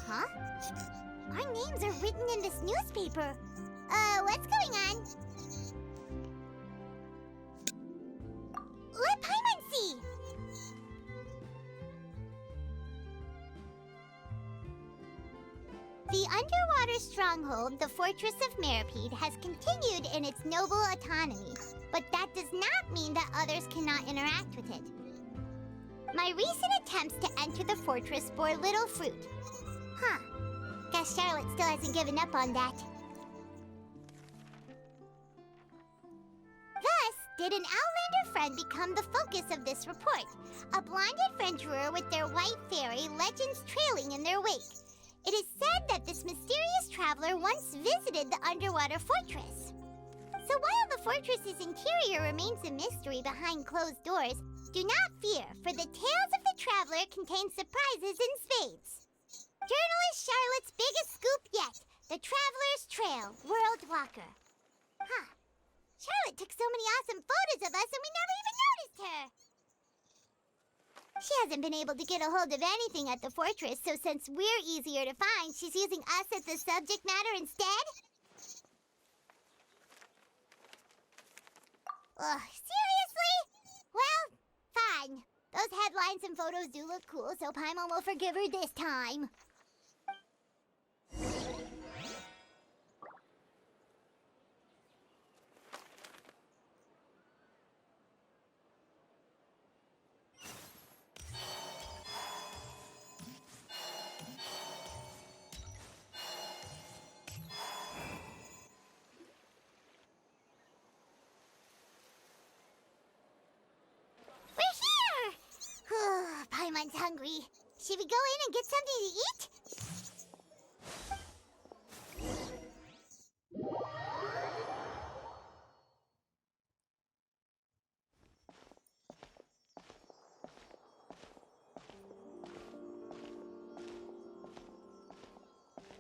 Huh? Our names are written in this newspaper. What's going on? Let Paimon see! The underwater stronghold, the Fortress of Meripede, has continued in its noble autonomy, but that does not mean that others cannot interact with it. My recent attempts to enter the fortress bore little fruit. Huh. Guess Charlotte still hasn't given up on that. Thus, did an Outlander friend become the focus of this report, a blonde adventurer with their white fairy legends trailing in their wake. It is said that this mysterious traveler once visited the underwater fortress. So while the fortress's interior remains a mystery behind closed doors, do not fear, for the tales of the traveler contain surprises in spades. Journalist Charlotte's biggest scoop yet, the Traveler's Trail, World Walker. Huh. Charlotte took so many awesome photos of us and we never even noticed her. She hasn't been able to get a hold of anything at the fortress, so since we're easier to find, she's using us as the subject matter instead? Ugh, seriously? Well, fine. Those headlines and photos do look cool, so Paimon will forgive her this time. Paimon's hungry. Should we go in and get something to eat?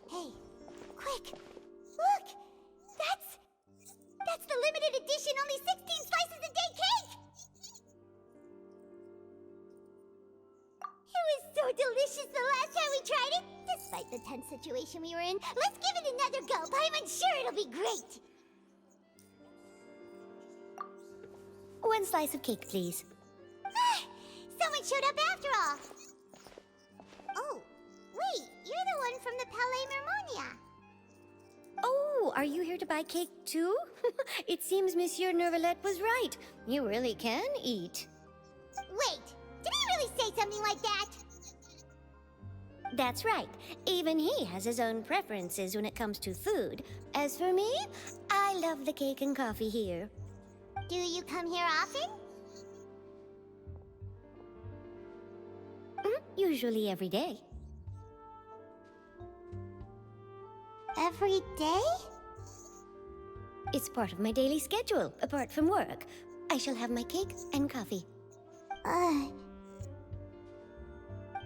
Hey, quick! Look! That's the limited edition, only 16 slices a day cake! It was so delicious the last time we tried it, despite the tense situation we were in. Let's give it another go. Paimon's sure it'll be great. One slice of cake, please. Someone showed up after all. Oh, wait, you're the one from the Palais Mermonia. Oh, are you here to buy cake too? It seems Monsieur Nervalette was right. You really can eat. Wait, did he really say something like that? That's right. Even he has his own preferences when it comes to food. As for me, I love the cake and coffee here. Do you come here often? Usually every day. Every day? It's part of my daily schedule, apart from work. I shall have my cake and coffee.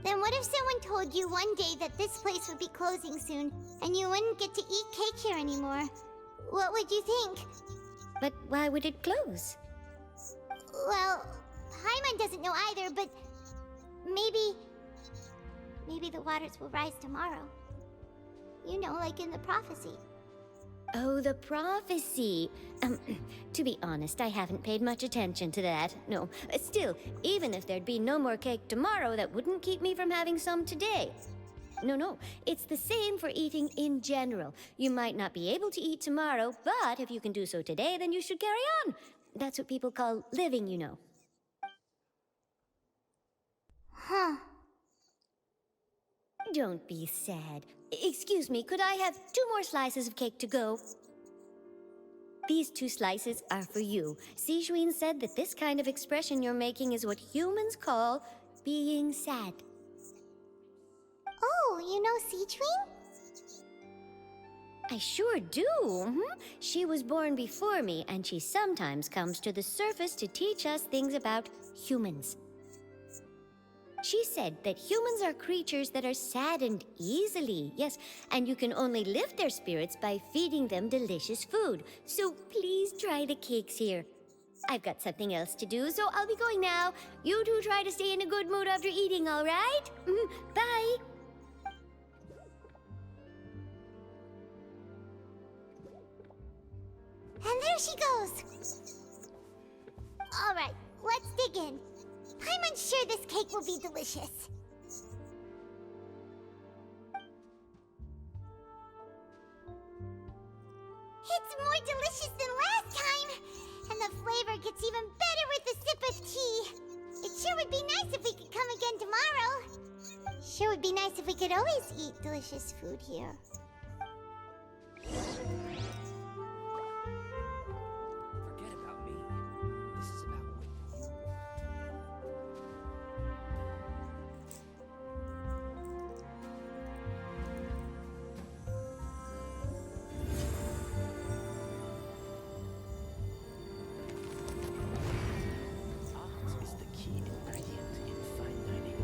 Then what if someone told you one day that this place would be closing soon, and you wouldn't get to eat cake here anymore? What would you think? But why would it close? Well, Paimon doesn't know either, but maybe the waters will rise tomorrow. You know, like in the prophecy. Oh, the prophecy. To be honest, I haven't paid much attention to that. No, still, even if there'd be no more cake tomorrow, that wouldn't keep me from having some today. No, it's the same for eating in general. You might not be able to eat tomorrow, but if you can do so today, then you should carry on. That's what people call living, you know. Huh. Don't be sad. Excuse me, could I have 2 more slices of cake to go? These 2 slices are for you. Sijuin said that this kind of expression you're making is what humans call being sad. Oh, you know Sijuin? I sure do. She was born before me, and she sometimes comes to the surface to teach us things about humans. She said that humans are creatures that are saddened easily, yes, and you can only lift their spirits by feeding them delicious food. So please try the cakes here. I've got something else to do, so I'll be going now. You two try to stay in a good mood after eating, all right? Bye. And there she goes. All right, let's dig in. I'm unsure this cake will be delicious. It's more delicious than last time, and the flavor gets even better with a sip of tea. It sure would be nice if we could come again tomorrow. Sure would be nice if we could always eat delicious food here. Forget about me. This is about Whitney. Art is the key ingredient in fine dining.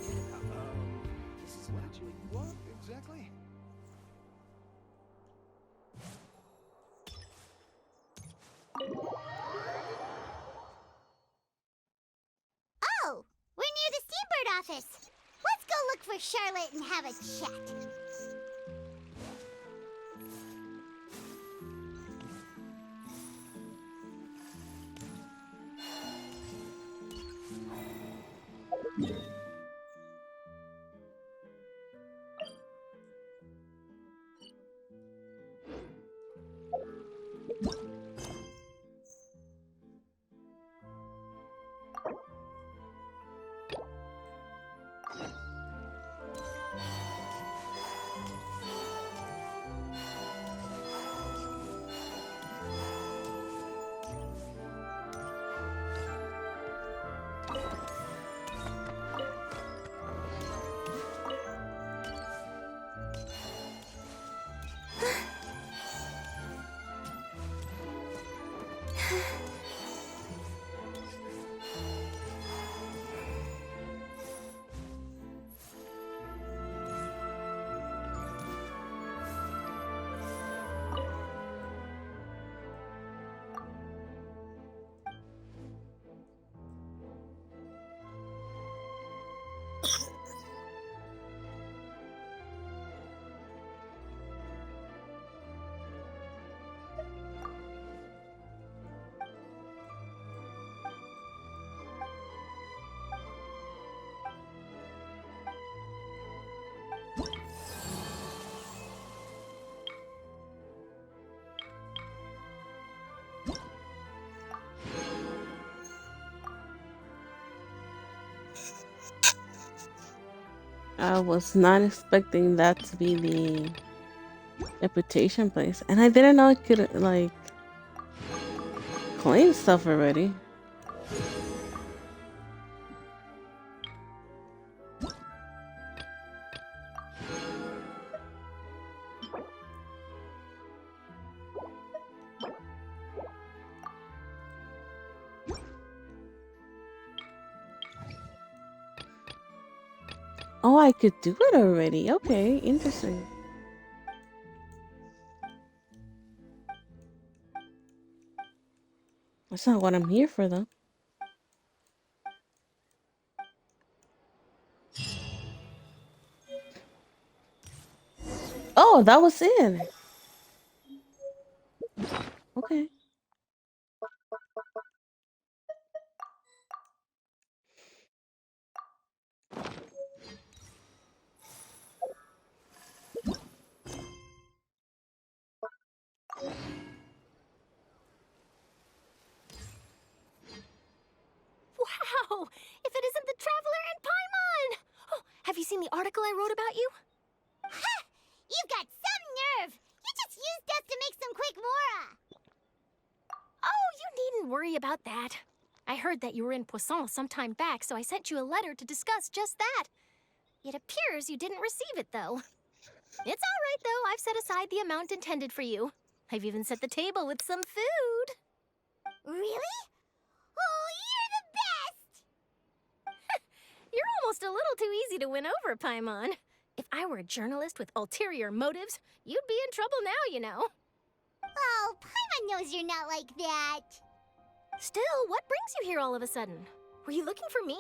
Forget about me. This is about Whitney. What exactly? Oh, we're near the Steambird office. Let's go look for Charlotte and have a chat. I was not expecting that to be the reputation place, and I didn't know I could like claim stuff already. Oh, I could do it already. Okay, interesting. That's not what I'm here for, though. Oh, that was it. Okay. Wow! If it isn't the Traveler and Paimon! Oh, have you seen the article I wrote about you? Ha! You've got some nerve! You just used us to make some quick mora! Oh, you needn't worry about that. I heard that you were in Poisson some time back, so I sent you a letter to discuss just that. It appears you didn't receive it, though. It's all right, though. I've set aside the amount intended for you. I've even set the table with some food. Really? Oh, you're the You're almost a little too easy to win over, Paimon. If I were a journalist with ulterior motives, you'd be in trouble now, you know. Oh, Paimon knows you're not like that. Still, what brings you here all of a sudden? Were you looking for me?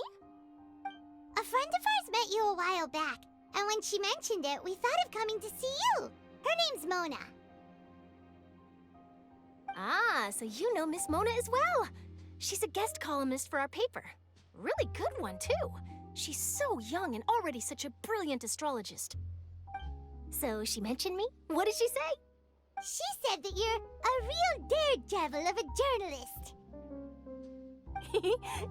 A friend of ours met you a while back, and when she mentioned it, we thought of coming to see you. Her name's Mona. Ah, so you know Miss Mona as well. She's a guest columnist for our paper. Really good one, too. She's so young and already such a brilliant astrologist. So she mentioned me? What did she say? She said that you're a real daredevil of a journalist.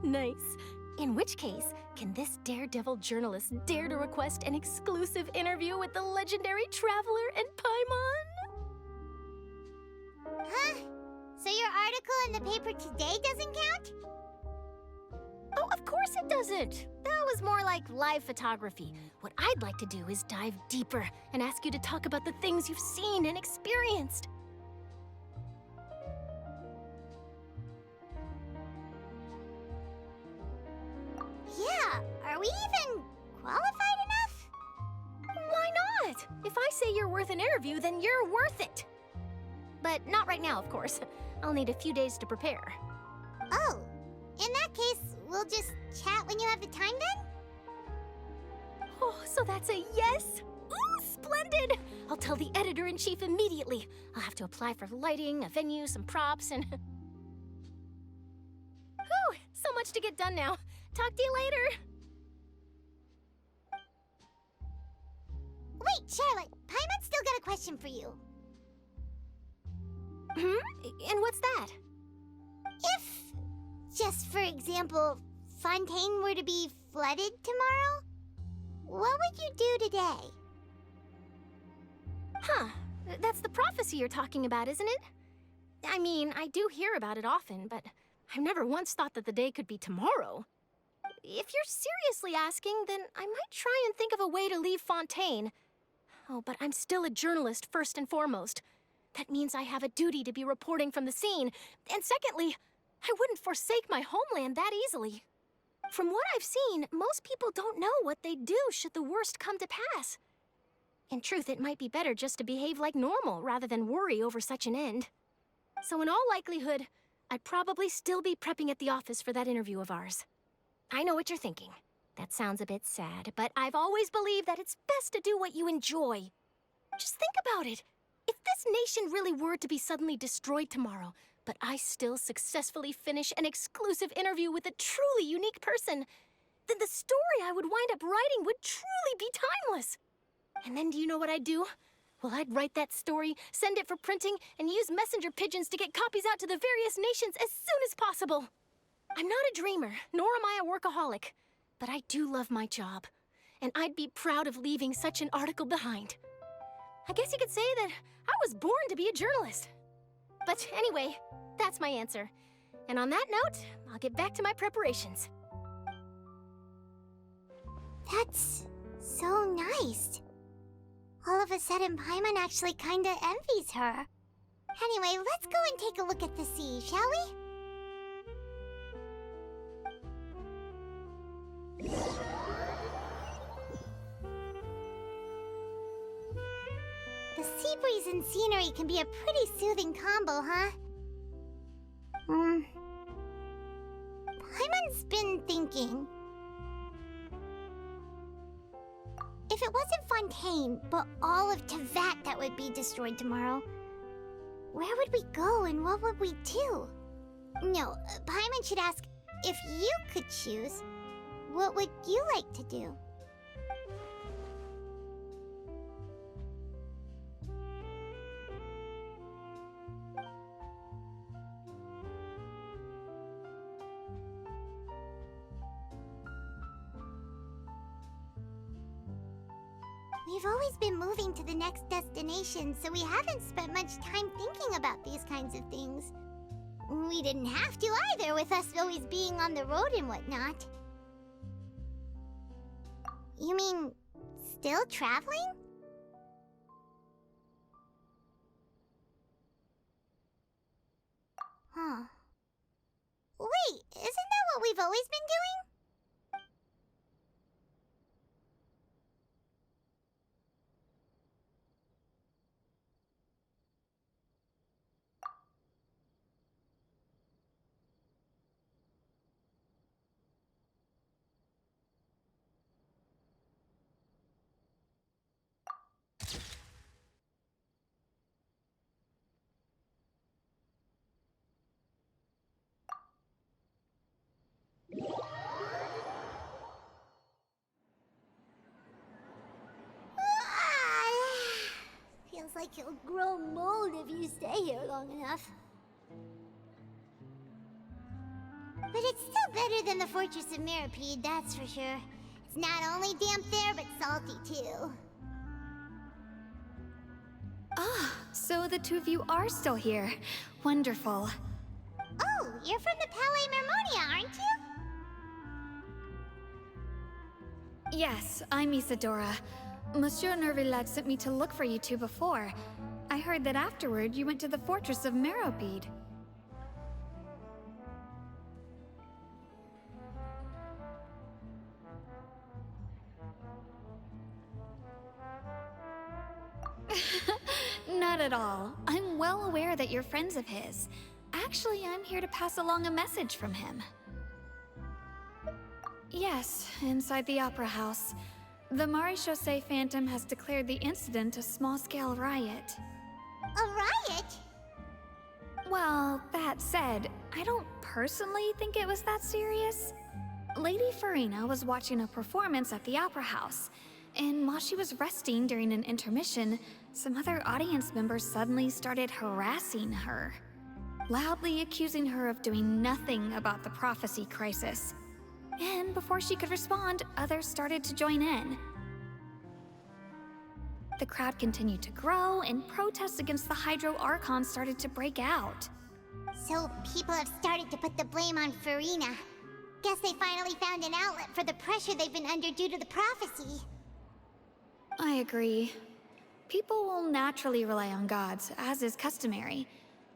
Nice. In which case, can this daredevil journalist dare to request an exclusive interview with the legendary traveler and Paimon? Huh? So your article in the paper today doesn't count? Oh, of course it doesn't. That was more like live photography. What I'd like to do is dive deeper and ask you to talk about the things you've seen and experienced. Yeah, are we even qualified enough? Why not? If I say you're worth an interview, then you're worth it. But not right now, of course. I'll need a few days to prepare. Oh, in that case, we'll just chat when you have the time then? Oh, so that's a yes? Ooh, splendid! I'll tell the editor-in-chief immediately. I'll have to apply for lighting, a venue, some props, and... Whew, so much to get done now. Talk to you later. Wait, Charlotte, Paimon's still got a question for you. And what's that? If, just for example, Fontaine were to be flooded tomorrow, what would you do today? Huh, that's the prophecy you're talking about, isn't it? I mean, I do hear about it often, but I've never once thought that the day could be tomorrow. If you're seriously asking, then I might try and think of a way to leave Fontaine. Oh, but I'm still a journalist first and foremost. That means I have a duty to be reporting from the scene. And secondly, I wouldn't forsake my homeland that easily. From what I've seen, most people don't know what they'd do should the worst come to pass. In truth, it might be better just to behave like normal rather than worry over such an end. So in all likelihood, I'd probably still be prepping at the office for that interview of ours. I know what you're thinking. That sounds a bit sad, but I've always believed that it's best to do what you enjoy. Just think about it. If this nation really were to be suddenly destroyed tomorrow, but I still successfully finish an exclusive interview with a truly unique person, then the story I would wind up writing would truly be timeless. And then do you know what I'd do? Well, I'd write that story, send it for printing, and use messenger pigeons to get copies out to the various nations as soon as possible. I'm not a dreamer, nor am I a workaholic, but I do love my job, and I'd be proud of leaving such an article behind. I guess you could say that I was born to be a journalist. But anyway, that's my answer. And on that note, I'll get back to my preparations. That's so nice. All of a sudden, Paimon actually kinda envies her. Anyway, let's go and take a look at the sea, shall we? The sea breeze and scenery can be a pretty soothing combo, huh? Paimon's been thinking. If it wasn't Fontaine, but all of Tevat that would be destroyed tomorrow, where would we go and what would we do? No, Paimon should ask, if you could choose, what would you like to do? We've always been moving to the next destination, so we haven't spent much time thinking about these kinds of things. We didn't have to either, with us always being on the road and whatnot. You mean, still traveling? Huh. Wait, isn't that what we've always been doing? like you'll grow mold if you stay here long enough. But it's still better than the Fortress of Mirapede, that's for sure. It's not only damp there, but salty too. Ah, so the two of you are still here. Wonderful. Oh, you're from the Palais Mermonia, aren't you? Yes, I'm Isadora. Monsieur Nervillet sent me to look for you two before. I heard that afterward you went to the Fortress of Meropide. Not at all. I'm well aware that you're friends of his. Actually, I'm here to pass along a message from him. Yes, inside the Opera House. The Maréchaussée Phantom has declared the incident a small-scale riot. A riot? Well, that said, I don't personally think it was that serious. Lady Farina was watching a performance at the Opera House, and while she was resting during an intermission, some other audience members suddenly started harassing her, loudly accusing her of doing nothing about the prophecy crisis. And before she could respond, others started to join in. The crowd continued to grow, and protests against the Hydro Archon started to break out. So people have started to put the blame on Farina. Guess they finally found an outlet for the pressure they've been under due to the prophecy. I agree. People will naturally rely on gods, as is customary.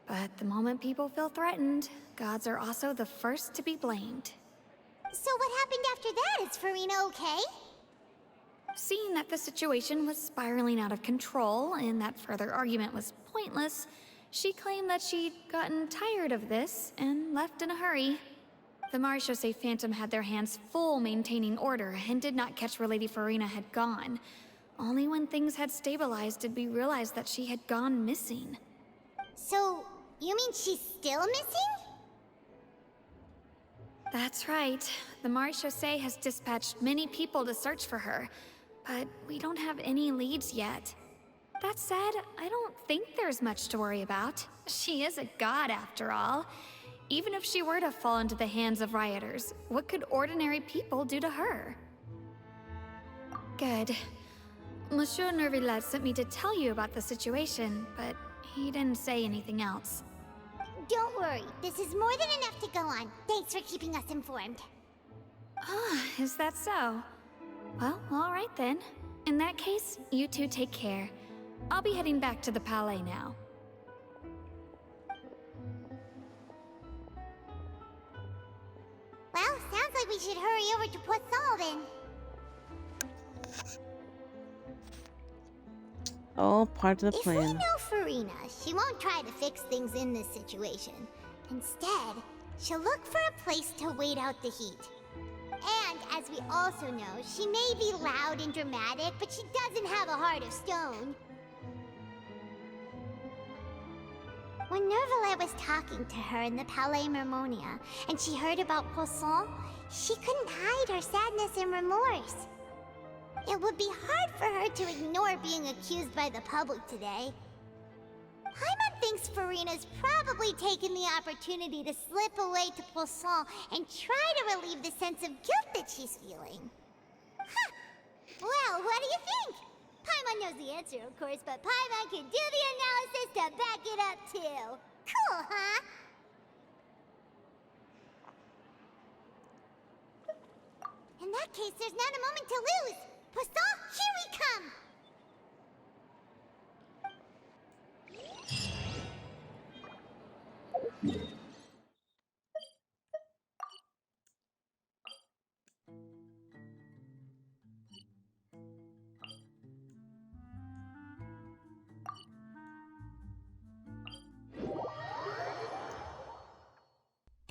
But the moment people feel threatened, gods are also the first to be blamed. So what happened after that? Is Farina okay? Seeing that the situation was spiraling out of control and that further argument was pointless, she claimed that she'd gotten tired of this and left in a hurry. The Maréchaussée Phantom had their hands full maintaining order and did not catch where Lady Farina had gone. Only when things had stabilized did we realize that she had gone missing. So, you mean she's still missing? That's right. The Maréchaussée has dispatched many people to search for her, but we don't have any leads yet. That said, I don't think there's much to worry about. She is a god after all. Even if she were to fall into the hands of rioters, what could ordinary people do to her? Good. Monsieur Nervillet sent me to tell you about the situation, but he didn't say anything else. Don't worry, this is more than enough to go on. Thanks for keeping us informed. Ah, is that so? Well, all right then. In that case, you two take care. I'll be heading back to the Palais now. Well, sounds like we should hurry over to Poisson then. All part of the If we plan. know Farina, she won't try to fix things in this situation. Instead, she'll look for a place to wait out the heat. And, as we also know, she may be loud and dramatic, but she doesn't have a heart of stone. When Nervillet was talking to her in the Palais Mermonia, and she heard about Poisson, she couldn't hide her sadness and remorse. It would be hard for her to ignore being accused by the public today. Paimon thinks Farina's probably taken the opportunity to slip away to Poisson and try to relieve the sense of guilt that she's feeling. Huh! Well, what do you think? Paimon knows the answer, of course, but Paimon can do the analysis to back it up, too. Cool, huh? In that case, there's not a moment to lose. Poisson, here we come!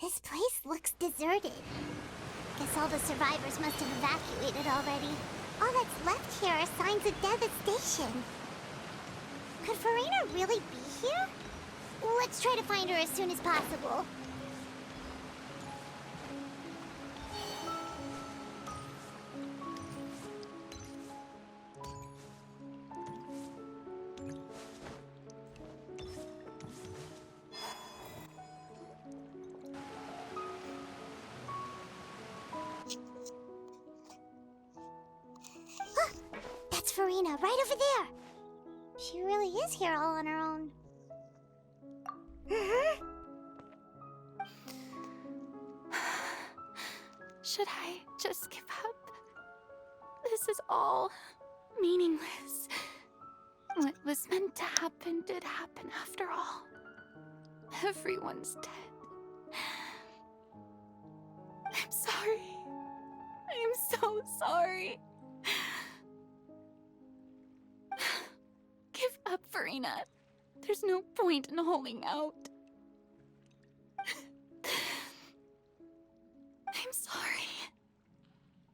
This place looks deserted. Guess all the survivors must have evacuated already. All that's left here are signs of devastation. Could Farina really be here? Let's try to find her as soon as possible. Farina, right over there. She really is here all on her own. Should I just give up? This is all meaningless. What was meant to happen did happen after all. Everyone's dead. I'm sorry. I'm so sorry. Give up, Farina. There's no point in holding out. I'm sorry.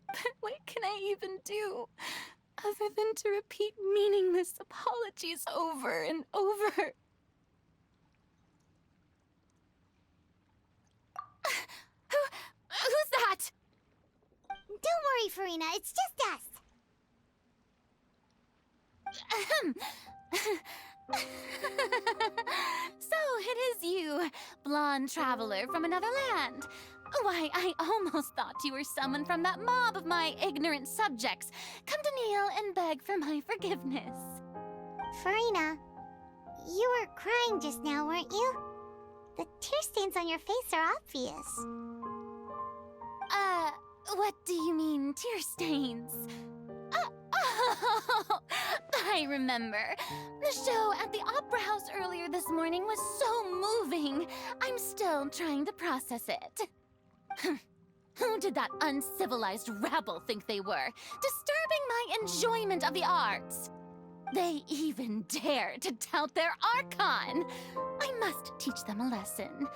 But what can I even do other than to repeat meaningless apologies over and over? Who's that? Don't worry, Farina, it's just us. So it is you, blonde traveler from another land. Why, I almost thought you were someone from that mob of my ignorant subjects, come to kneel and beg for my forgiveness. Farina, you were crying just now, weren't you? The tear stains on your face are obvious. What do you mean, tear stains? Oh, I remember. The show at the Opera House earlier this morning was so moving. I'm still trying to process it. Who did that uncivilized rabble think they were, disturbing my enjoyment of the arts? They even dare to tout their Archon. I must teach them a lesson.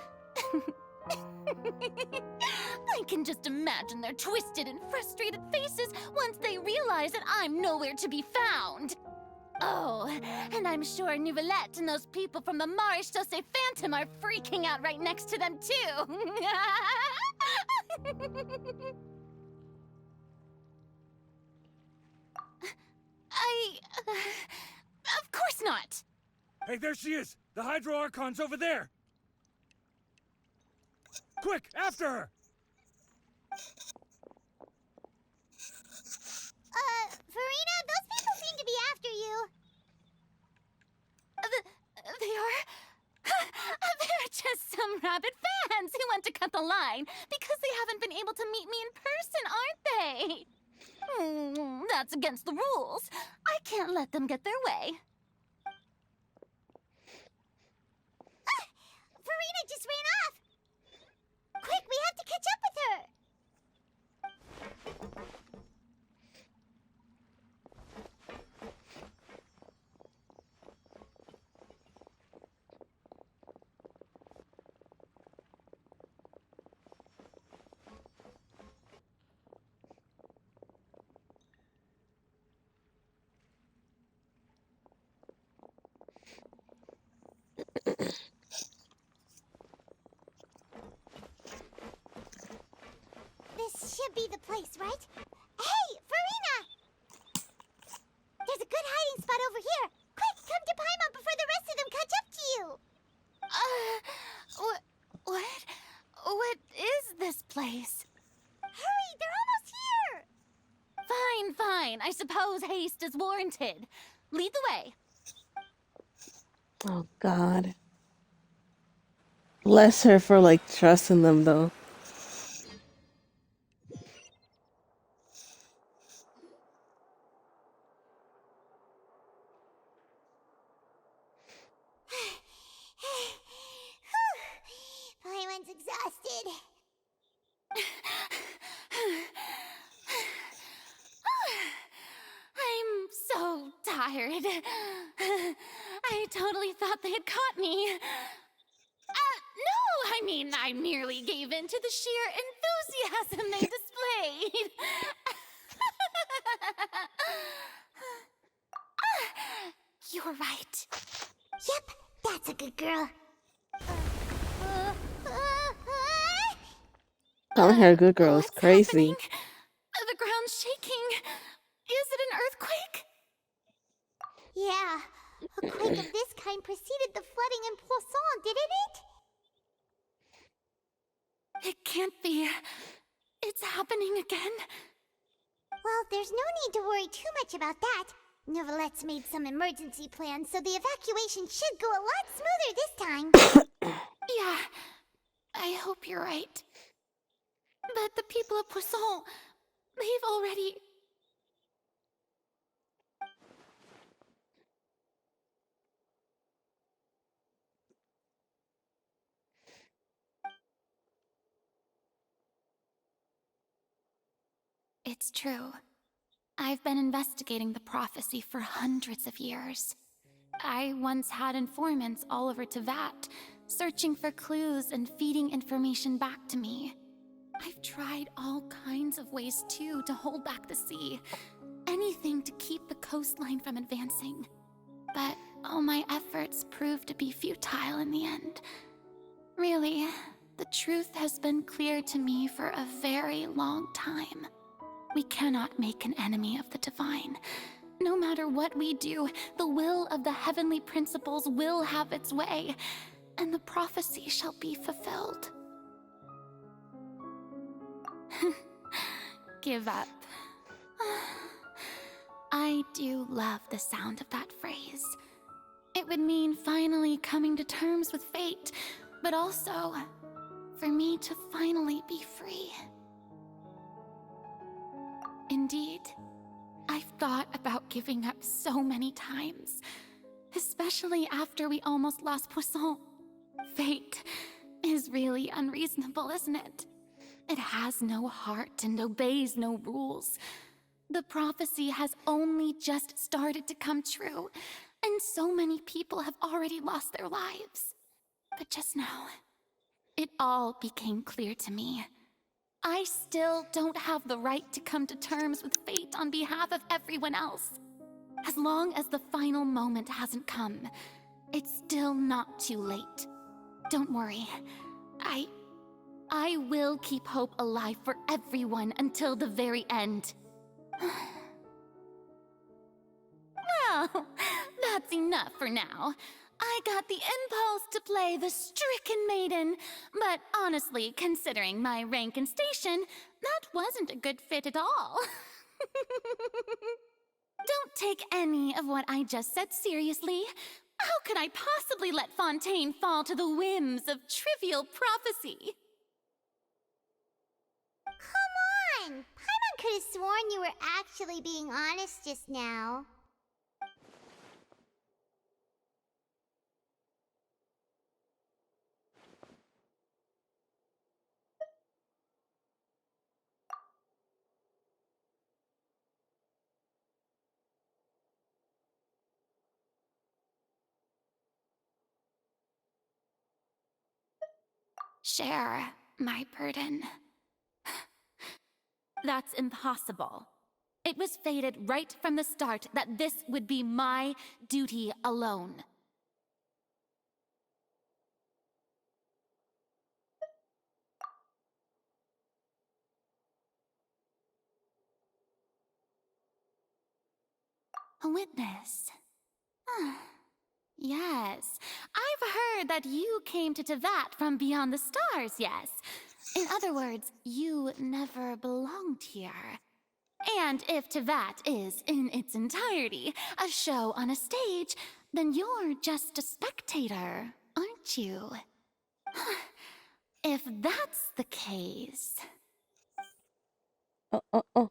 I can just imagine their twisted and frustrated faces once they realize that I'm nowhere to be found. Oh, and I'm sure Nouvellette and those people from the Marche Chaussee Phantom are freaking out right next to them, too. Of course not. Hey, there she is! The Hydro Archon's over there! Quick, after her! Farina, those people seem to be after you. They are? They're just some rabid fans who want to cut the line because they haven't been able to meet me in person, aren't they? That's against the rules. I can't let them get their way. Farina just ran off. Quick, we have to catch up with her. This should be the place, right? Hey, Farina! There's a good hiding spot over here. Quick, come to Paimon before the rest of them catch up to you. What is this place? Hurry, they're almost here. Fine. I suppose haste is warranted. Lead the way. Oh God. Bless her for like trusting them though. Paimon's exhausted. I'm so tired. I totally thought they had caught me. No, I mean, I merely gave in to the sheer enthusiasm they displayed. You're right. Yep, that's a good girl. Calling her a good girl is What's crazy. happening? The ground's shaking. Is it an earthquake? Yeah, a quake of this kind preceded the flooding in Poisson, didn't it? It can't be. It's happening again. Well, there's no need to worry too much about that. Neverlette's made some emergency plans, so the evacuation should go a lot smoother this time. Yeah, I hope you're right. But the people of Poisson, they've already... It's true. I've been investigating the prophecy for hundreds of years. I once had informants all over Tevat, searching for clues and feeding information back to me. I've tried all kinds of ways, too, to hold back the sea. Anything to keep the coastline from advancing. But all my efforts proved to be futile in the end. Really, the truth has been clear to me for a very long time. We cannot make an enemy of the divine. No matter what we do, the will of the heavenly principles will have its way, and the prophecy shall be fulfilled. Give up. I do love the sound of that phrase. It would mean finally coming to terms with fate, but also for me to finally be free. Indeed, I've thought about giving up so many times, especially after we almost lost Poisson. Fate is really unreasonable, isn't it? It has no heart and obeys no rules. The prophecy has only just started to come true, and so many people have already lost their lives. But just now, it all became clear to me. I still don't have the right to come to terms with fate on behalf of everyone else. As long as the final moment hasn't come, it's still not too late. Don't worry. I will keep hope alive for everyone until the very end. Well, that's enough for now. I got the impulse to play the stricken maiden, but honestly, considering my rank and station, that wasn't a good fit at all. Don't take any of what I just said seriously. How could I possibly let Fontaine fall to the whims of trivial prophecy? Come on! Paimon could have sworn you were actually being honest just now. Share my burden. That's impossible. It was fated right from the start that this would be my duty alone. A witness. Yes, I've heard that you came to Tevat from beyond the stars, yes. In other words, you never belonged here. And if Tevat is, in its entirety, a show on a stage, then you're just a spectator, aren't you? If that's the case... Oh.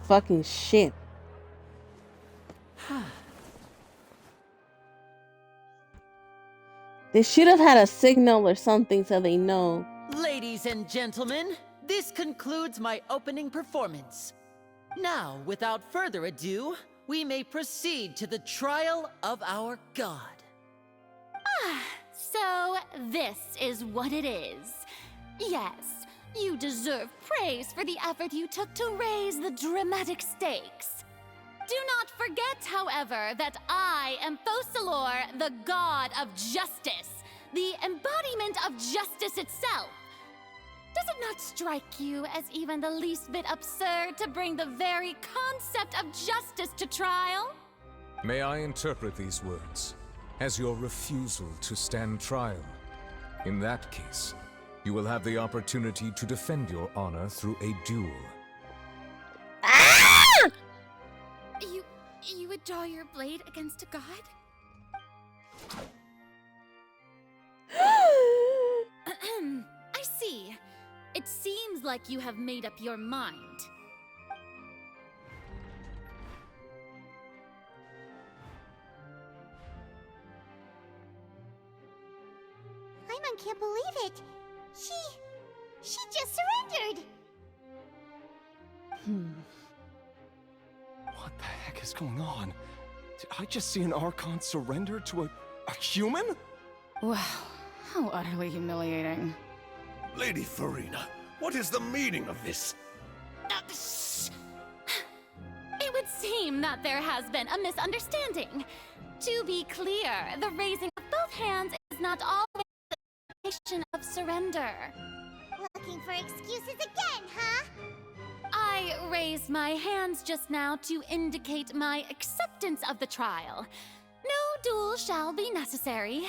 Fucking shit. They should have had a signal or something so they know. Ladies and gentlemen, this concludes my opening performance. Now, without further ado, we may proceed to the trial of our god. So, this is what it is. Yes, You deserve praise for the effort you took to raise the dramatic stakes. Do not forget, however, that I am Focalor, the god of justice, the embodiment of justice itself. Does it not strike you as even the least bit absurd to bring the very concept of justice to trial? May I interpret these words as your refusal to stand trial? In that case, you will have the opportunity to defend your honor through a duel. You would draw your blade against a god? I see. It seems like you have made up your mind. Paimon can't believe it. She just surrendered. What the heck is going on? Did I just see an Archon surrender to a human? Wow, how utterly humiliating. Lady Farina, what is the meaning of this? It would seem that there has been a misunderstanding. To be clear, the raising of both hands is not always the indication of surrender. Looking for excuses again, huh? I raised my hands just now to indicate my acceptance of the trial. No duel shall be necessary.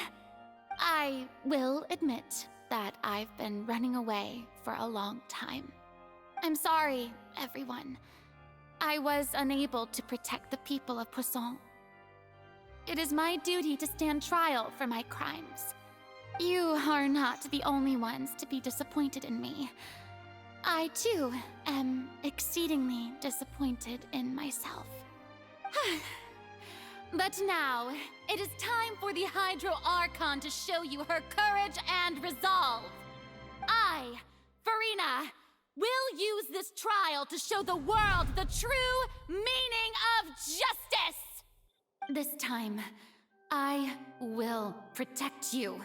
I will admit that I've been running away for a long time. I'm sorry, everyone. I was unable to protect the people of Poisson. It is my duty to stand trial for my crimes. You are not the only ones to be disappointed in me. I, too, am exceedingly disappointed in myself. But now, it is time for the Hydro Archon to show you her courage and resolve. I, Farina, will use this trial to show the world the true meaning of justice! This time, I will protect you.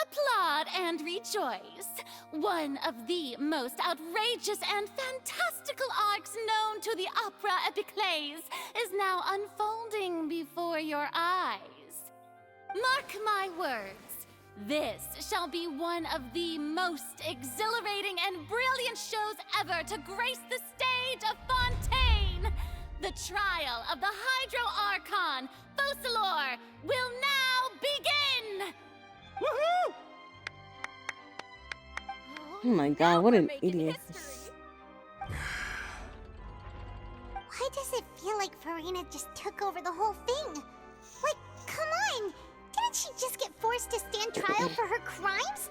Applaud and rejoice! One of the most outrageous and fantastical arcs known to the opera epiclese is now unfolding before your eyes. Mark my words, this shall be one of the most exhilarating and brilliant shows ever to grace the stage of Fontaine! The trial of the Hydro Archon, Focalor, will now begin! Woohoo! Oh my god, what an idiot. Why does it feel like Farina just took over the whole thing? Like, come on! Didn't she just get forced to stand trial for her crimes?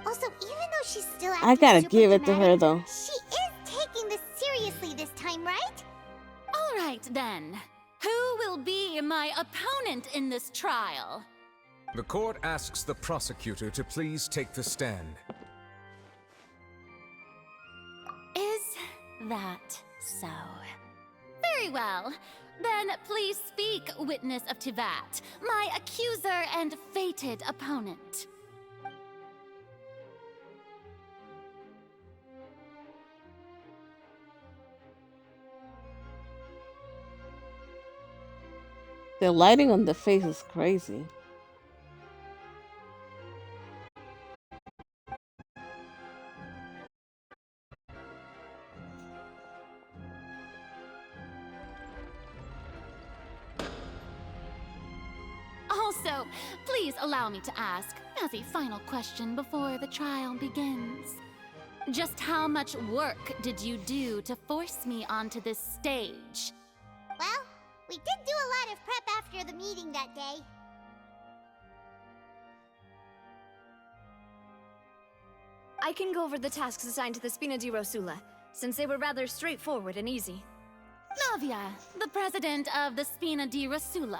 Also, even though she's still acting I gotta super give it to her dramatic, though. she is taking this seriously this time, right? All right, then. Who will be my opponent in this trial? The court asks the prosecutor to please take the stand. Is that so? Very well. Then please speak, witness of Tivat, my accuser and fated opponent. The lighting on the face is crazy. Also, please allow me to ask, as a final question before the trial begins, just how much work did you do to force me onto this stage? Well, we did do a lot of prep after the meeting that day. I can go over the tasks assigned to the Spina di Rosula, since they were rather straightforward and easy. Navia, the president of the Spina di Rosula.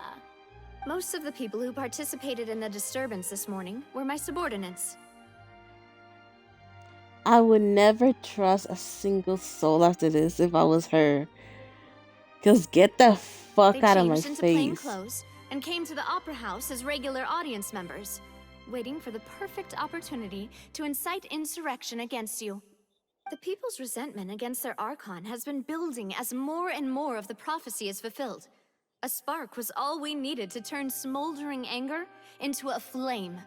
Most of the people who participated in the disturbance this morning were my subordinates. I would never trust a single soul after this if I was her. Cause get the fuck They out of my changed into plain face. clothes and came to the opera house as regular audience members. waiting for the perfect opportunity to incite insurrection against you. The people's resentment against their Archon has been building as more and more of the prophecy is fulfilled. A spark was all we needed to turn smoldering anger into a flame.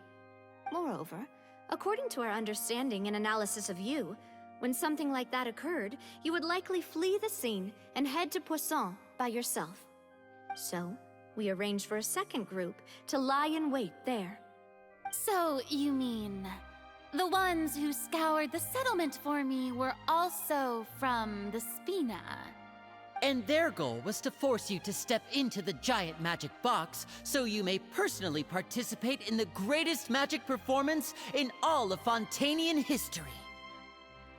Moreover, according to our understanding and analysis of you, when something like that occurred, you would likely flee the scene and head to Poisson by yourself. So, we arranged for a second group to lie in wait there. So, you mean the ones who scoured the settlement for me were also from the Spina? And their goal was to force you to step into the giant magic box so you may personally participate in the greatest magic performance in all of Fontanian history.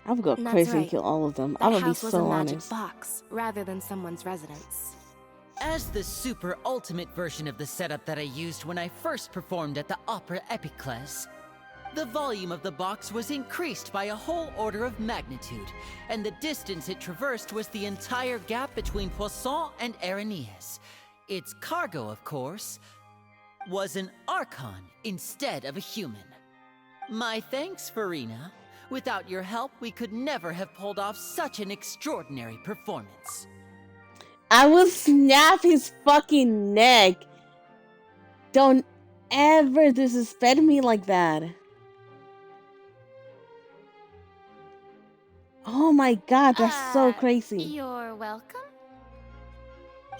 I would go That's crazy and right. kill all of them. That I would be house was a so magic honest. box rather than someone's residence. As the super ultimate version of the setup that I used when I first performed at the Opera Epiclese, the volume of the box was increased by a whole order of magnitude, and the distance it traversed was the entire gap between Poisson and Araneas. Its cargo, of course, was an Archon instead of a human. My thanks, Farina. Without your help, we could never have pulled off such an extraordinary performance. I will snap his fucking neck. Don't ever disrespect me like that. Oh my god, that's so crazy. You're welcome.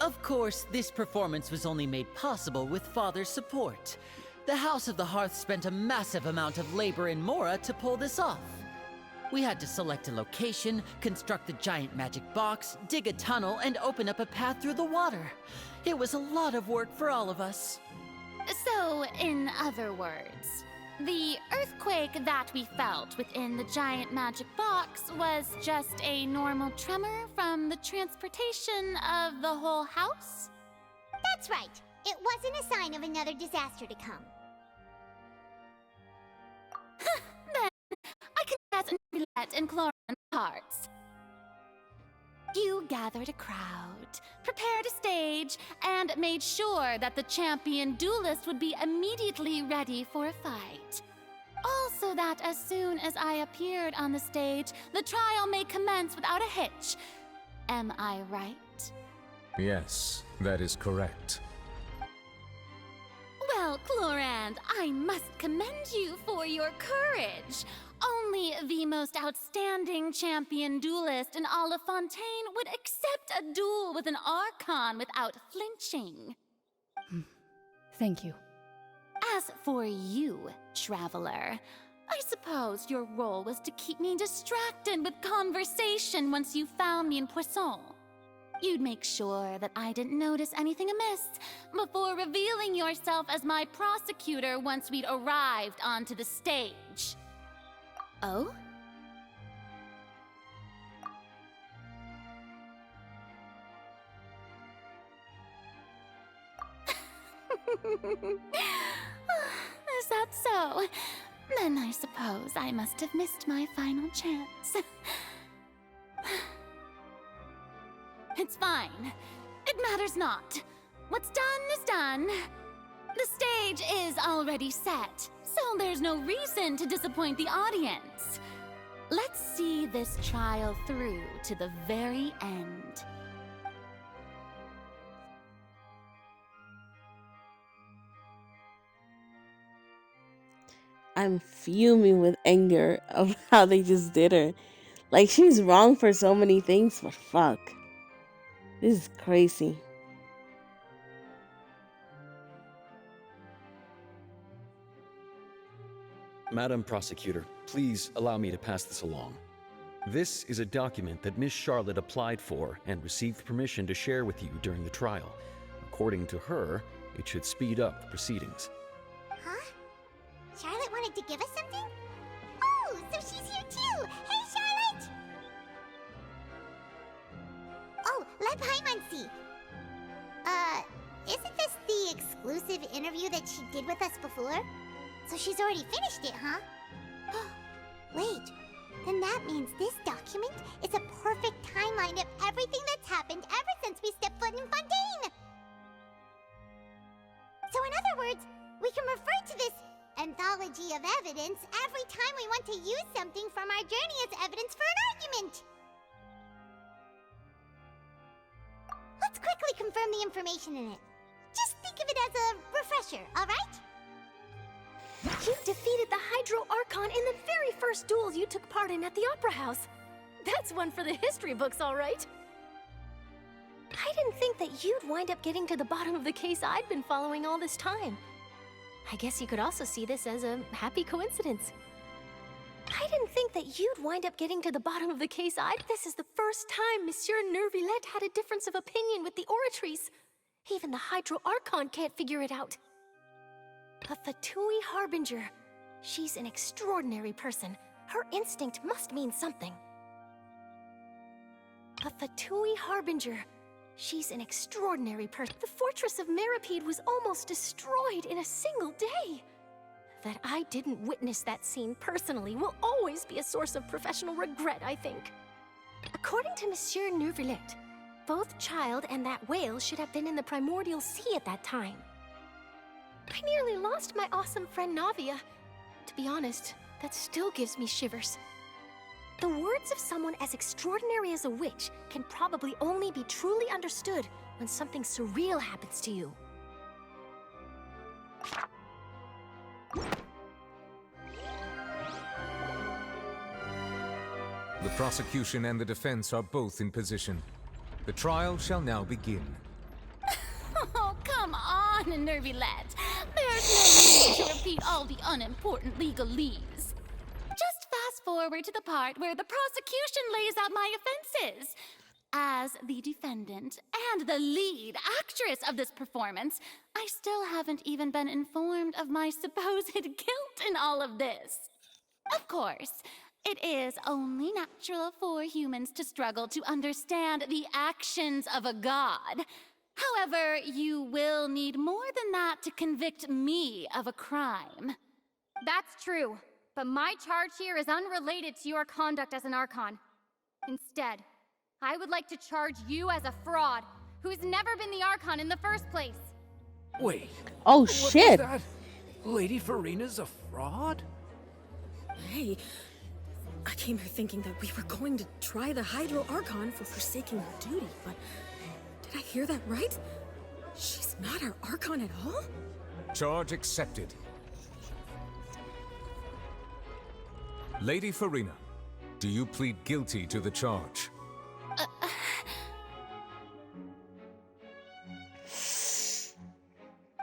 Of course, this performance was only made possible with Father's support. The House of the Hearth spent a massive amount of labor in Mora to pull this off. We had to select a location, construct the giant magic box, dig a tunnel, and open up a path through the water. It was a lot of work for all of us. So, in other words, the earthquake that we felt within the giant magic box was just a normal tremor from the transportation of the whole house? That's right. It wasn't a sign of another disaster to come. Then, I can guess Roulette and Chlorine's parts. You gathered a crowd, prepared a stage, and made sure that the champion duelist would be immediately ready for a fight. Also that as soon as I appeared on the stage, the trial may commence without a hitch. Am I right? Yes, that is correct. Well, Chlorand, I must commend you for your courage. Only the most outstanding champion duelist in all of Fontaine would accept a duel with an Archon without flinching. Thank you. As for you, Traveler, I suppose your role was to keep me distracted with conversation once you found me in Poisson. You'd make sure that I didn't notice anything amiss before revealing yourself as my prosecutor once we'd arrived onto the stage. Oh? Is that so? Then I suppose I must have missed my final chance. It's fine. It matters not. What's done is done. The stage is already set, so there's no reason to disappoint the audience. Let's see this trial through to the very end. I'm fuming with anger of how they just did her. Like, she's wrong for so many things, but fuck. This is crazy. Madam Prosecutor, please allow me to pass this along. This is a document that Miss Charlotte applied for and received permission to share with you during the trial. According to her, it should speed up the proceedings. Huh? Charlotte wanted to give us something? Oh, so she's here too! Hey, Charlotte! Oh, let Paimon see. Isn't this the exclusive interview that she did with us before? So she's already finished it, huh? Wait, then that means this document is a perfect timeline of everything that's happened ever since we stepped foot in Fontaine! So in other words, we can refer to this, and anthology of evidence every time we want to use something from our journey as evidence for an argument. Let's quickly confirm the information in it. Just think of it as a refresher, alright? You defeated the Hydro Archon in the very first duel you took part in at the Opera House. That's one for the history books, all right. I didn't think that you'd wind up getting to the bottom of the case I'd been following all this time. I guess you could also see this as a happy coincidence. I didn't think that you'd wind up getting to the bottom of the case This is the first time Monsieur Nervillette had a difference of opinion with the Oratrice. Even the Hydro Archon can't figure it out. A Fatui Harbinger. She's an extraordinary person. Her instinct must mean something. A Fatui Harbinger. She's an extraordinary person. The fortress of Meripede was almost destroyed in a single day. That I didn't witness that scene personally will always be a source of professional regret, I think. According to Monsieur Nervillette, both Child and that whale should have been in the primordial sea at that time. I nearly lost my awesome friend Navia. To be honest, that still gives me shivers. The words of someone as extraordinary as a witch can probably only be truly understood when something surreal happens to you. The prosecution and the defense are both in position. The trial shall now begin. Oh, come on, Nervillette. There's no need to repeat all the unimportant legalese. Just fast forward to the part where the prosecution lays out my offenses. As the defendant and the lead actress of this performance, I still haven't even been informed of my supposed guilt in all of this. Of course, it is only natural for humans to struggle to understand the actions of a god. However, you will need more than that to convict me of a crime. That's true, but my charge here is unrelated to your conduct as an Archon. Instead, I would like to charge you as a fraud who's never been the Archon in the first place. Wait. Oh, what shit. Was that? Lady Farina's a fraud? Hey, I came here thinking that we were going to try the Hydro Archon for forsaking her duty, but did I hear that right? She's not our Archon at all? Charge accepted. Lady Farina, do you plead guilty to the charge?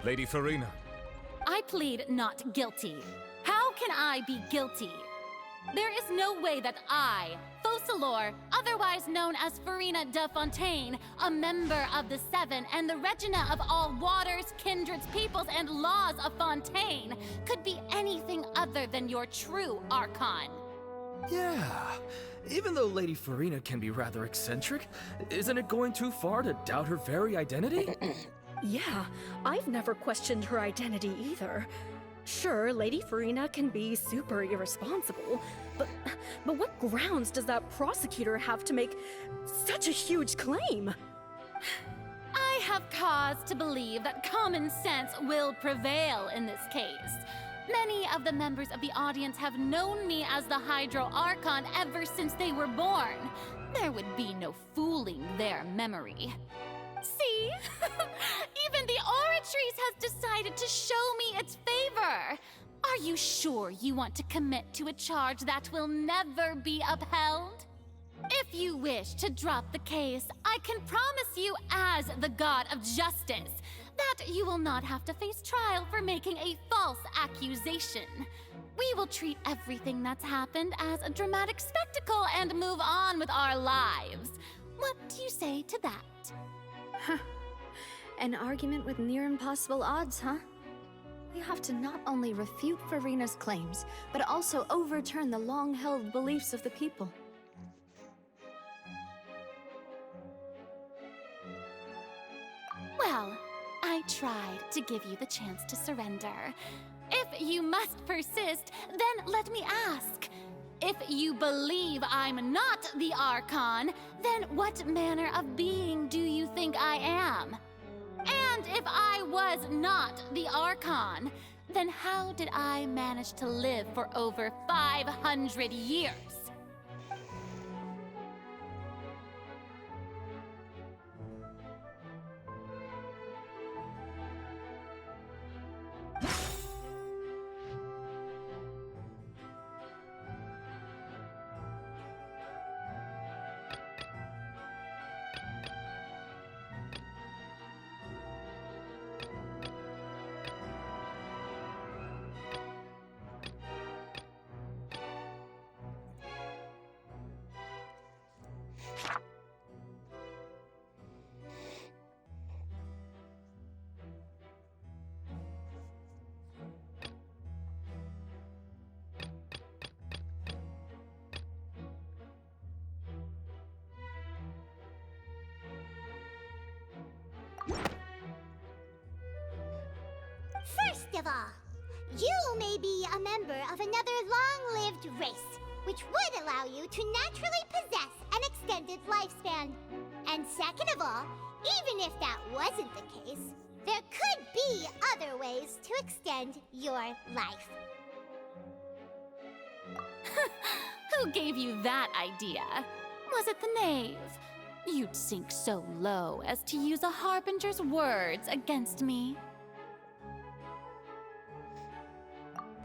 Lady Farina. I plead not guilty. How can I be guilty? There is no way that I, Focalor, otherwise known as Farina de Fontaine, a member of the Seven and the Regina of all waters, kindreds, peoples, and laws of Fontaine, could be anything other than your true Archon. Yeah. Even though Lady Farina can be rather eccentric, isn't it going too far to doubt her very identity? Yeah, I've never questioned her identity either. Sure, Lady Farina can be super irresponsible, but what grounds does that prosecutor have to make such a huge claim? I have cause to believe that common sense will prevail in this case. Many of the members of the audience have known me as the Hydro Archon ever since they were born. There would be no fooling their memory. See? Even the Oratrice has decided to show me its favor. Are you sure you want to commit to a charge that will never be upheld? If you wish to drop the case, I can promise you as the God of Justice that you will not have to face trial for making a false accusation. We will treat everything that's happened as a dramatic spectacle and move on with our lives. What do you say to that? Huh. An argument with near impossible odds, huh? We have to not only refute Farina's claims, but also overturn the long-held beliefs of the people. Well, I tried to give you the chance to surrender. If you must persist, then let me ask. If you believe I'm not the Archon, then what manner of being do you think I am? And if I was not the Archon, then how did I manage to live for over 500 years? First of all, you may be a member of another long-lived race, which would allow you to naturally possess an extended lifespan. And second of all, even if that wasn't the case, there could be other ways to extend your life. Who gave you that idea? Was it the knave? You'd sink so low as to use a harbinger's words against me.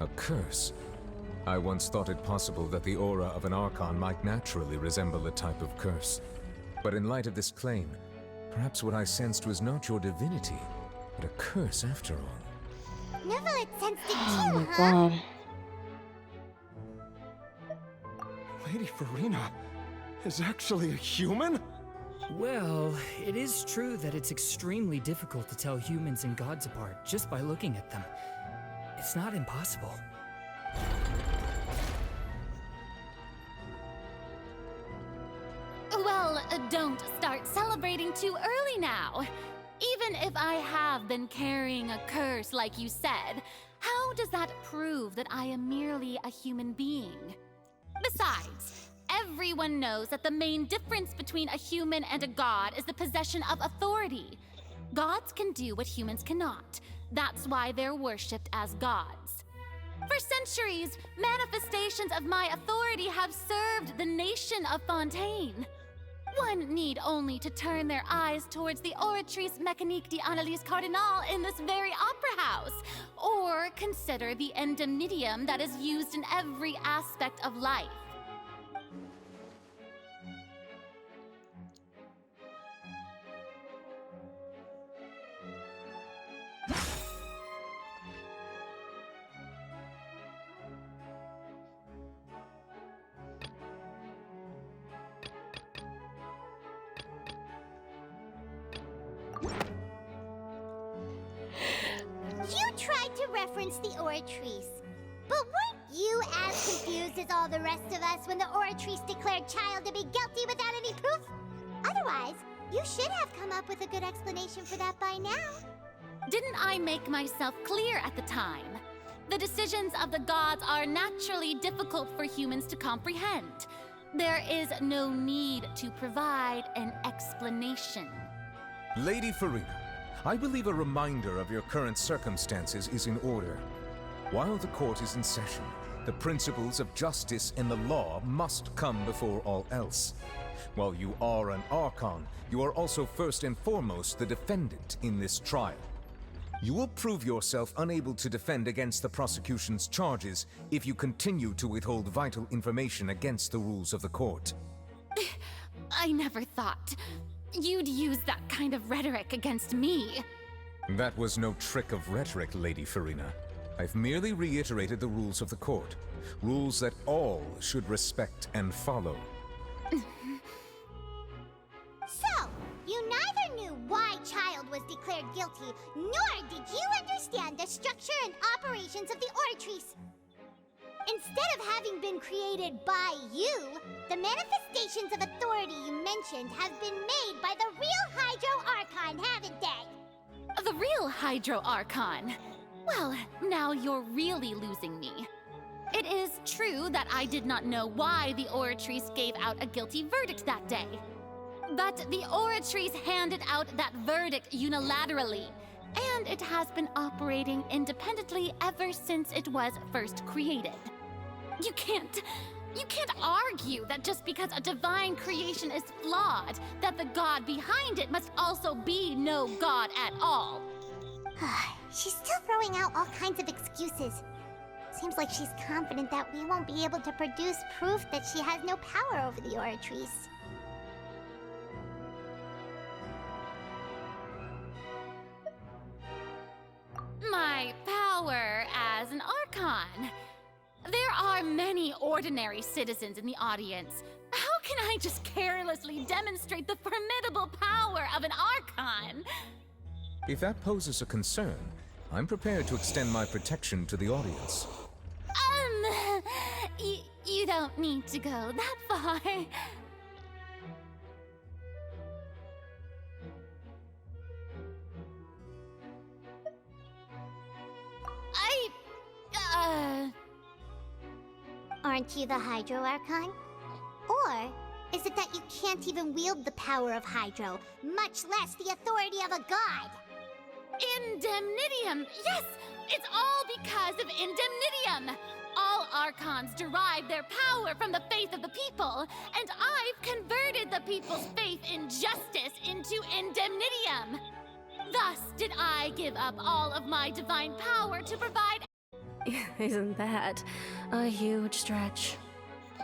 A curse? I once thought it possible that the aura of an Archon might naturally resemble a type of curse. But in light of this claim, perhaps what I sensed was not your divinity, but a curse after all. Neverlet sensed it Oh too, my huh? god. Lady Farina is actually a human? Well, it is true that it's extremely difficult to tell humans and gods apart just by looking at them. It's not impossible. Well, don't start celebrating too early now. Even if I have been carrying a curse like you said, how does that prove that I am merely a human being? Besides, everyone knows that the main difference between a human and a god is the possession of authority. Gods can do what humans cannot. That's why they're worshipped as gods. For centuries, manifestations of my authority have served the nation of Fontaine. One need only to turn their eyes towards the Oratrice Mécanique d'Analyse Cardinal in this very opera house, or consider the endemnitium that is used in every aspect of life. You tried to reference the Oratrice, but weren't you as confused as all the rest of us when the Oratrice declared Child to be guilty without any proof? Otherwise, you should have come up with a good explanation for that by now. Didn't I make myself clear at the time? The decisions of the gods are naturally difficult for humans to comprehend. There is no need to provide an explanation. Lady Farina, I believe a reminder of your current circumstances is in order. While the court is in session, the principles of justice and the law must come before all else. While you are an Archon, you are also first and foremost the defendant in this trial. You will prove yourself unable to defend against the prosecution's charges if you continue to withhold vital information against the rules of the court. I never thought you'd use that kind of rhetoric against me. That was no trick of rhetoric, Lady Farina. I've merely reiterated the rules of the court. Rules that all should respect and follow. So, you neither knew why Child was declared guilty, nor did you understand the structure and operations of the Oratrice. Instead of having been created by you, the manifestations of authority you mentioned have been made by the real Hydro Archon, haven't they? The real Hydro Archon? Well, now you're really losing me. It is true that I did not know why the Oratrice gave out a guilty verdict that day. But the Oratrice handed out that verdict unilaterally. and it has been operating independently ever since it was first created. You can't argue that just because a divine creation is flawed, that the god behind it must also be no god at all. She's still throwing out all kinds of excuses. Seems like she's confident that we won't be able to produce proof that she has no power over the Oratrice. My power as an Archon. There are many ordinary citizens in the audience. How can I just carelessly demonstrate the formidable power of an Archon? If that poses a concern, I'm prepared to extend my protection to the audience. You don't need to go that far. Aren't you the Hydro Archon? Or is it that you can't even wield the power of Hydro, much less the authority of a god? Indemnitium! Yes! It's all because of Indemnitium! All Archons derive their power from the faith of the people, and I've converted the people's faith in justice into Indemnitium! Thus did I give up all of my divine power to provide... Isn't that a huge stretch?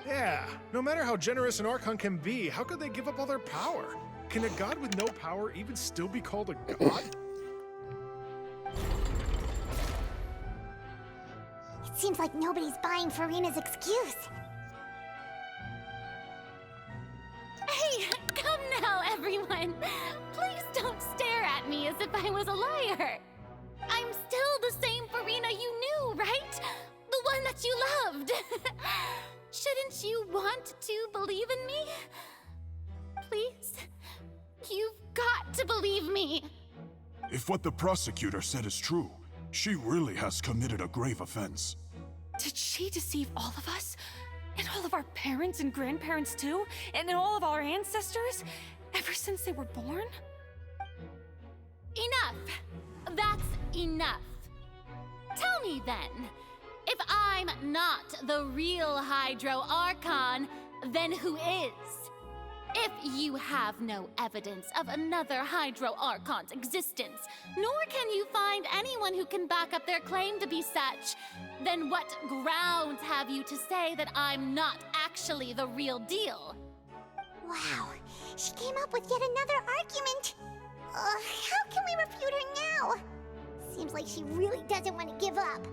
Yeah, no matter how generous an Archon can be, how could they give up all their power? Can a god with no power even still be called a god? It seems like nobody's buying Farina's excuse. Hey, come now, everyone! Please don't stare at me as if I was a liar! I'm still the same Farina you knew, right? The one that you loved! Shouldn't you want to believe in me? Please? You've got to believe me! If what the prosecutor said is true, she really has committed a grave offense. Did she deceive all of us? And all of our parents and grandparents too? And all of our ancestors? Ever since they were born? Enough! That's enough. Tell me then, if I'm not the real Hydro Archon, then who is? If you have no evidence of another Hydro Archon's existence, nor can you find anyone who can back up their claim to be such, then what grounds have you to say that I'm not actually the real deal? Wow, she came up with yet another argument. How can we refute her now? Seems like she really doesn't want to give up.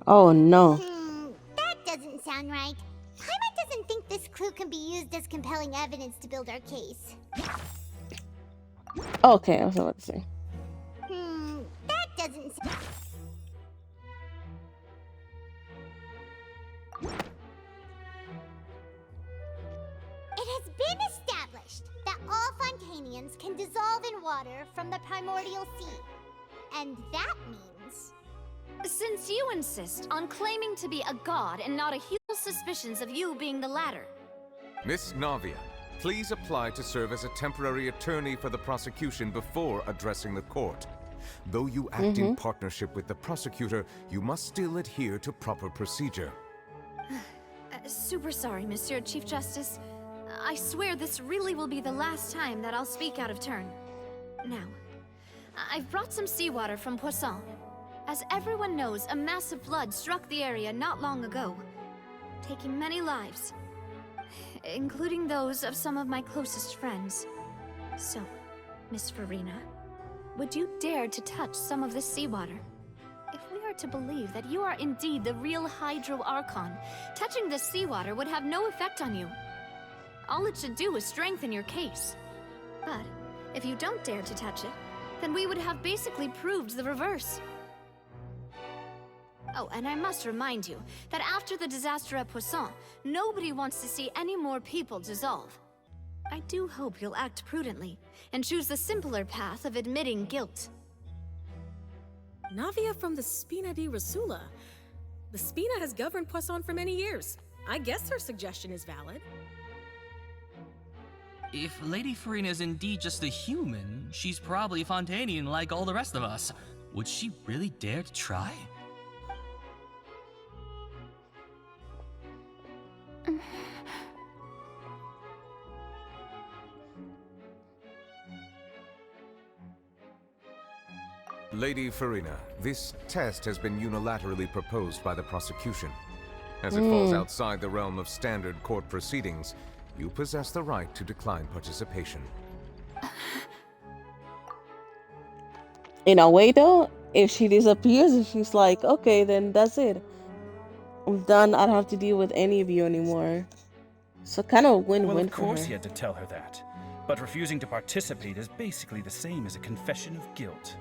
Oh no. That doesn't sound right. Paimon doesn't think this clue can be used as compelling evidence to build our case. Okay, I was about to say. That doesn't sound... It has been established that all Fontanians can dissolve in water from the primordial sea. And that means... Since you insist on claiming to be a god and not a human, suspicions of you being the latter. Miss Navia, please apply to serve as a temporary attorney for the prosecution before addressing the court. Though you act in partnership with the prosecutor, you must still adhere to proper procedure. Super sorry, Monsieur Chief Justice. I swear this really will be the last time that I'll speak out of turn. Now, I've brought some seawater from Poisson. As everyone knows, a massive flood struck the area not long ago, taking many lives, including those of some of my closest friends. So, Miss Farina, would you dare to touch some of this seawater? If we are to believe that you are indeed the real Hydro Archon, touching the seawater would have no effect on you. All it should do is strengthen your case. But if you don't dare to touch it, then we would have basically proved the reverse. Oh, and I must remind you that after the disaster at Poisson, nobody wants to see any more people dissolve. I do hope you'll act prudently and choose the simpler path of admitting guilt. Navia from the Spina di Rasula. The Spina has governed Poisson for many years. I guess her suggestion is valid. If Lady Farina is indeed just a human, she's probably Fontanian like all the rest of us. Would she really dare to try? Lady Farina, this test has been unilaterally proposed by the prosecution. As it falls outside the realm of standard court proceedings, you possess the right to decline participation. In a way, though, if she disappears and she's like, okay, then that's it. I'm done. I don't have to deal with any of you anymore. So kind of win-win Well, of for course her. he had to tell her that. But refusing to participate is basically the same as a confession of guilt.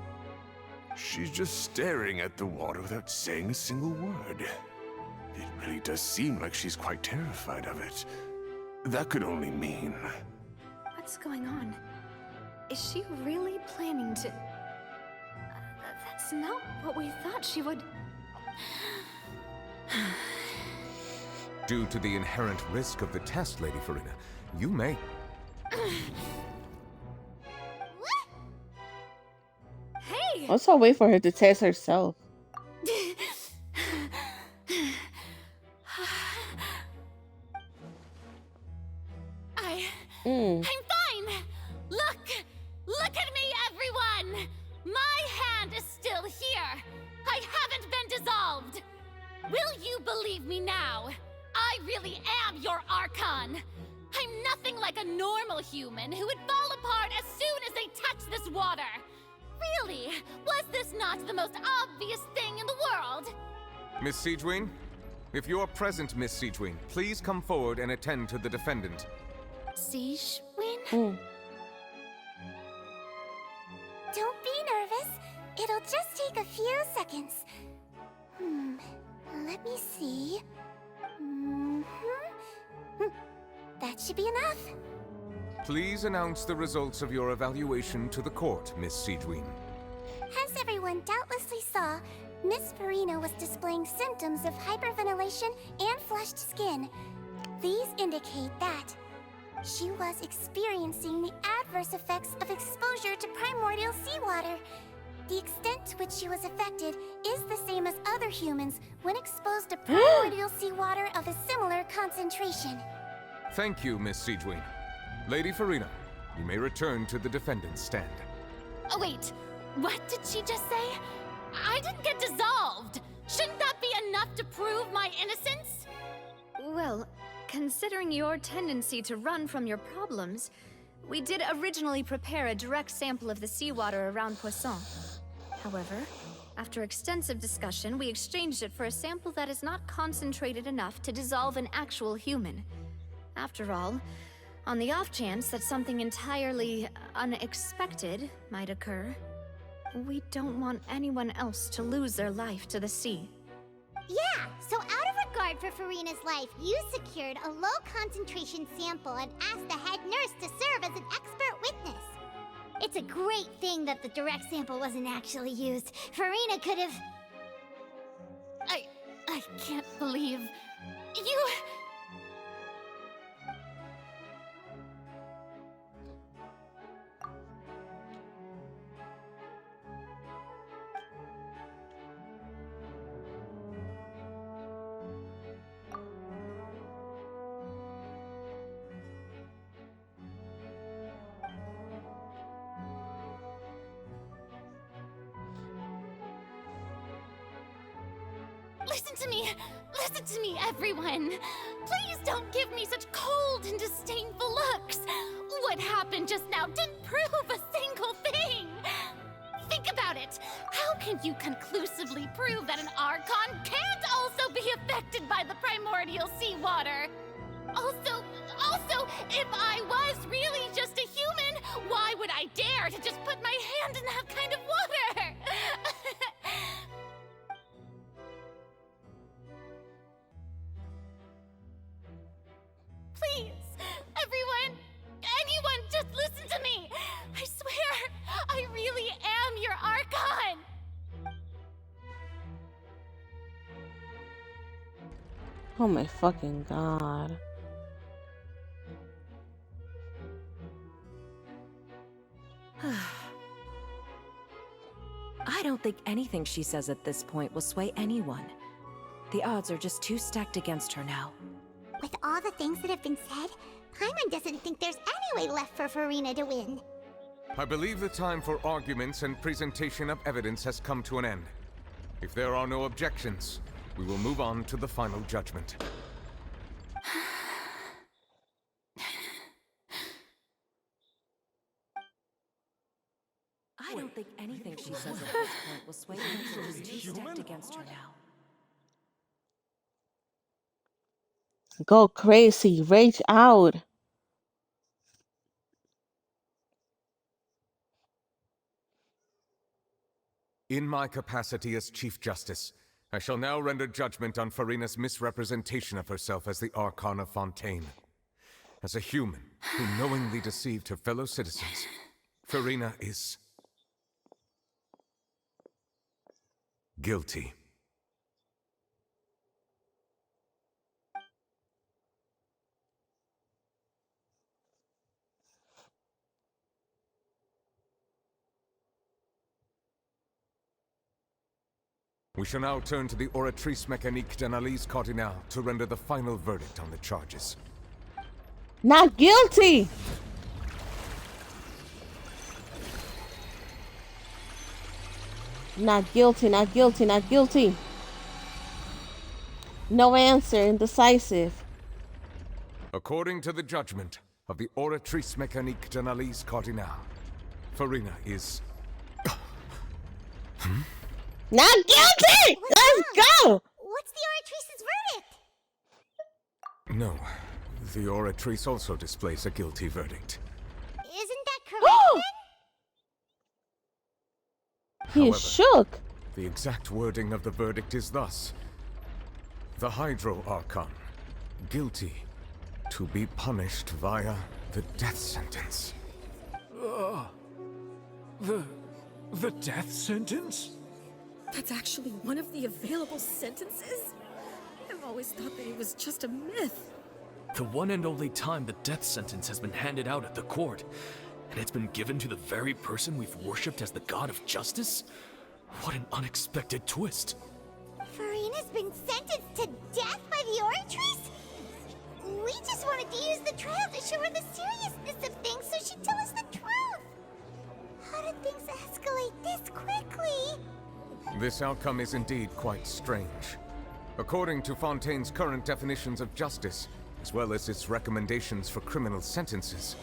She's just staring at the water without saying a single word. It really does seem like she's quite terrified of it. That could only mean... What's going on? Is she really planning to... That's not what we thought she would... Due to the inherent risk of the test, Lady Farina, you may... Hey! Also, I'll wait for her to test herself. I'm fine! Look at me, everyone! My hand is still here! I haven't been dissolved! Will you believe me now? I really am your Archon! I'm nothing like a normal human who would fall apart as soon as they touch this water! Really? Was this not the most obvious thing in the world? Miss Siegewin? If you're present, Miss Siegewin, please come forward and attend to the defendant. Siegewin? Don't be nervous. It'll just take a few seconds. Let me see. That should be enough. Please announce the results of your evaluation to the court, Miss Siegewin. As everyone doubtlessly saw, Miss Farina was displaying symptoms of hyperventilation and flushed skin. These indicate that she was experiencing the adverse effects of exposure to primordial seawater. The extent to which she was affected is the same as other humans when exposed to primordial seawater of a similar concentration. Thank you, Miss Siegewin. Lady Farina, you may return to the defendant's stand. Oh, wait. What did she just say? I didn't get dissolved! Shouldn't that be enough to prove my innocence? Well, considering your tendency to run from your problems, we did originally prepare a direct sample of the seawater around Poisson. However, after extensive discussion, we exchanged it for a sample that is not concentrated enough to dissolve an actual human. After all, on the off chance that something entirely unexpected might occur, we don't want anyone else to lose their life to the sea. Yeah, so out of regard for Farina's life, you secured a low-concentration sample and asked the head nurse to serve as an expert witness. It's a great thing that the direct sample wasn't actually used. Farina could have... I can't believe... You... Listen to me, everyone! Please don't give me such cold and disdainful looks! What happened just now didn't prove a single thing! Think think about it! How can you conclusively prove that an Archon can't also be affected by the primordial seawater? Also, if I was really just a human, why would I dare to just put my hand in that kind of water? Please, anyone, just listen to me! I swear, I really am your Archon! Oh my fucking god. I don't think anything she says at this point will sway anyone. The odds are just too stacked against her now. With all the things that have been said, Paimon doesn't think there's any way left for Farina to win. I believe the time for arguments and presentation of evidence has come to an end. If there are no objections, we will move on to the final judgment. I don't think anything she says at this point will sway anyone. She's too stacked against her now. Go crazy, rage out. In my capacity as Chief Justice, I shall now render judgment on Farina's misrepresentation of herself as the Archon of Fontaine. As a human who knowingly deceived her fellow citizens, Farina is guilty. We shall now turn to the Oratrice Mécanique d'Analyse Cardinale to render the final verdict on the charges. Not guilty! Not guilty, not guilty, not guilty. No answer, indecisive. According to the judgment of the Oratrice Mécanique d'Analyse Cardinale, Farina is... Not guilty! Let's go! What's the Oratrice's verdict? No, the Oratrice also displays a guilty verdict. Isn't that correct then? He is shook. The exact wording of the verdict is thus. The Hydro Archon, guilty to be punished via the death sentence. The death sentence? That's actually one of the available sentences? I've always thought that it was just a myth. The one and only time the death sentence has been handed out at the court, and it's been given to the very person we've worshipped as the god of justice? What an unexpected twist. Farina's been sentenced to death by the Oratrice? We just wanted to use the trial to show her the seriousness of things so she'd tell us the truth. How did things escalate this quickly? This outcome is indeed quite strange. According to Fontaine's current definitions of justice, as well as its recommendations for criminal sentences,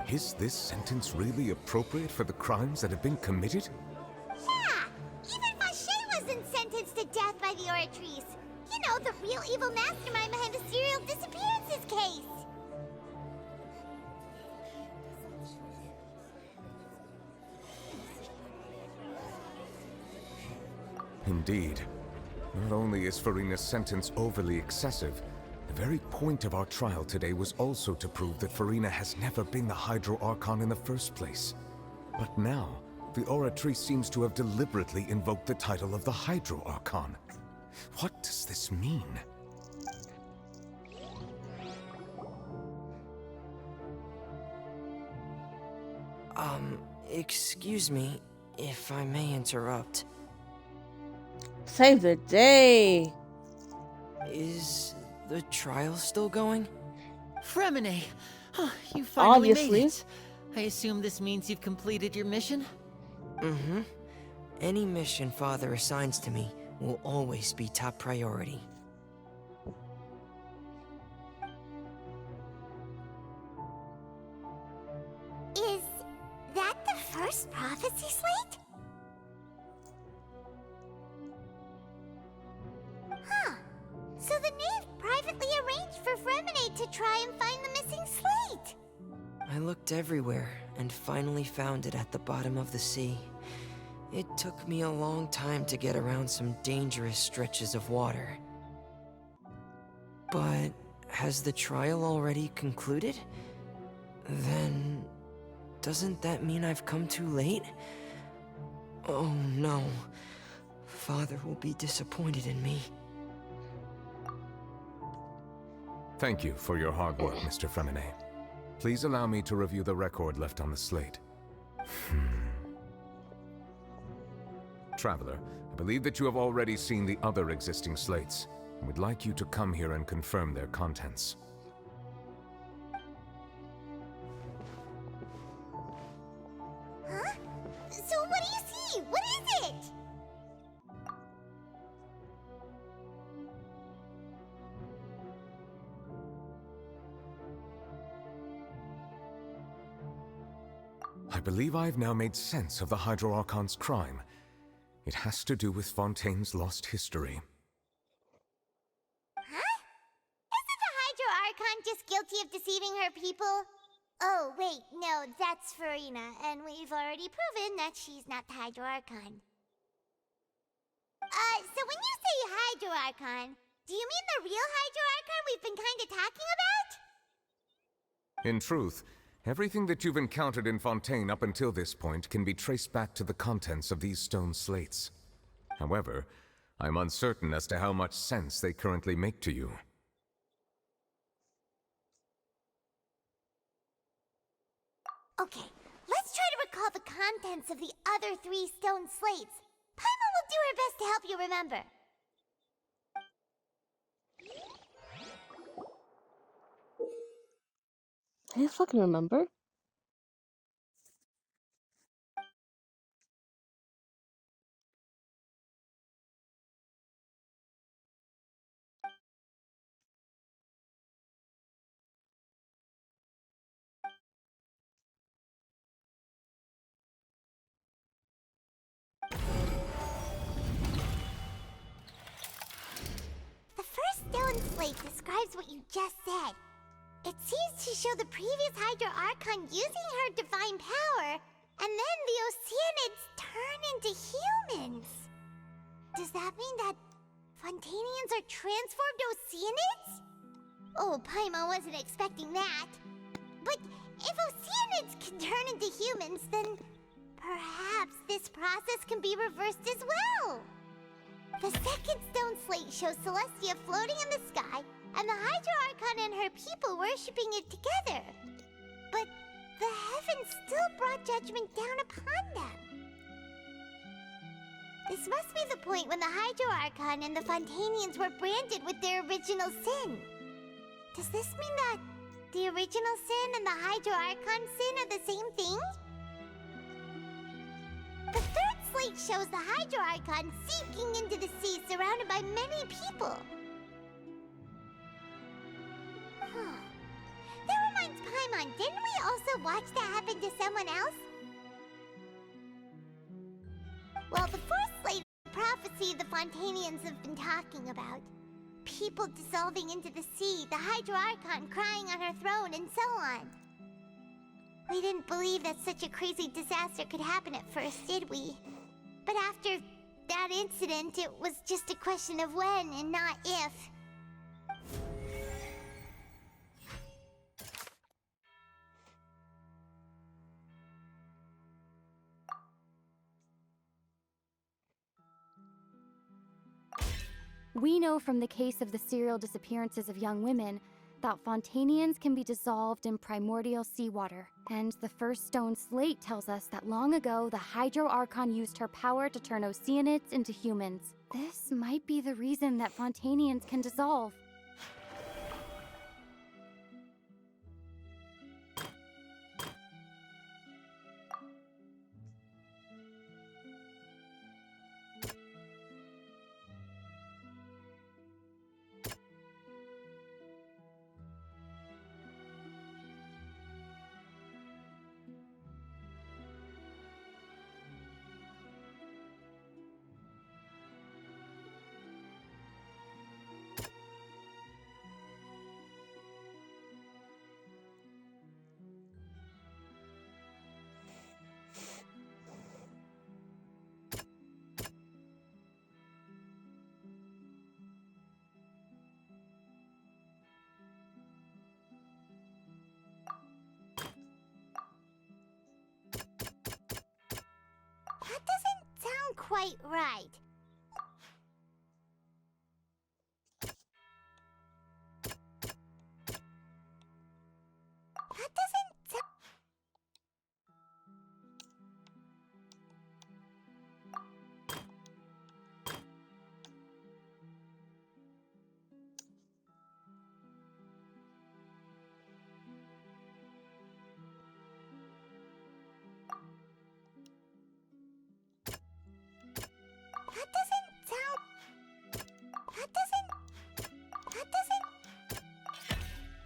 is this sentence really appropriate for the crimes that have been committed? Yeah! Even Fauché wasn't sentenced to death by the Oratrice. You know, the real evil mastermind behind the serial disappearances case. Indeed. Not only is Farina's sentence overly excessive, the very point of our trial today was also to prove that Farina has never been the Hydro Archon in the first place. But now, the Oratrice seems to have deliberately invoked the title of the Hydro Archon. What does this mean? Excuse me, if I may interrupt. Save the day. Is the trial still going? Fremine! You finally Obviously. made it. I assume this means you've completed your mission? Mm-hmm. Any mission Father assigns to me will always be top priority. Is that the first prophecy slate? for Fremine to try and find the missing slate. I looked everywhere and finally found it at the bottom of the sea. It took me a long time to get around some dangerous stretches of water. But has the trial already concluded? Then doesn't that mean I've come too late? Oh no. Father will be disappointed in me. Thank you for your hard work, Mr. Fremine. Please allow me to review the record left on the slate. Traveler, I believe that you have already seen the other existing slates, and would like you to come here and confirm their contents. Huh? So what do you see? What is it? I believe I've now made sense of the Hydro Archon's crime. It has to do with Fontaine's lost history. Huh? Isn't the Hydro Archon just guilty of deceiving her people? Oh, wait, no, that's Farina, and we've already proven that she's not the Hydro Archon. So when you say Hydro Archon, do you mean the real Hydro Archon we've been kinda talking about? In truth, everything that you've encountered in Fontaine up until this point can be traced back to the contents of these stone slates. However, I'm uncertain as to how much sense they currently make to you. Okay, let's try to recall the contents of the other 3 stone slates. Paimon will do her best to help you remember. I fucking remember. The first stone slate describes what you just said. It seems to show the previous Hydro Archon using her divine power, and then the Oceanids turn into humans. Does that mean that Fontainians are transformed Oceanids? Oh, Paimon wasn't expecting that. But if Oceanids can turn into humans, then perhaps this process can be reversed as well. The second stone slate shows Celestia floating in the sky, and the Hydro Archon and her people worshipping it together. But the heavens still brought judgment down upon them. This must be the point when the Hydro Archon and the Fontainians were branded with their original sin. Does this mean that the original sin and the Hydro Archon sin are the same thing? The third slate shows the Hydro Archon sinking into the sea surrounded by many people. That reminds Paimon, didn't we also watch that happen to someone else? Well, the fourth slate is the prophecy the Fontainians have been talking about. People dissolving into the sea, the Hydro Archon crying on her throne, and so on. We didn't believe that such a crazy disaster could happen at first, did we? But after that incident, it was just a question of when and not if. We know from the case of the serial disappearances of young women that Fontainians can be dissolved in primordial seawater. And the first stone slate tells us that long ago, the Hydro Archon used her power to turn Oceanids into humans. This might be the reason that Fontainians can dissolve. quite right. That doesn't sound...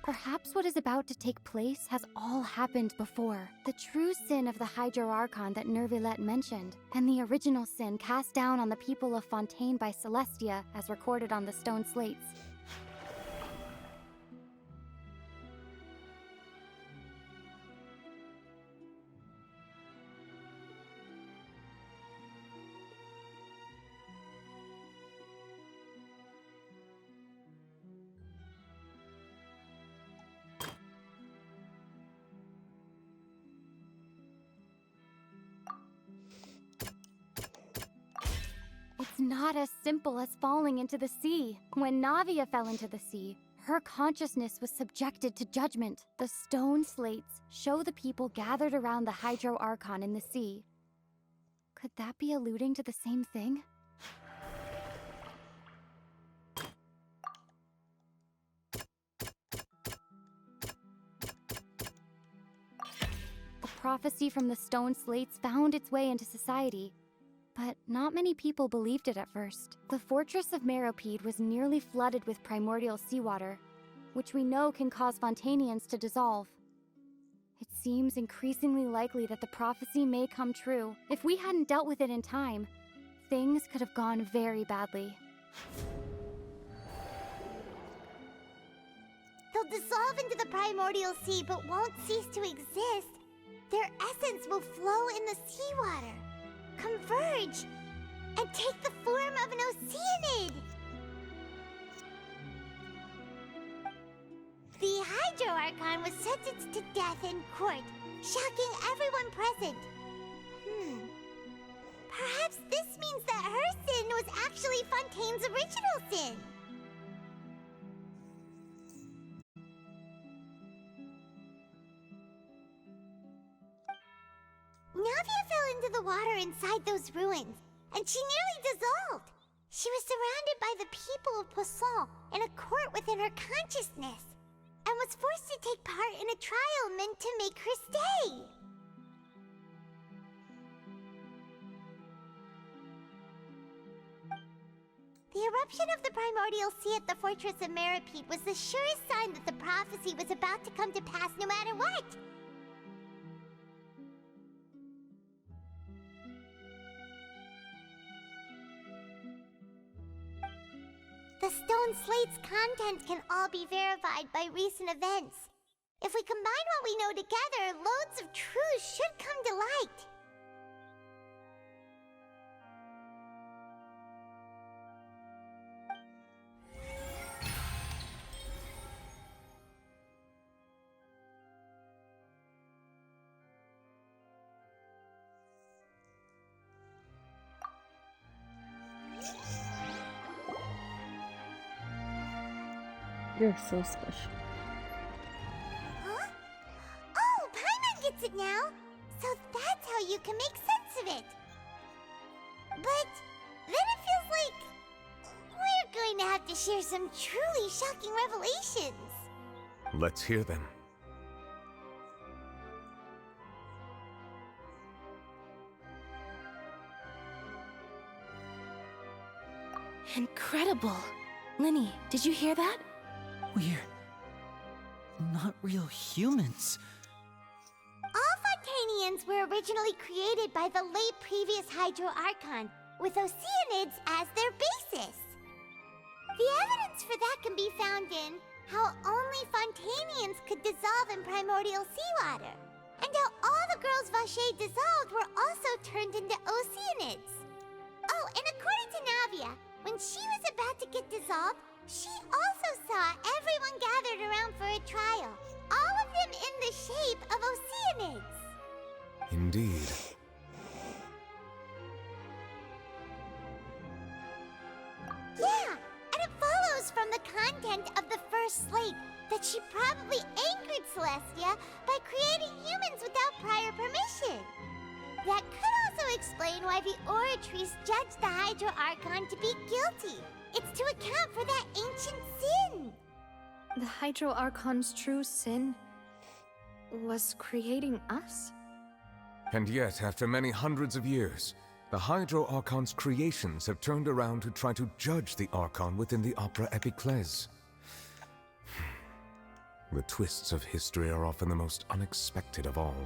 Perhaps what is about to take place has all happened before. The true sin of the Hydro Archon that Nervilette mentioned, and the original sin cast down on the people of Fontaine by Celestia, as recorded on the stone slates. It's not as simple as falling into the sea. When Navia fell into the sea, her consciousness was subjected to judgment. The stone slates show the people gathered around the Hydro Archon in the sea. Could that be alluding to the same thing? The prophecy from the stone slates found its way into society. But not many people believed it at first. The fortress of Meropide was nearly flooded with primordial seawater, which we know can cause Fontainians to dissolve. It seems increasingly likely that the prophecy may come true. If we hadn't dealt with it in time, things could have gone very badly. They'll dissolve into the primordial sea but won't cease to exist. Their essence will flow in the seawater, converge, and take the form of an oceanid. The Hydro Archon was sentenced to death in court, shocking everyone present. Perhaps this means that her sin was actually Fontaine's original sin. Navia fell into the water inside those ruins, and she nearly dissolved. She was surrounded by the people of Poisson in a court within her consciousness, and was forced to take part in a trial meant to make her stay. The eruption of the primordial sea at the fortress of Meropide was the surest sign that the prophecy was about to come to pass no matter what. The stone slate's content can all be verified by recent events. If we combine what we know together, loads of truths should come to light. You're so special. Huh? Oh, Paimon gets it now! So that's how you can make sense of it! But then it feels like we're going to have to share some truly shocking revelations. Let's hear them. Incredible! Linny, did you hear that? We're not real humans. All Fontainians were originally created by the late previous Hydro Archon, with oceanids as their basis. The evidence for that can be found in how only Fontainians could dissolve in primordial seawater, and how all the girls Vacher dissolved were also turned into oceanids. Oh, and according to Navia, when she was about to get dissolved, she also saw everyone gathered around for a trial, all of them in the shape of oceanids. Indeed. Yeah, and it follows from the content of the first slate that she probably angered Celestia by creating humans without prior permission. That could also explain why the Oratrice judged the Hydro Archon to be guilty. It's to account for that ancient sin. The Hydro Archon's true sin was creating us? And yet, after many hundreds of years, the Hydro Archon's creations have turned around to try to judge the Archon within the Opera Epiclese. The twists of history are often the most unexpected of all.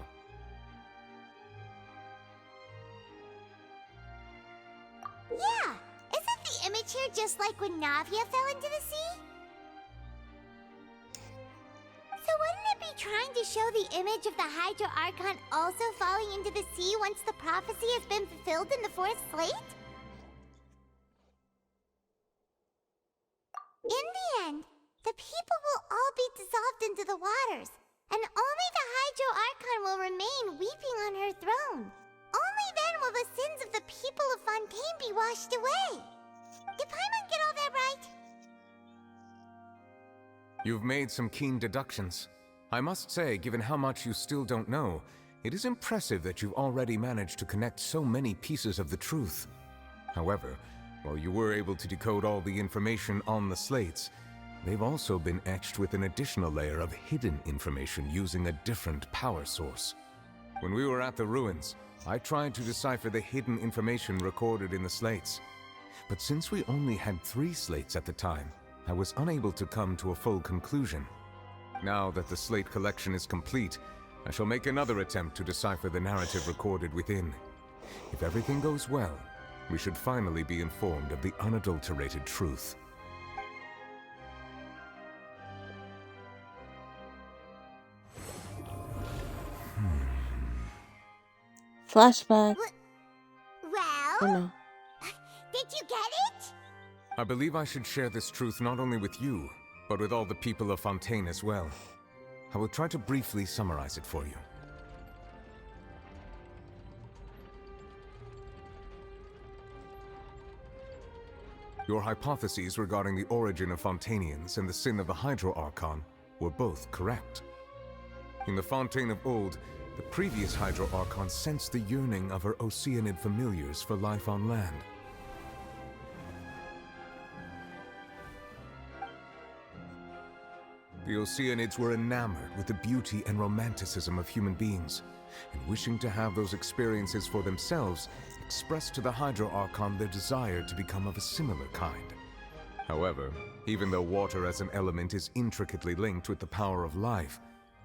Yeah, isn't the image here just like when Navia fell into the sea? So wouldn't it be trying to show the image of the Hydro Archon also falling into the sea once the prophecy has been fulfilled in the fourth slate? In the end, the people will all be dissolved into the waters, and only the Hydro Archon will remain weeping on her throne. Only then will the sins of the people of Fontaine be washed away. Did Paimon get all that right? You've made some keen deductions. I must say, given how much you still don't know, it is impressive that you've already managed to connect so many pieces of the truth. However, while you were able to decode all the information on the slates, they've also been etched with an additional layer of hidden information using a different power source. When we were at the ruins, I tried to decipher the hidden information recorded in the slates. But since we only had 3 slates at the time, I was unable to come to a full conclusion. Now that the slate collection is complete, I shall make another attempt to decipher the narrative recorded within. If everything goes well, we should finally be informed of the unadulterated truth. Flashback. Well? Oh no. Did you get it? I believe I should share this truth not only with you, but with all the people of Fontaine as well. I will try to briefly summarize it for you. Your hypotheses regarding the origin of Fontainians and the sin of the Hydro Archon were both correct. In the Fontaine of old, the previous Hydro Archon sensed the yearning of her Oceanid familiars for life on land. The Oceanids were enamored with the beauty and romanticism of human beings, and wishing to have those experiences for themselves, expressed to the Hydro Archon their desire to become of a similar kind. However, even though water as an element is intricately linked with the power of life,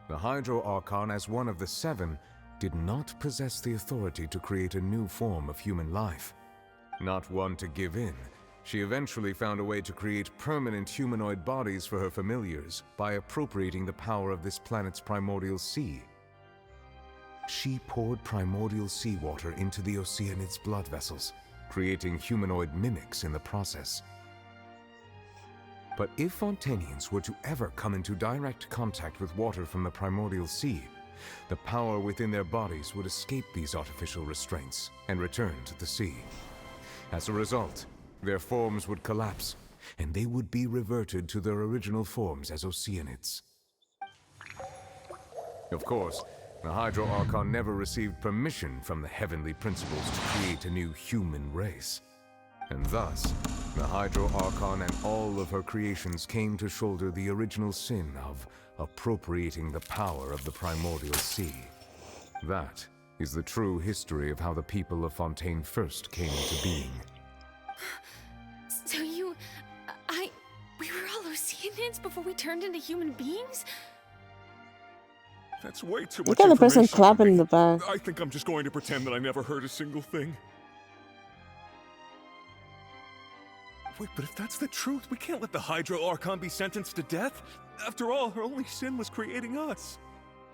the Hydro Archon, as one of the 7, did not possess the authority to create a new form of human life. Not one to give in, she eventually found a way to create permanent humanoid bodies for her familiars by appropriating the power of this planet's primordial sea. She poured primordial seawater into the Oceanids' blood vessels, creating humanoid mimics in the process. But if Fontainians were to ever come into direct contact with water from the primordial sea, the power within their bodies would escape these artificial restraints and return to the sea. As a result, their forms would collapse, and they would be reverted to their original forms as Oceanids. Of course, the Hydro Archon never received permission from the heavenly principles to create a new human race. And thus, the Hydro Archon and all of her creations came to shoulder the original sin of appropriating the power of the primordial sea. That is the true history of how the people of Fontaine first came into being. So we were all Oceanids before we turned into human beings? That's way too much Look at the person information clapping for in me. the back. I think I'm just going to pretend that I never heard a single thing. Wait, but if that's the truth, we can't let the Hydro Archon be sentenced to death. After all, her only sin was creating us.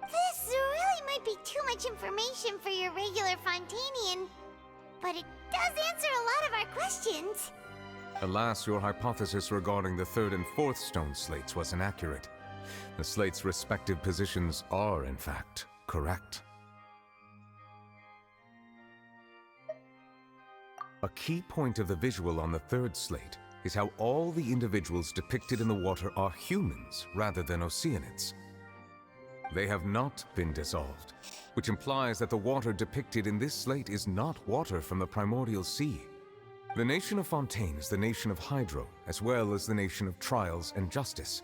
This really might be too much information for your regular Fontainian, but it does answer a lot of our questions. Alas, your hypothesis regarding the 3rd and 4th stone slates was inaccurate. The slates' respective positions are, in fact, correct. A key point of the visual on the 3rd slate is how all the individuals depicted in the water are humans rather than Oceanids. They have not been dissolved, which implies that the water depicted in this slate is not water from the primordial sea. The nation of Fontaine is the nation of Hydro, as well as the nation of Trials and Justice.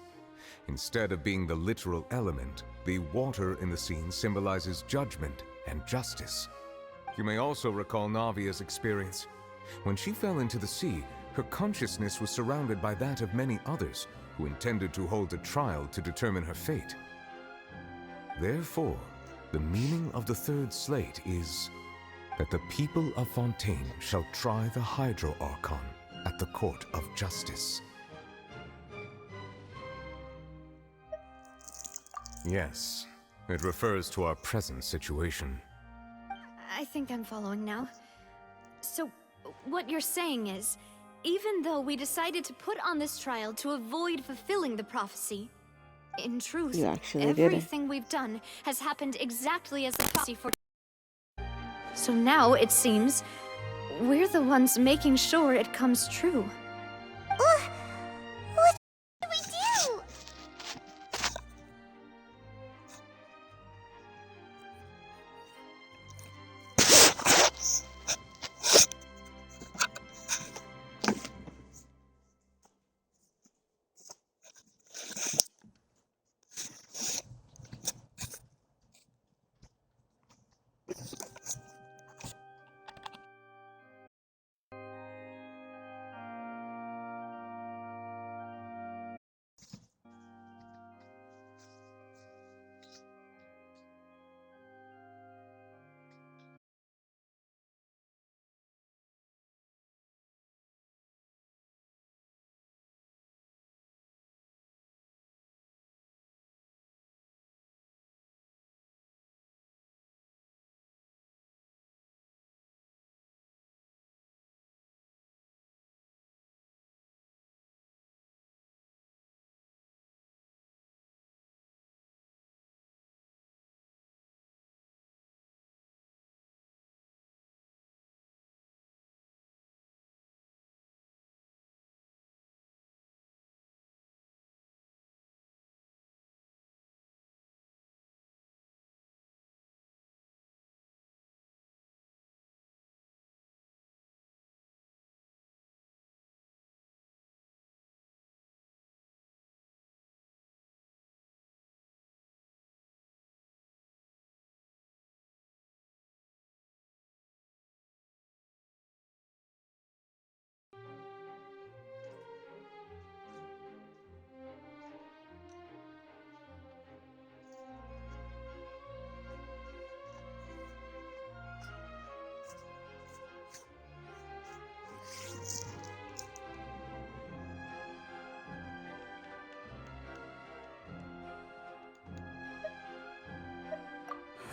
Instead of being the literal element, the water in the scene symbolizes judgment and justice. You may also recall Navia's experience. When she fell into the sea, her consciousness was surrounded by that of many others who intended to hold a trial to determine her fate. Therefore, the meaning of the third slate is that the people of Fontaine shall try the Hydro Archon at the Court of Justice. Yes, it refers to our present situation. I think I'm following now. So, what you're saying is, even though we decided to put on this trial to avoid fulfilling the prophecy, in truth, You actually did it. everything we've done has happened exactly as the prophecy for. So now, it seems, we're the ones making sure it comes true. What do we do?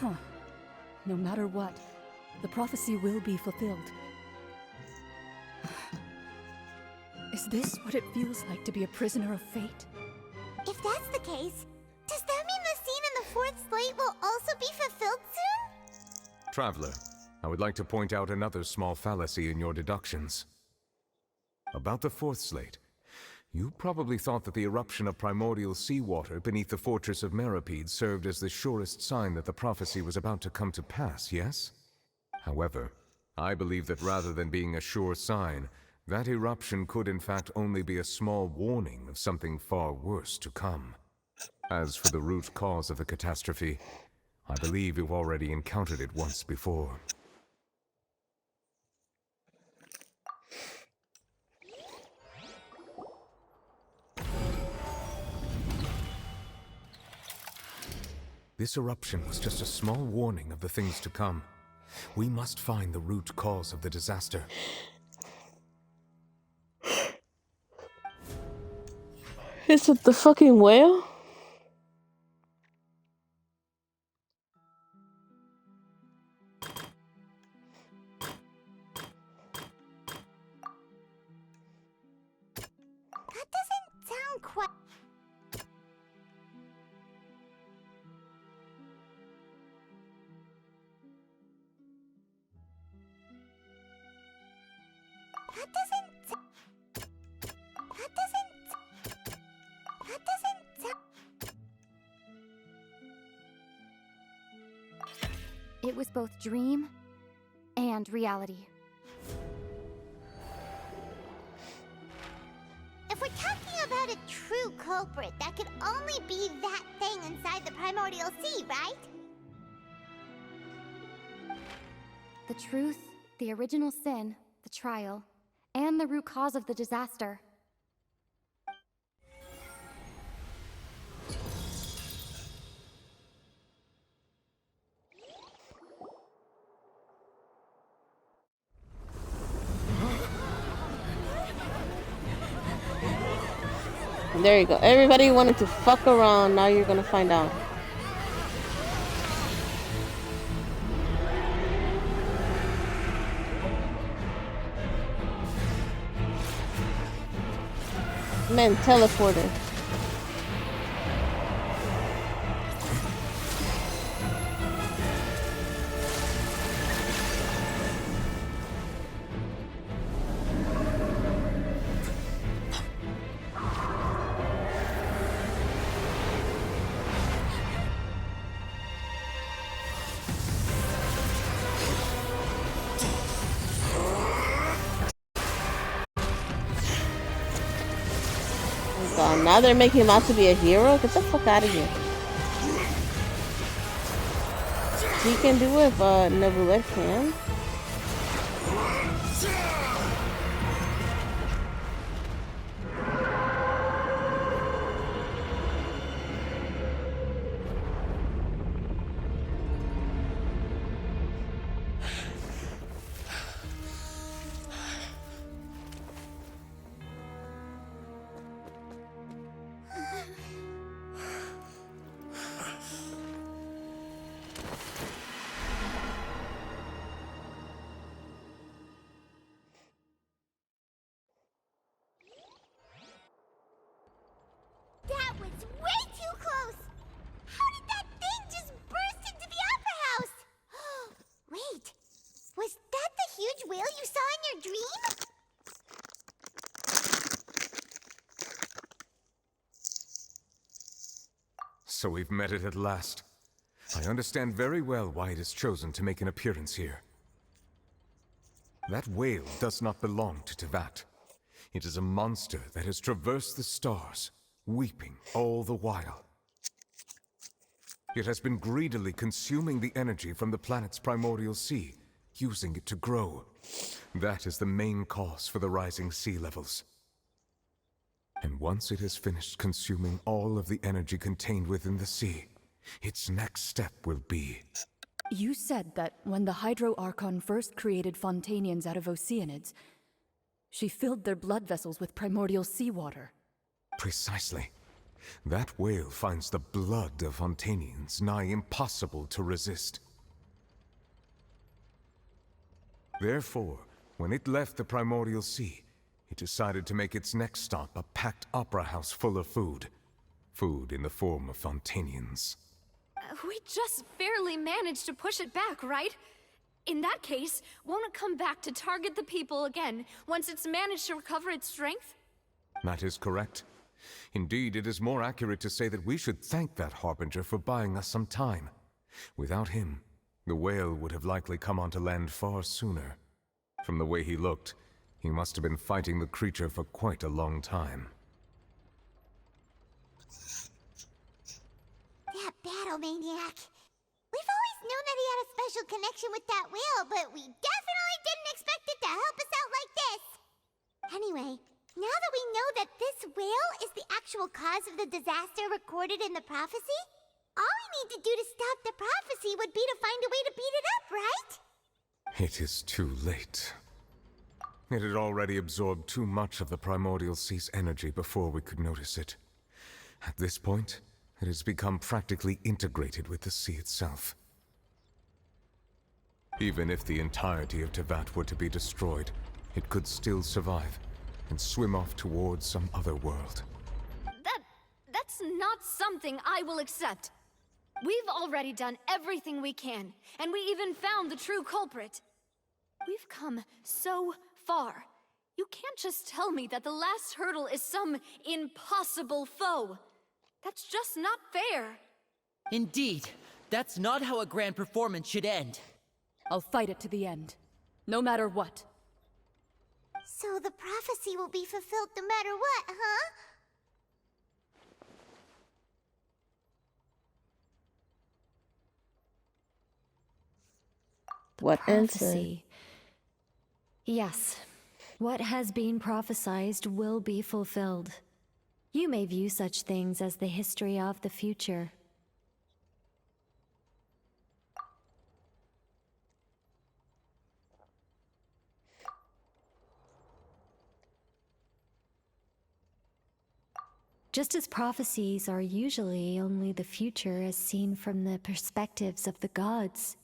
Huh. No matter what, the prophecy will be fulfilled. Is this what it feels like to be a prisoner of fate? If that's the case, does that mean the scene in the fourth slate will also be fulfilled soon? Traveler, I would like to point out another small fallacy in your deductions. About the fourth slate, you probably thought that the eruption of primordial seawater beneath the fortress of Meripede served as the surest sign that the prophecy was about to come to pass, yes? However, I believe that rather than being a sure sign, that eruption could in fact only be a small warning of something far worse to come. As for the root cause of the catastrophe, I believe you've already encountered it once before. This eruption was just a small warning of the things to come. We must find the root cause of the disaster. Is it the fucking whale? That doesn't sound quite... That doesn't... it was both dream and reality. If we're talking about a true culprit, that could only be that thing inside the primordial sea, right? The truth, the original sin, the trial, and the root cause of the disaster. There you go. Everybody wanted to fuck around. Now you're gonna find out. Man, teleporter. Now they're making him out to be a hero? Get the fuck out of here. He can do it, but Nebulette can. That was way too close! How did that thing just burst into the Opera House? Wait, was that the huge whale you saw in your dream? So we've met it at last. I understand very well why it has chosen to make an appearance here. That whale does not belong to Tevat. It is a monster that has traversed the stars, weeping all the while. It has been greedily consuming the energy from the planet's primordial sea, using it to grow. That is the main cause for the rising sea levels. And once it has finished consuming all of the energy contained within the sea, its next step will be... You said that when the Hydro Archon first created Fontanians out of Oceanids, she filled their blood vessels with primordial seawater. Precisely. That whale finds the blood of Fontanians nigh impossible to resist. Therefore, when it left the primordial sea, it decided to make its next stop a packed opera house full of food. Food in the form of Fontanians. We just barely managed to push it back, right? In that case, won't it come back to target the people again once it's managed to recover its strength? That is correct. Indeed, it is more accurate to say that we should thank that Harbinger for buying us some time. Without him, the whale would have likely come onto land far sooner. From the way he looked, he must have been fighting the creature for quite a long time. That battle maniac. We've always known that he had a special connection with that whale, but we definitely didn't expect it to help us out like this. Anyway, now that we know that this whale is the actual cause of the disaster recorded in the prophecy, all we need to do to stop the prophecy would be to find a way to beat it up, right? It is too late. It had already absorbed too much of the primordial sea's energy before we could notice it. At this point, it has become practically integrated with the sea itself. Even if the entirety of Tevat were to be destroyed, it could still survive and swim off towards some other world. That's not something I will accept. We've already done everything we can, and we even found the true culprit. We've come so far. You can't just tell me that the last hurdle is some impossible foe. That's just not fair. Indeed, That's not how a grand performance should end. I'll fight it to the end, no matter what. So the prophecy will be fulfilled no matter what, huh? What answer? Prophecy. Yes. What has been prophesied will be fulfilled. You may view such things as the history of the future. Just as prophecies are usually only the future as seen from the perspectives of the gods,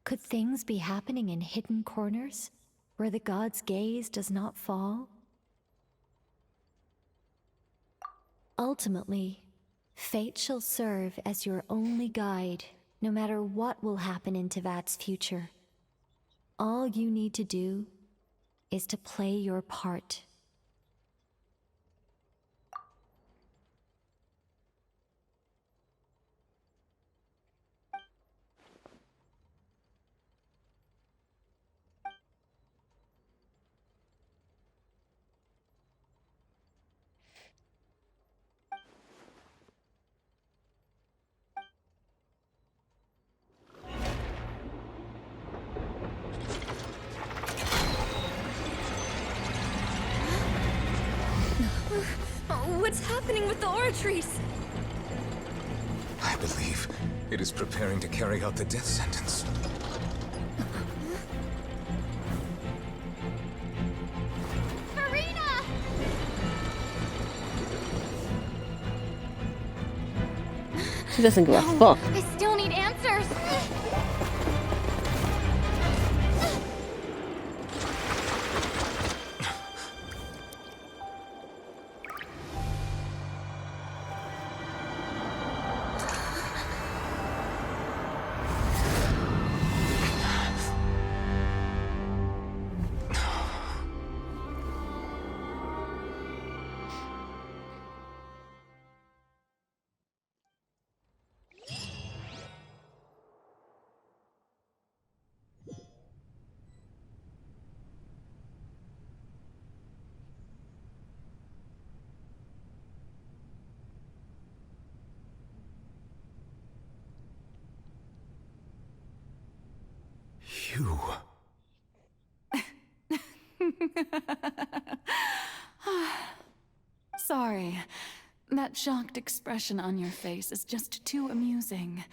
could things be happening in hidden corners, where the gods' gaze does not fall? Ultimately, fate shall serve as your only guide, no matter what will happen in Tevat's future. All you need to do is to play your part. What's happening with the oratories? I believe it is preparing to carry out the death sentence. Farina! She doesn't give a fuck. I still need answers. You. Sorry. That shocked expression on your face is just too amusing.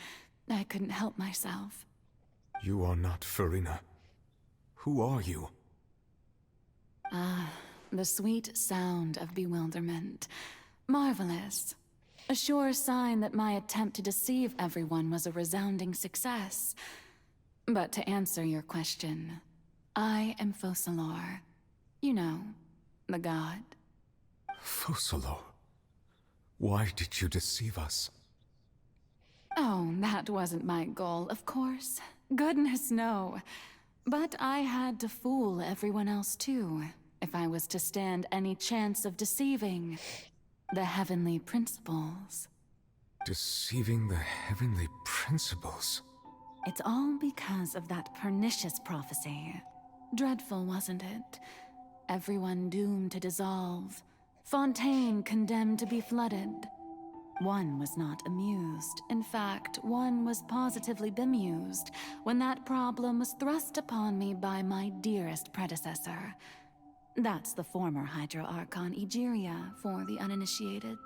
I couldn't help myself. You are not Farina. Who are you? Ah, the sweet sound of bewilderment. Marvelous. A sure sign that my attempt to deceive everyone was a resounding success. But to answer your question, I am Focalor. You know, the god. Focalor. Why did you deceive us? Oh, that wasn't my goal, of course. Goodness, no. But I had to fool everyone else too, if I was to stand any chance of deceiving the heavenly principles. Deceiving the heavenly principles? It's all because of that pernicious prophecy. Dreadful, wasn't it? Everyone doomed to dissolve. Fontaine condemned to be flooded. One was not amused. In fact, one was positively bemused when that problem was thrust upon me by my dearest predecessor. That's the former Hydro Archon Egeria, for the uninitiated.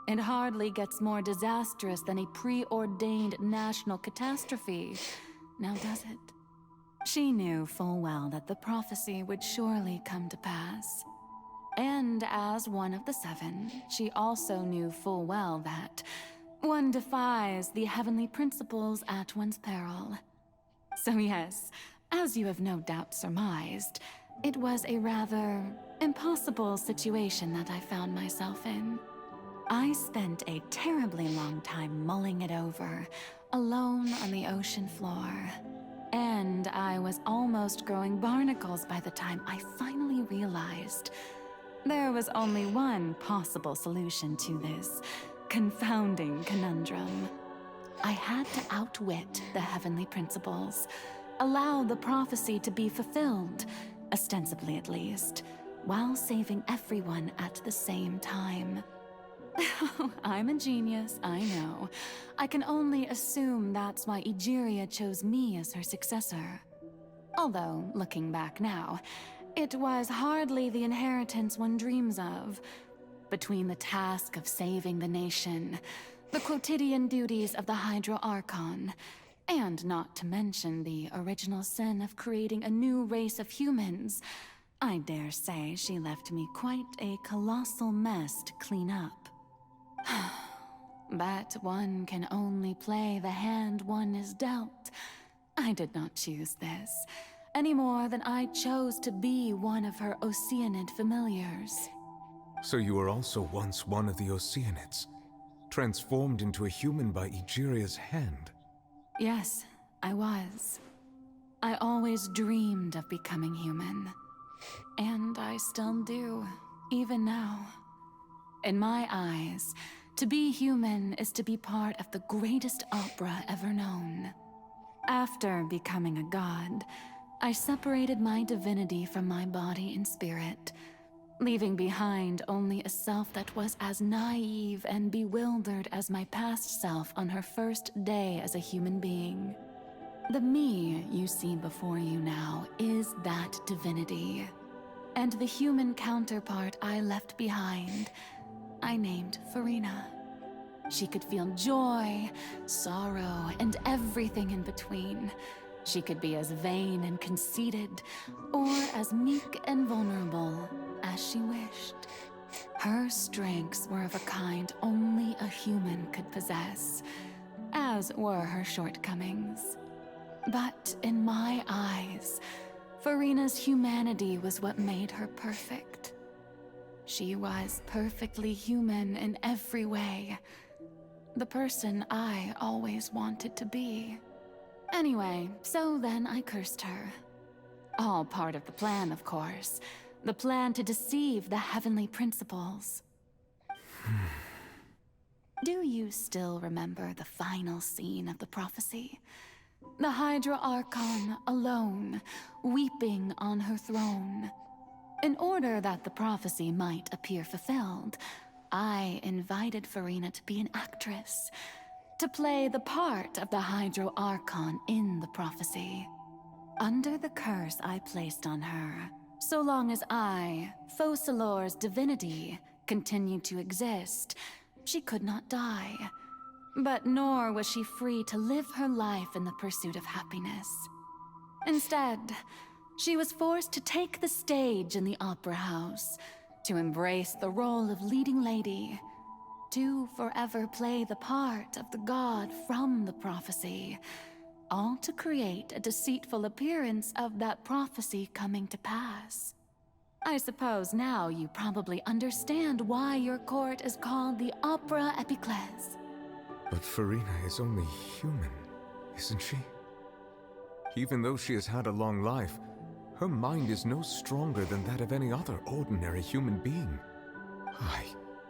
It hardly gets more disastrous than a preordained national catastrophe, now does it? She knew full well that the prophecy would surely come to pass. And as one of the seven, she also knew full well that one defies the heavenly principles at one's peril. So yes, as you have no doubt surmised, it was a rather impossible situation that I found myself in. I spent a terribly long time mulling it over, alone on the ocean floor. And I was almost growing barnacles by the time I finally realized there was only one possible solution to this confounding conundrum. I had to outwit the heavenly principles, allow the prophecy to be fulfilled, ostensibly at least, while saving everyone at the same time. I'm a genius, I know. I can only assume that's why Egeria chose me as her successor. Although, looking back now, it was hardly the inheritance one dreams of. Between the task of saving the nation, the quotidian duties of the Hydro Archon, and not to mention the original sin of creating a new race of humans, I dare say she left me quite a colossal mess to clean up. But one can only play the hand one is dealt. I did not choose this, any more than I chose to be one of her Oceanid familiars. So you were also once one of the Oceanids, transformed into a human by Egeria's hand. Yes, I was. I always dreamed of becoming human. And I still do, even now. In my eyes, to be human is to be part of the greatest opera ever known. After becoming a god, I separated my divinity from my body and spirit, leaving behind only a self that was as naive and bewildered as my past self on her first day as a human being. The me you see before you now is that divinity. And the human counterpart I left behind, I named Farina. She could feel joy, sorrow, and everything in between. She could be as vain and conceited, or as meek and vulnerable as she wished. Her strengths were of a kind only a human could possess, as were her shortcomings. But in my eyes, Farina's humanity was what made her perfect. She was perfectly human in every way. The person I always wanted to be. Anyway, so then I cursed her. All part of the plan, of course. The plan to deceive the heavenly principles. Do you still remember the final scene of the prophecy? The Hydra Archon alone, weeping on her throne. In order that the prophecy might appear fulfilled, I invited Farina to be an actress, to play the part of the Hydro Archon in the prophecy. Under the curse I placed on her, so long as I, Focalor's divinity, continued to exist, she could not die. But nor was she free to live her life in the pursuit of happiness. Instead, she was forced to take the stage in the opera house, to embrace the role of leading lady, to forever play the part of the god from the prophecy, all to create a deceitful appearance of that prophecy coming to pass. I suppose now you probably understand why your court is called the Opera Epiclese. But Farina is only human, isn't she? Even though she has had a long life, her mind is no stronger than that of any other ordinary human being. I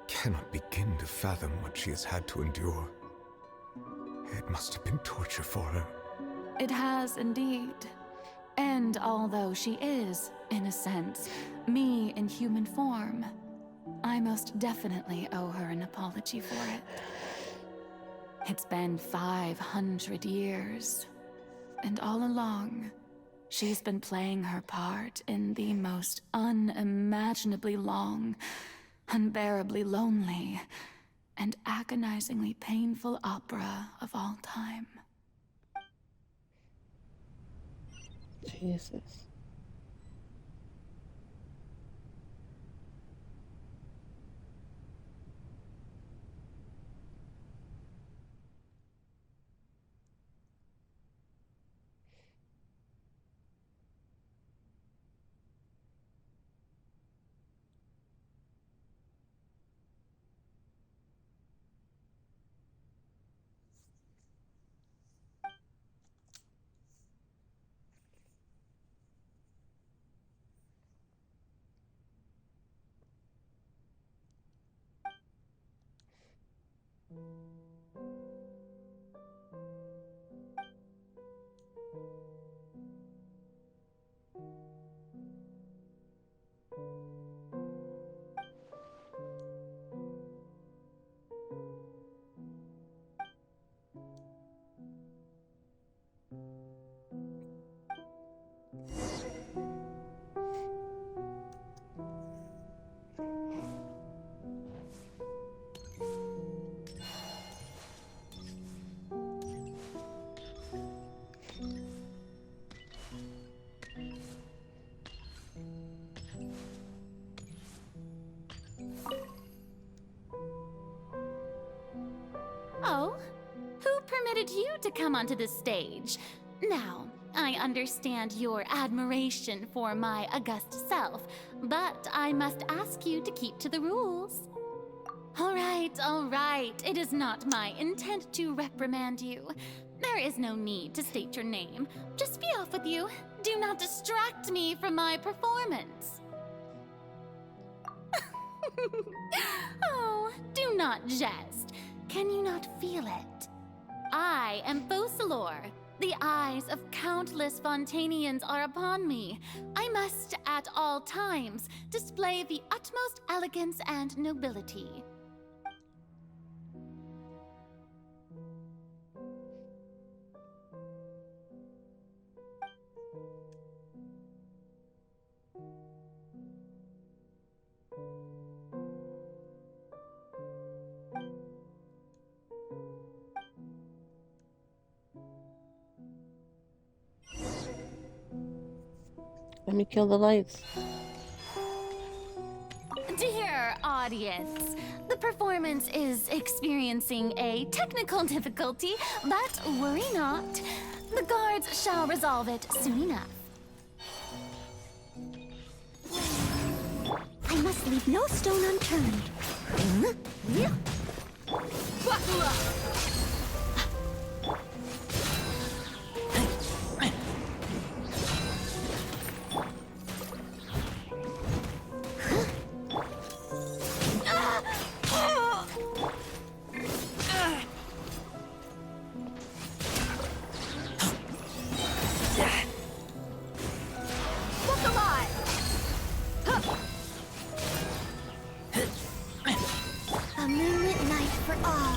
cannot begin to fathom what she has had to endure. It must have been torture for her. It has indeed. And although she is, in a sense, me in human form, I most definitely owe her an apology for it. It's been 500 years, and all along, she's been playing her part in the most unimaginably long, unbearably lonely, and agonizingly painful opera of all time. Jesus. invited you to come onto the stage. Now, I understand your admiration for my august self, but I must ask you to keep to the rules. All right. It is not my intent to reprimand you. There is no need to state your name. Just be off with you. Do not distract me from my performance. Oh, do not jest. Can you not feel it? I am Focalor. The eyes of countless Fontanians are upon me. I must, at all times, display the utmost elegance and nobility. Let me kill the lights. Dear audience, the performance is experiencing a technical difficulty, but worry not. The guards shall resolve it soon enough. I must leave no stone unturned. Buckle up! A moonlit night for all.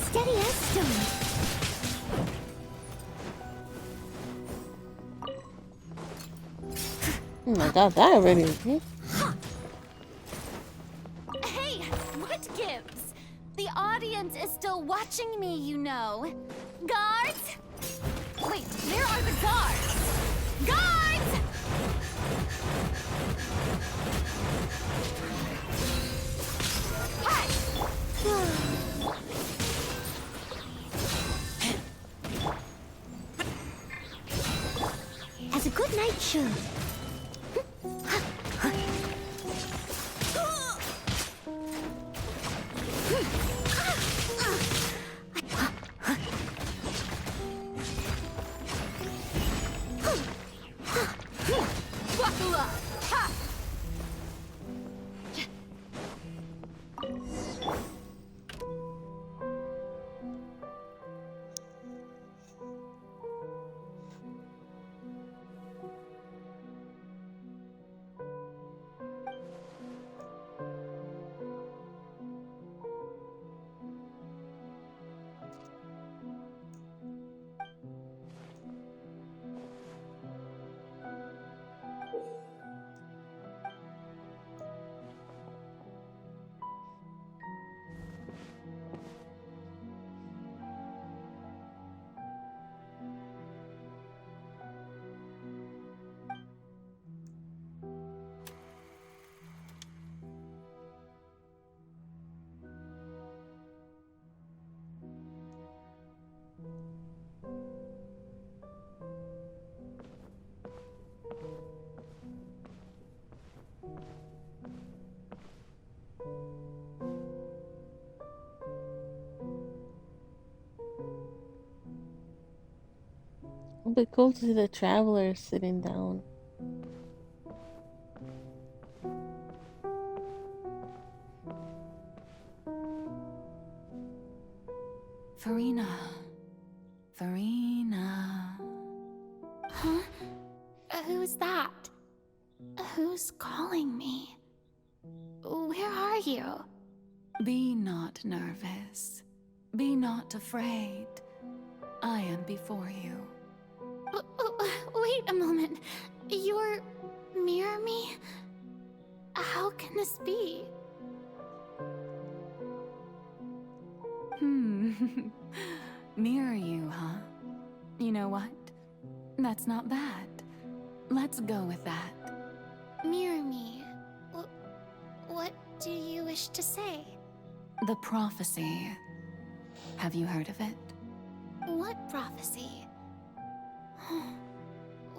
Steady as stone. Oh my god, that already. Hey, what gives? The audience is still watching me, you know. Guards? Wait, where are the guards? Guards! Hi! As a good knight should. Buckle up! Ha! It'd be cool to see the traveler sitting down. Farina. Farina. Huh? Who's that? Who's calling me? Where are you? Be not nervous. Be not afraid. I am before you. Wait a moment. You're near me? How can this be? Mirror you, huh? You know what? That's not bad. Let's go with that. Mirror me. What do you wish to say? The prophecy. Have you heard of it? What prophecy?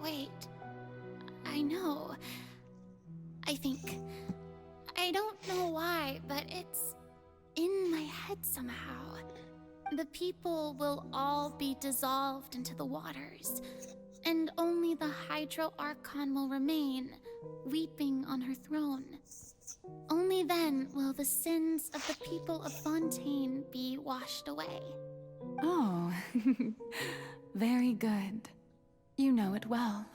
Wait. I know. I think. I don't know why, but it's in my head somehow. The people will all be dissolved into the waters, and only the Hydro Archon will remain, weeping on her throne. Only then will the sins of the people of Fontaine be washed away. Oh, very good. You know it well.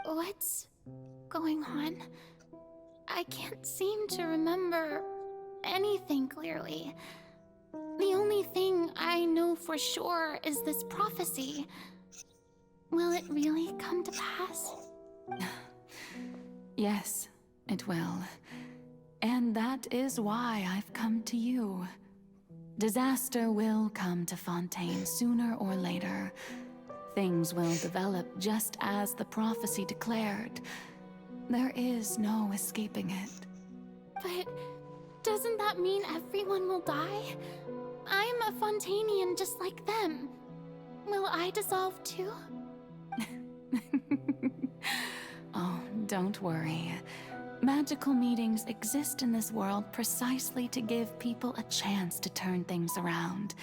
What's going on? I can't seem to remember anything clearly. The only thing I know for sure is this prophecy. Will it really come to pass? Yes, it will. And that is why I've come to you. Disaster will come to Fontaine sooner or later. Things will develop just as the prophecy declared. There is no escaping it. But doesn't that mean everyone will die? I'm a Fontainian just like them. Will I dissolve too? Oh, don't worry. Magical meetings exist in this world precisely to give people a chance to turn things around.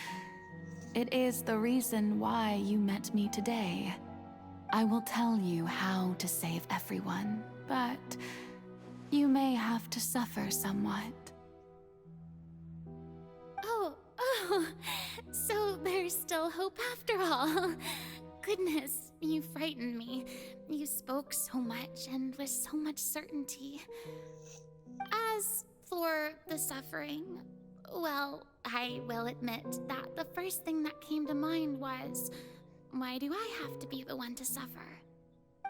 It is the reason why you met me today. I will tell you how to save everyone, but you may have to suffer somewhat. Oh, so there's still hope after all. Goodness, you frightened me. You spoke so much and with so much certainty. As for the suffering, well, I will admit that the first thing that came to mind was, why do I have to be the one to suffer?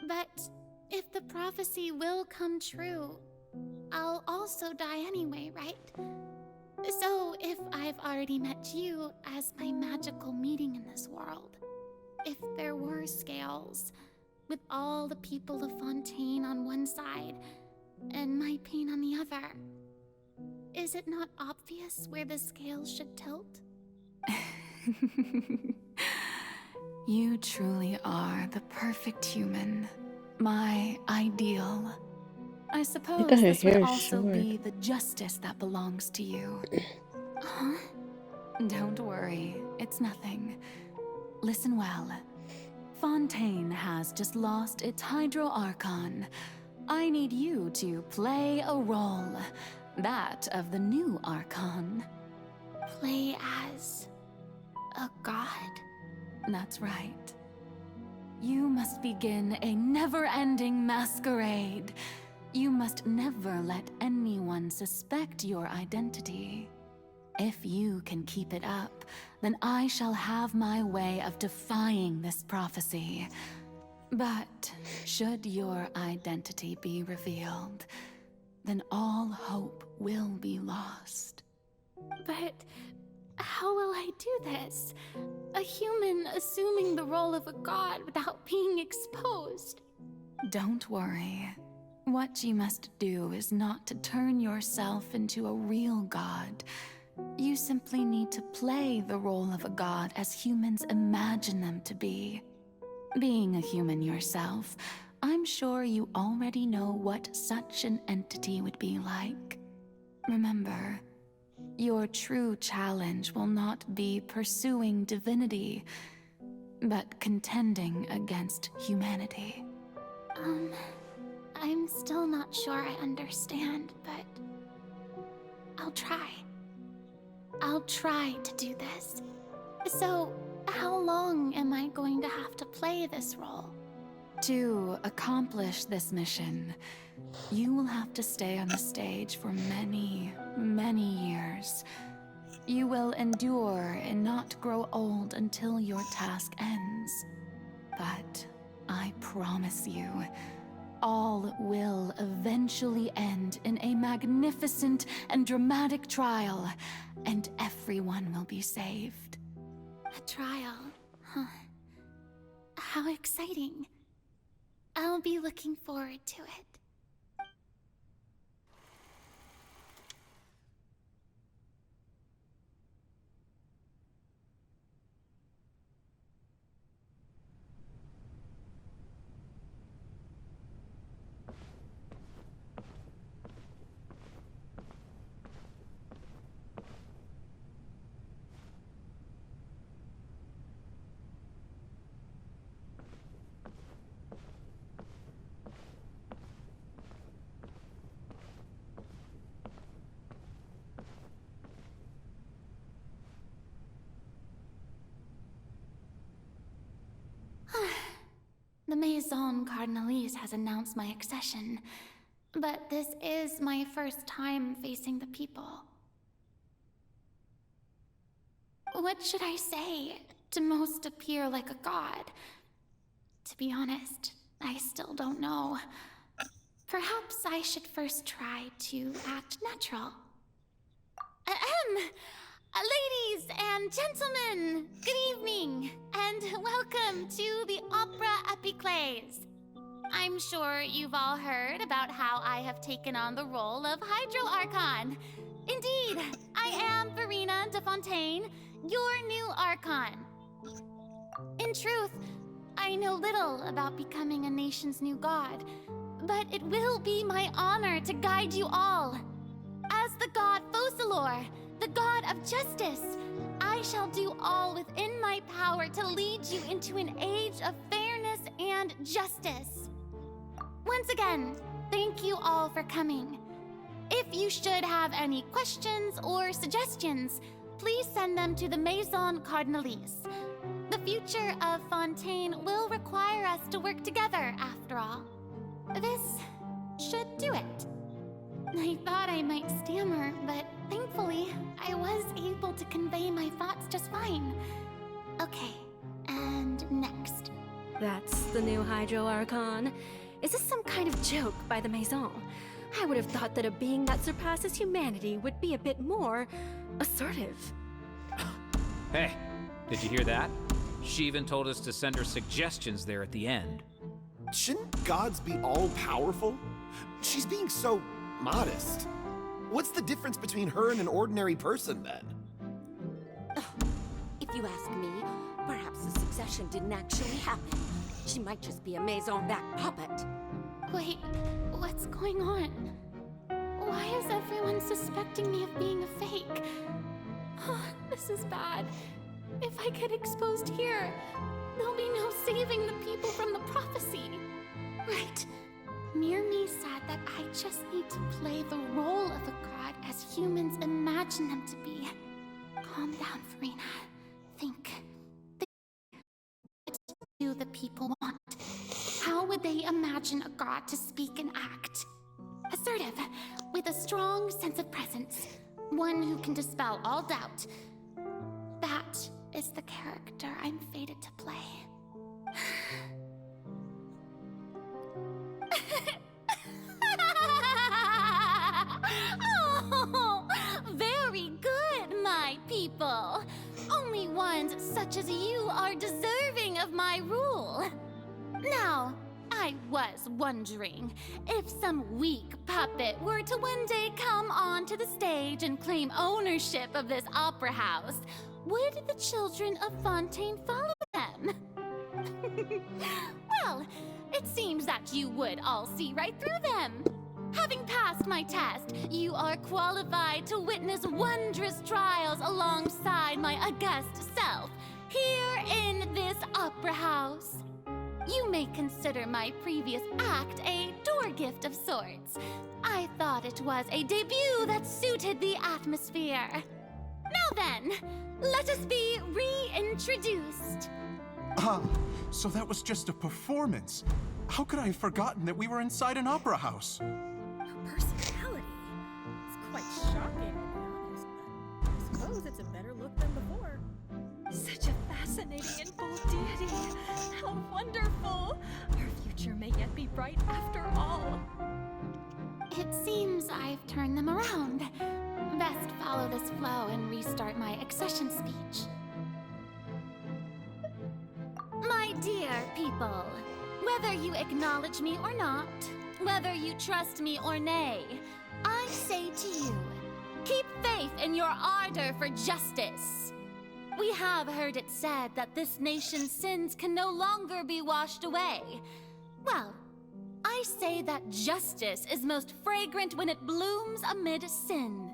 But if the prophecy will come true, I'll also die anyway, right? So if I've already met you as my magical meeting in this world, if there were scales, with all the people of Fontaine on one side and my pain on the other, is it not obvious where the scales should tilt? You truly are the perfect human. My ideal. I suppose Look at her this would hair also short. be the justice that belongs to you. Huh? Don't worry, it's nothing. Listen well. Fontaine has just lost its Hydro Archon. I need you to play a role. That of the new Archon. Play as a god? That's right. You must begin a never-ending masquerade. You must never let anyone suspect your identity. If you can keep it up, then I shall have my way of defying this prophecy. But should your identity be revealed, then all hope will be lost. But how will I do this? A human assuming the role of a god without being exposed. Don't worry. What you must do is not to turn yourself into a real god. You simply need to play the role of a god as humans imagine them to be. Being a human yourself, I'm sure you already know what such an entity would be like. Remember, your true challenge will not be pursuing divinity, but contending against humanity. I'm still not sure I understand, but I'll try. I'll try to do this. So, how long am I going to have to play this role? To accomplish this mission, you will have to stay on the stage for many, many years. You will endure and not grow old until your task ends. But I promise you, all will eventually end in a magnificent and dramatic trial, and everyone will be saved. A trial, huh? How exciting. I'll be looking forward to it. Maison Cardinalise has announced my accession, but this is my first time facing the people. What should I say to most appear like a god? To be honest, I still don't know. Perhaps I should first try to act natural. Ladies and gentlemen, good evening, and welcome to the Opera Epiclese. I'm sure you've all heard about how I have taken on the role of Hydro Archon. Indeed, I am Verena de Fontaine, your new Archon. In truth, I know little about becoming a nation's new god, but it will be my honor to guide you all. As the god Focalor, the god of justice, I shall do all within my power to lead you into an age of fairness and justice. Once again, thank you all for coming. If you should have any questions or suggestions, please send them to the Maison Cardinalise. The future of Fontaine will require us to work together, after all. This should do it. I thought I might stammer, but thankfully, I was able to convey my thoughts just fine. Okay, and next. That's the new Hydro Archon. Is this some kind of joke by the Maison? I would have thought that a being that surpasses humanity would be a bit more assertive. Hey, did you hear that? She even told us to send her suggestions there at the end. Shouldn't gods be all-powerful? She's being so modest. What's the difference between her and an ordinary person, then? If you ask me, perhaps the succession didn't actually happen. She might just be a Maison-back puppet. Wait, what's going on? Why is everyone suspecting me of being a fake? Oh, this is bad. If I get exposed here, there'll be no saving the people from the prophecy. Right. Mirmi said that I just need to play the role of a god as humans imagine them to be. Calm down, Verena. Think. What do the people want? How would they imagine a god to speak and act? Assertive, with a strong sense of presence. One who can dispel all doubt. That is the character I'm fated to play. Oh, very good, my people. Only ones such as you are deserving of my rule. Now, I was wondering, if some weak puppet were to one day come onto the stage and claim ownership of this opera house, would the children of Fontaine follow them? Well, it seems that you would all see right through them. Having passed my test, you are qualified to witness wondrous trials alongside my august self, here in this opera house. You may consider my previous act a door gift of sorts. I thought it was a debut that suited the atmosphere. Now then, let us be reintroduced. So that was just a performance. How could I have forgotten that we were inside an opera house? Her personality. It's quite shocking, to be honest, but I suppose it's a better look than before. Such a fascinating and bold deity. How wonderful! Our future may yet be bright after all. It seems I've turned them around. Best follow this flow and restart my accession speech. My dear people, whether you acknowledge me or not, whether you trust me or nay, I say to you, keep faith in your ardor for justice. We have heard it said that this nation's sins can no longer be washed away. Well, I say that justice is most fragrant when it blooms amid sin.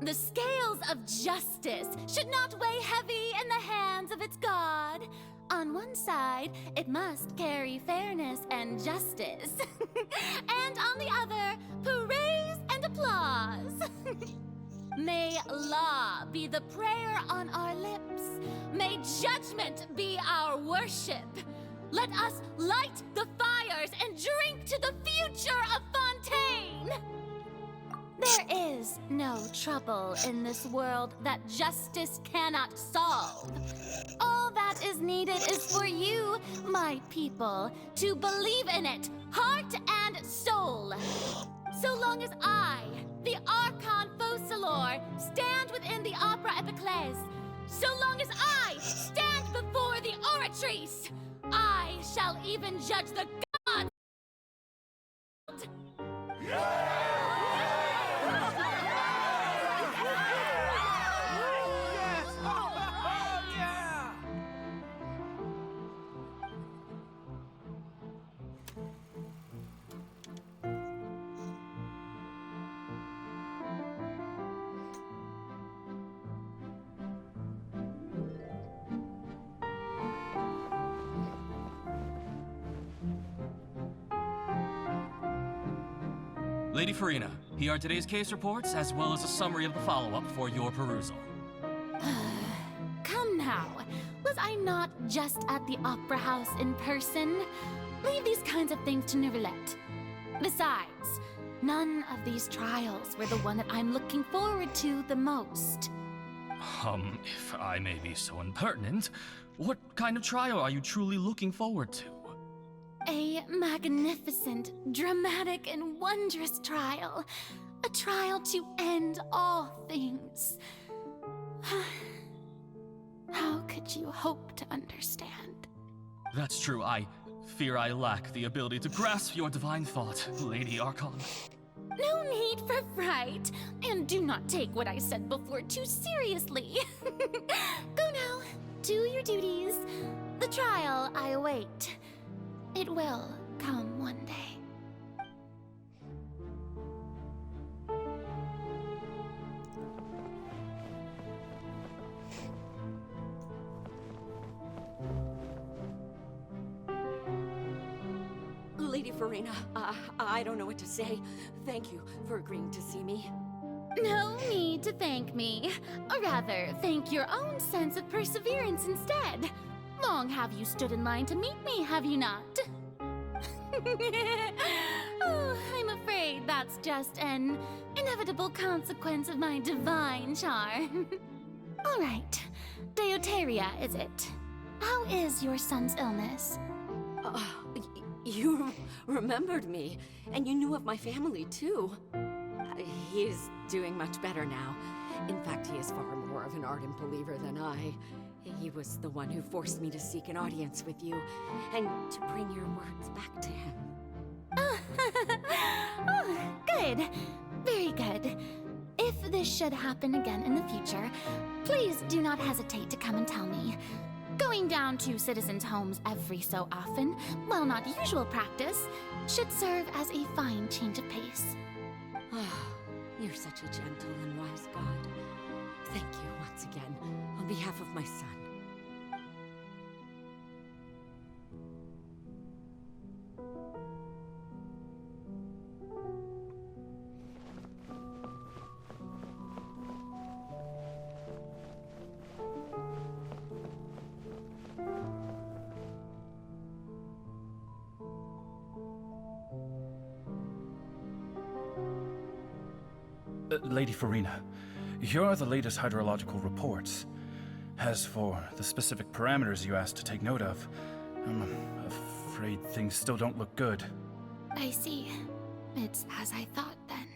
The scales of justice should not weigh heavy in the hands of its god. On one side, it must carry fairness and justice. And on the other, praise and applause. May law be the prayer on our lips, May judgment be our worship. Let us light the fires and drink to the future of Fontaine! There is no trouble in this world that justice cannot solve. All that is needed is for you, my people, to believe in it, heart and soul. So long as I, the Archon Focalor, stand within the Opera Epiclese, so long as I stand before the Oratrice, I shall even judge the gods. Lady Farina, here are today's case reports, as well as a summary of the follow-up for your perusal. Come now, was I not just at the Opera House in person? Leave these kinds of things to Neuvillette. Besides, none of these trials were the one that I'm looking forward to the most. If I may be so impertinent, what kind of trial are you truly looking forward to? A magnificent, dramatic, and wondrous trial. A trial to end all things. How could you hope to understand? That's true. I fear I lack the ability to grasp your divine thought, Lady Archon. No need for fright, and do not take what I said before too seriously. Go now, do your duties. The trial I await. It will come one day. Lady Farina, I don't know what to say. Thank you for agreeing to see me. No need to thank me. Or rather, thank your own sense of perseverance instead. Long have you stood in line to meet me, have you not? Oh, I'm afraid that's just an inevitable consequence of my divine charm. All right, Deoteria, is it? How is your son's illness? You remembered me, and you knew of my family, too. He is doing much better now. In fact, he is far more of an ardent believer than I. He was the one who forced me to seek an audience with you, and to bring your words back to him. Oh, good. Very good. If this should happen again in the future, please do not hesitate to come and tell me. Going down to citizens' homes every so often, while not usual practice, should serve as a fine change of pace. You're such a gentle and wise God. Thank you once again, on behalf of my son. Lady Farina, here are the latest hydrological reports. As for the specific parameters you asked to take note of, I'm afraid things still don't look good. I see. It's as I thought, then.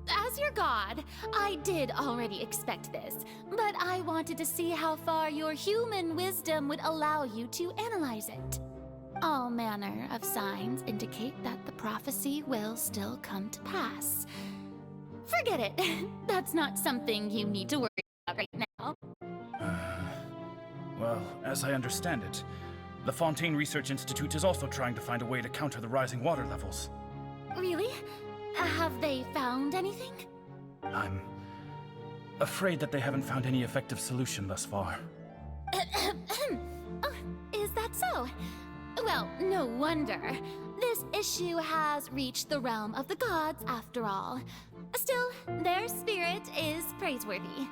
As your god, I did already expect this, but I wanted to see how far your human wisdom would allow you to analyze it. All manner of signs indicate that the prophecy will still come to pass. Forget it. That's not something you need to worry about right now. Well, as I understand it, the Fontaine Research Institute is also trying to find a way to counter the rising water levels. Really? Have they found anything? I'm afraid that they haven't found any effective solution thus far. Oh, is that so? Well, no wonder. This issue has reached the realm of the gods, after all. Still, their spirit is praiseworthy.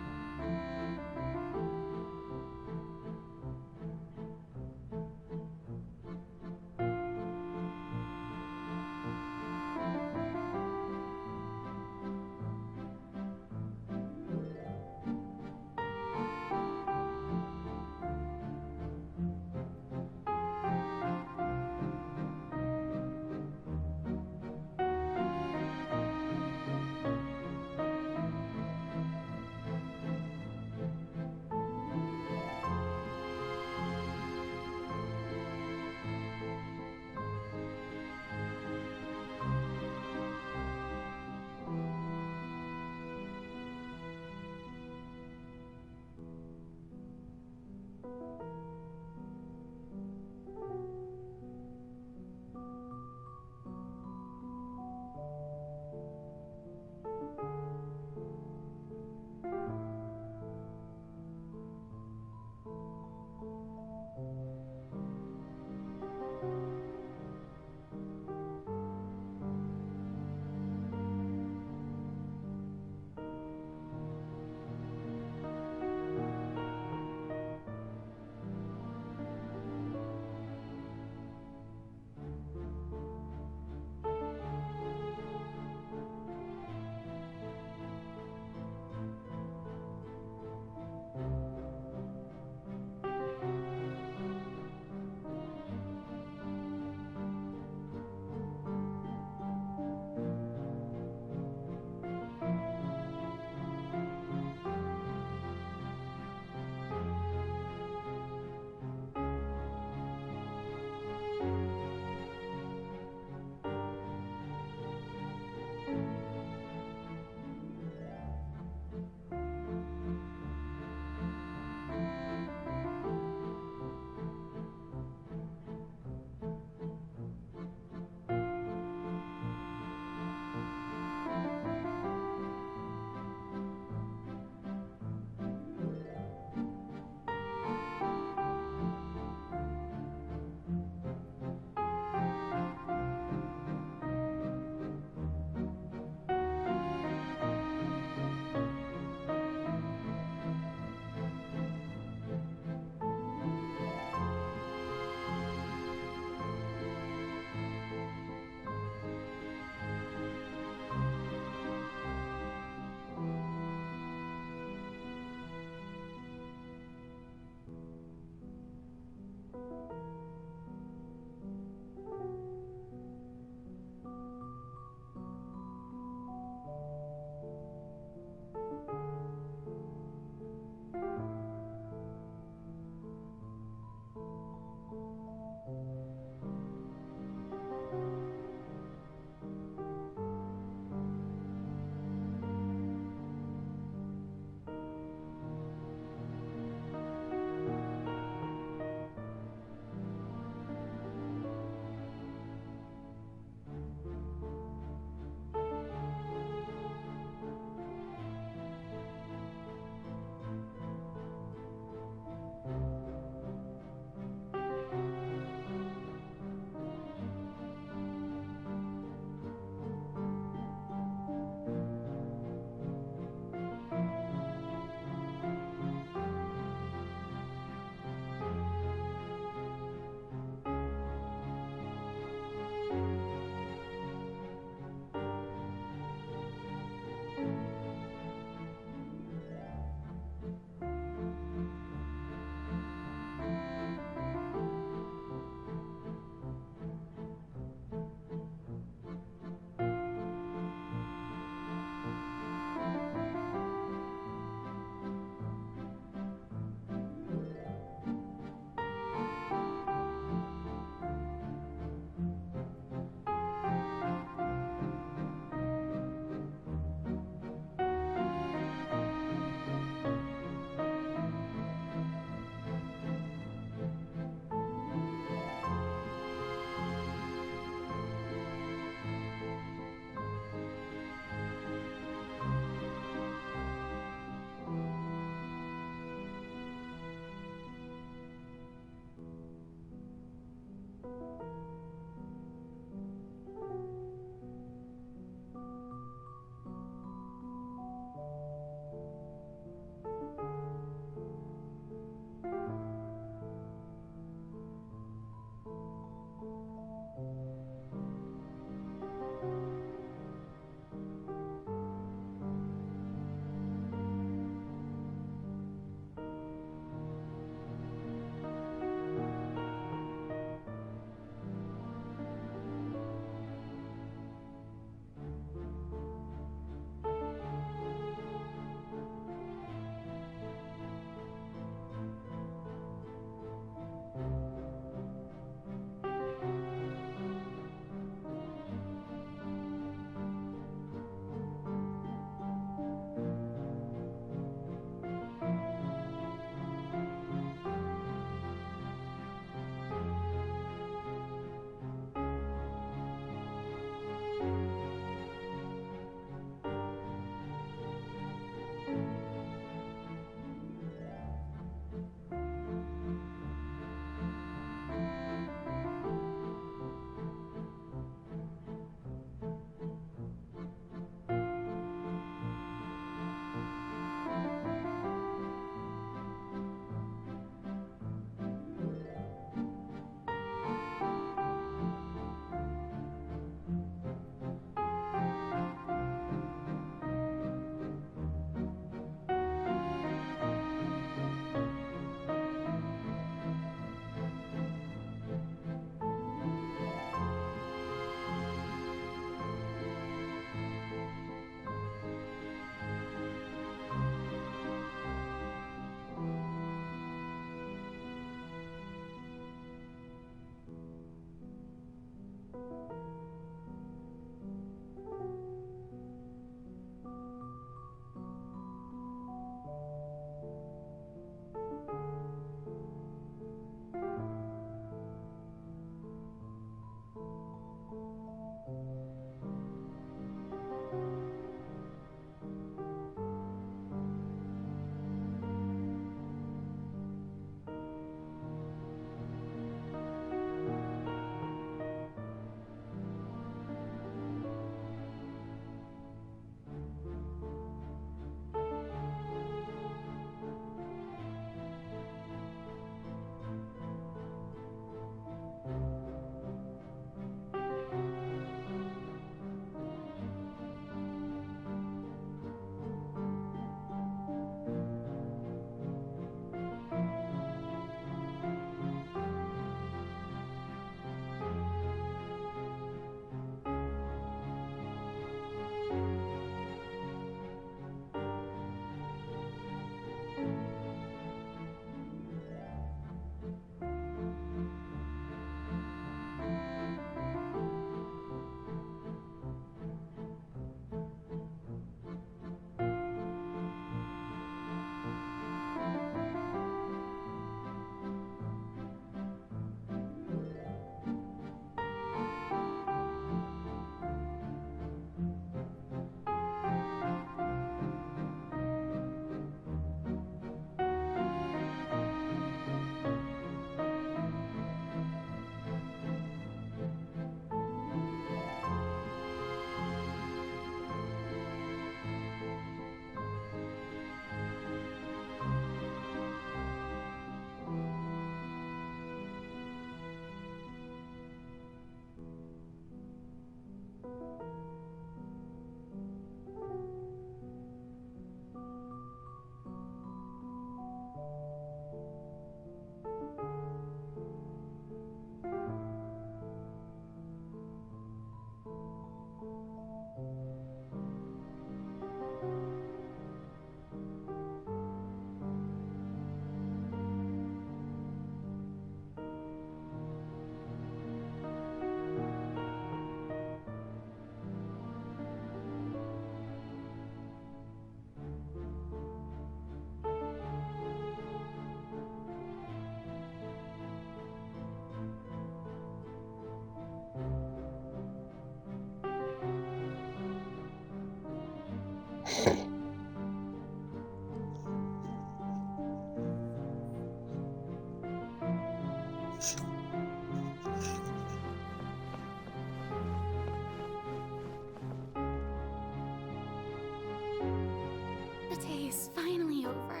The day is finally over.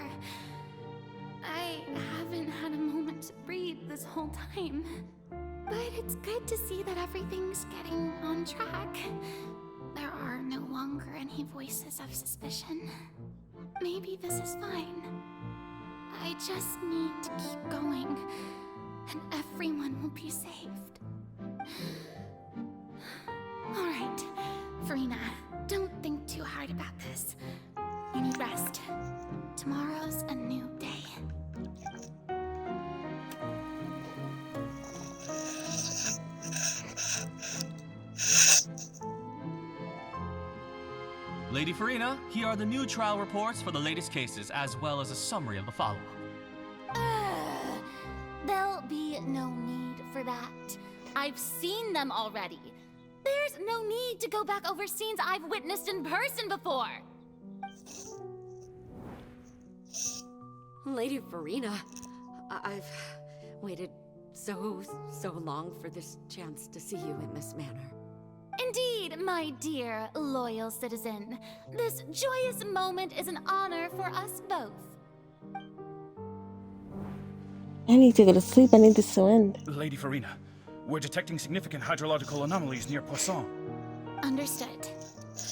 I haven't had a moment to breathe this whole time. But it's good to see that everything's getting on track. There are no longer any voices of suspicion. Maybe this is fine. I just need to keep going, and everyone will be saved. Alright, Farina, don't think too hard about this. You need rest. Tomorrow's a new day. Lady Farina, here are the new trial reports for the latest cases, as well as a summary of the follow-up. There'll be no need for that. I've seen them already. There's no need to go back over scenes I've witnessed in person before. Lady Farina, I've waited so long for this chance to see you in this manner. Indeed, my dear, loyal citizen. This joyous moment is an honor for us both. I need to go to sleep. I need this to end. Lady Farina, we're detecting significant hydrological anomalies near Poisson. Understood.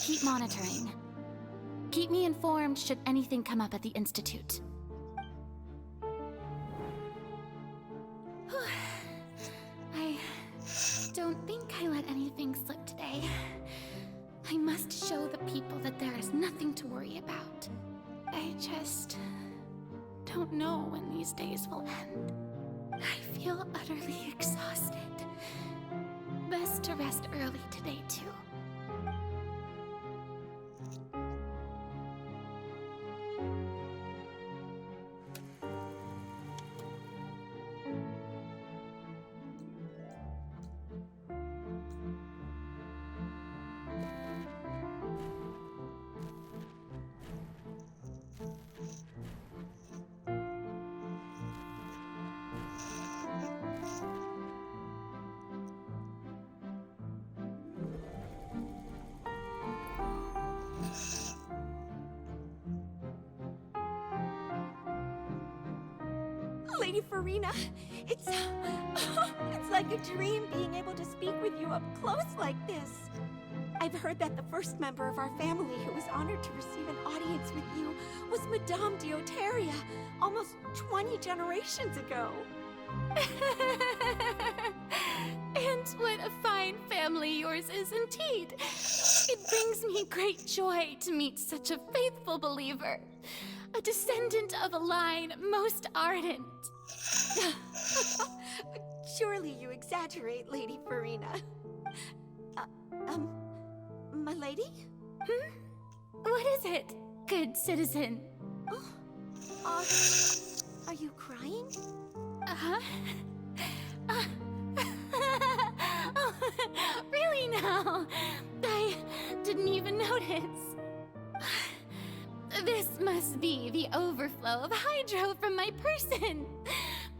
Keep monitoring. Keep me informed should anything come up at the Institute. I don't think I let anything slip today. I must show the people that there is nothing to worry about. I just don't know when these days will end. I feel utterly exhausted. Best to rest early today, too. Lady Farina, it's like a dream being able to speak with you up close like this. I've heard that the first member of our family who was honored to receive an audience with you was Madame Dioteria, almost 20 generations ago. And what a fine family yours is indeed. It brings me great joy to meet such a faithful believer. A descendant of a line most ardent. Surely you exaggerate, Lady Farina. My lady? What is it, good citizen? Are you crying? Uh-huh. Oh, really now? I didn't even notice. This must be the overflow of hydro from my person.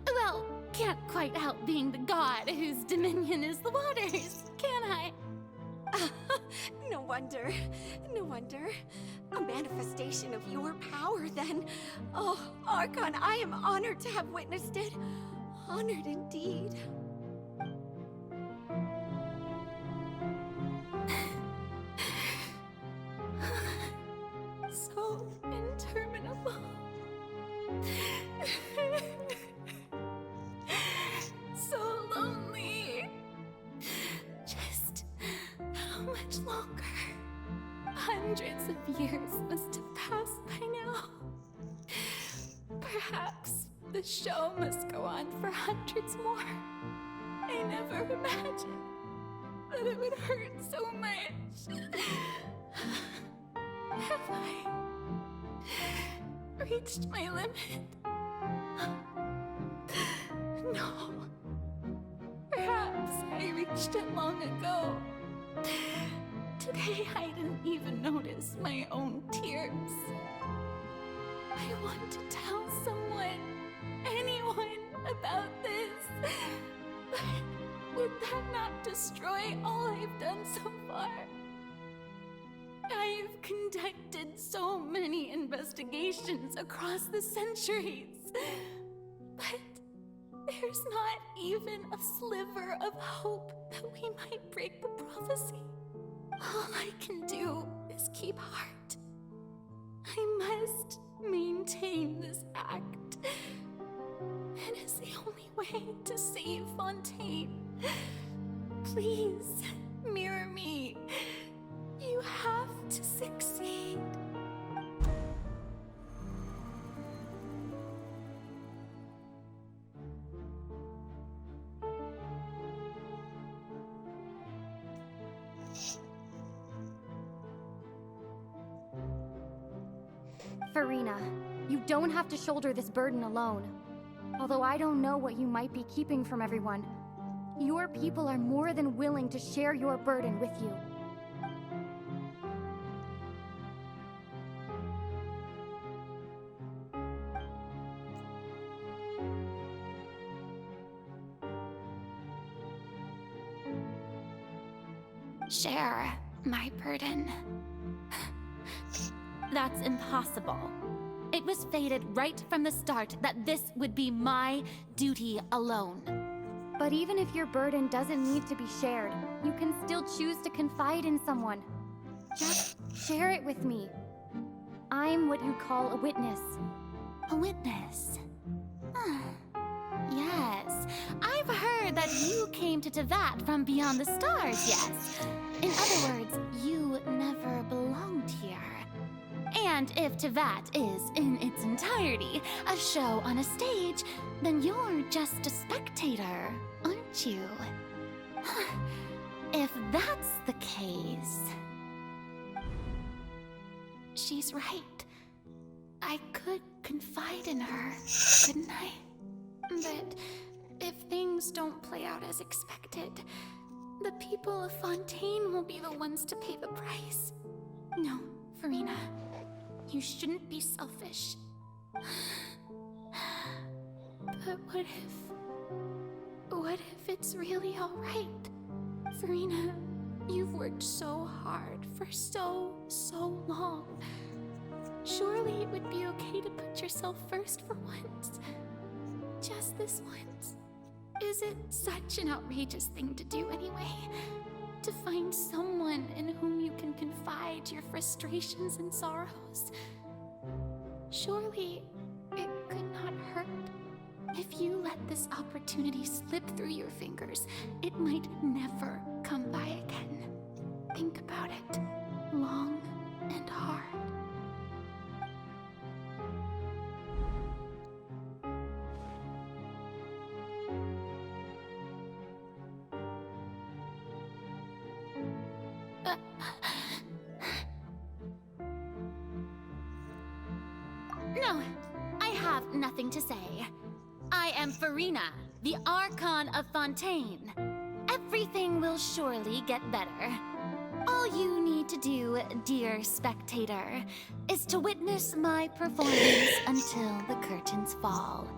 Well, can't quite help being the god whose dominion is the waters, can I? No wonder. No wonder. A manifestation of your power, then. Oh, Archon, I am honored to have witnessed it. Honored indeed. So interminable. So lonely. Just how much longer? Hundreds of years must have passed by now. Perhaps the show must go on for hundreds more. I never imagined that it would hurt so much. Have I reached my limit? No. Perhaps I reached it long ago. Today I didn't even notice my own tears. I want to tell someone, anyone, anyone about this. But would that not destroy all I've done so far? I've conducted so many investigations across the centuries, but there's not even a sliver of hope that we might break the prophecy. All I can do is keep heart. I must maintain this act. It is the only way to save Fontaine. Please, mirror me. You have to succeed. Farina, you don't have to shoulder this burden alone. Although I don't know what you might be keeping from everyone, your people are more than willing to share your burden with you. Share my burden. That's impossible. It was fated right from the start that this would be my duty alone. But even if your burden doesn't need to be shared, you can still choose to confide in someone. Just share it with me. I'm what you'd call a witness. A witness? Yes, I've heard that you came to Tevat from beyond the stars, yes. In other words, you never belonged here. And if Tevat is, in its entirety, a show on a stage, then you're just a spectator, aren't you? If that's the case... She's right. I could confide in her, couldn't I? But if things don't play out as expected, the people of Fontaine will be the ones to pay the price. No, Farina. You shouldn't be selfish. But what if it's really all right? Farina, you've worked so hard for so long. Surely it would be okay to put yourself first for once. Just this once. Is it such an outrageous thing to do anyway? To find someone in whom you can confide your frustrations and sorrows? Surely it could not hurt. If you let this opportunity slip through your fingers, it might never come by again. Think about it long and hard. No, I have nothing to say. I am Farina, the Archon of Fontaine. Everything will surely get better. All you need to do, dear spectator, is to witness my performance until the curtains fall.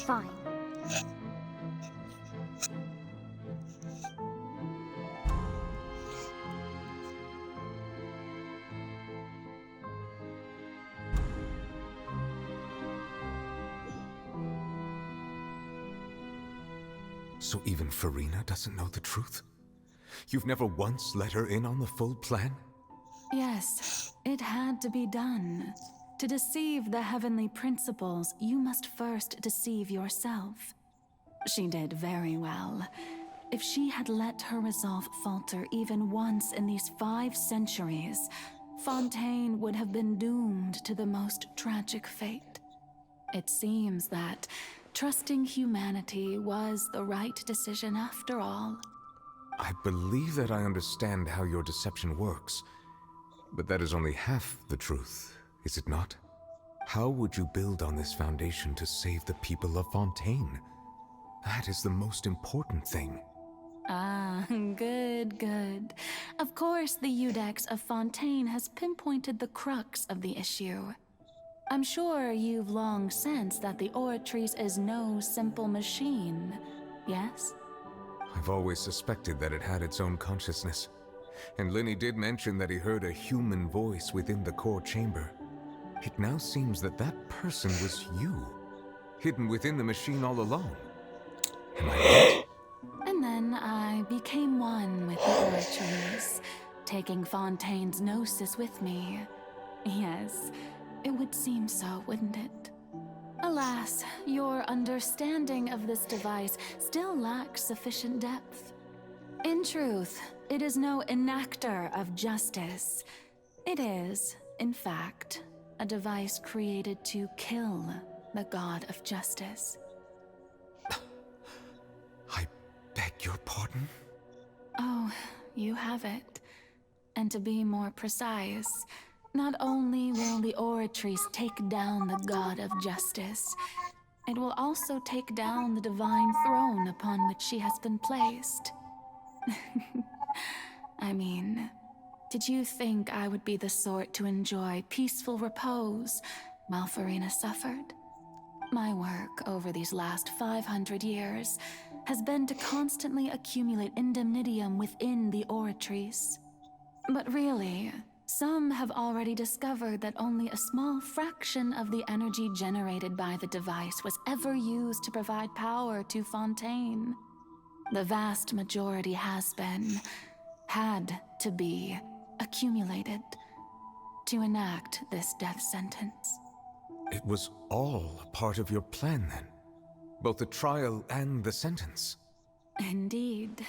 Fine. So even Farina doesn't know the truth? You've never once let her in on the full plan? Yes, it had to be done. To deceive the heavenly principles, you must first deceive yourself. She did very well. If she had let her resolve falter even once in these 5 centuries, Fontaine would have been doomed to the most tragic fate. It seems that trusting humanity was the right decision after all. I believe that I understand how your deception works, but that is only half the truth, is it not? How would you build on this foundation to save the people of Fontaine? That is the most important thing. Ah, Good, good. Of course, the Eudex of Fontaine has pinpointed the crux of the issue. I'm sure you've long sensed that the Oratrice is no simple machine, yes? I've always suspected that it had its own consciousness. And Lenny did mention that he heard a human voice within the core chamber. It now seems that that person was you, hidden within the machine all along. Am I right? And then I became one with the Oratrice, taking Fontaine's gnosis with me. Yes, it would seem so, wouldn't it? Alas, your understanding of this device still lacks sufficient depth. In truth, it is no enactor of justice. It is, in fact, a device created to kill the god of justice. I beg your pardon? Oh, you have it. And to be more precise, not only will the Oratrice take down the god of justice, it will also take down the divine throne upon which she has been placed. I mean, did you think I would be the sort to enjoy peaceful repose while Farina suffered? My work over these last 500 years has been to constantly accumulate indemnitium within the Oratrice. But really, some have already discovered that only a small fraction of the energy generated by the device was ever used to provide power to Fontaine. The vast majority has been, had to be, accumulated to enact this death sentence. It was all a part of your plan then? Both the trial and the sentence? Indeed.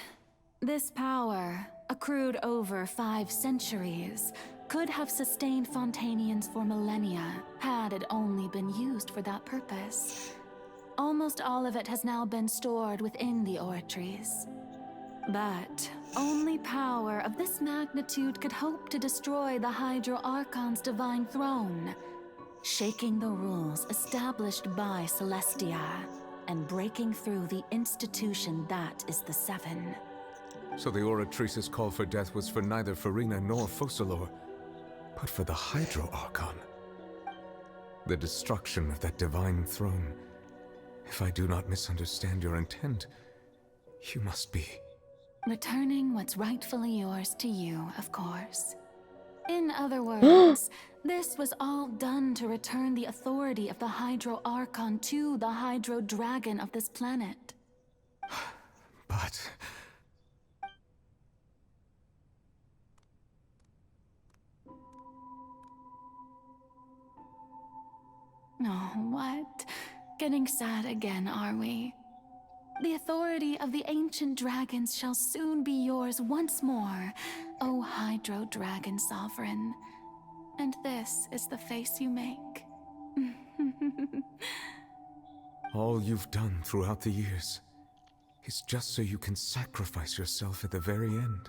This power, accrued over 5 centuries, could have sustained Fontainians for millennia had it only been used for that purpose. Almost all of it has now been stored within the Oratrice. But only power of this magnitude could hope to destroy the Hydro Archon's divine throne, shaking the rules established by Celestia and breaking through the institution that is the Seven. So the Oratrice's call for death was for neither Farina nor Focalor, but for the Hydro Archon. The destruction of that divine throne. If I do not misunderstand your intent, you must be... Returning what's rightfully yours to you, of course. In other words, this was all done to return the authority of the Hydro Archon to the Hydro Dragon of this planet. But... Oh, what? Getting sad again, are we? The authority of the ancient dragons shall soon be yours once more, O Hydro Dragon Sovereign. And this is the face you make. all you've done throughout the years is just so you can sacrifice yourself at the very end.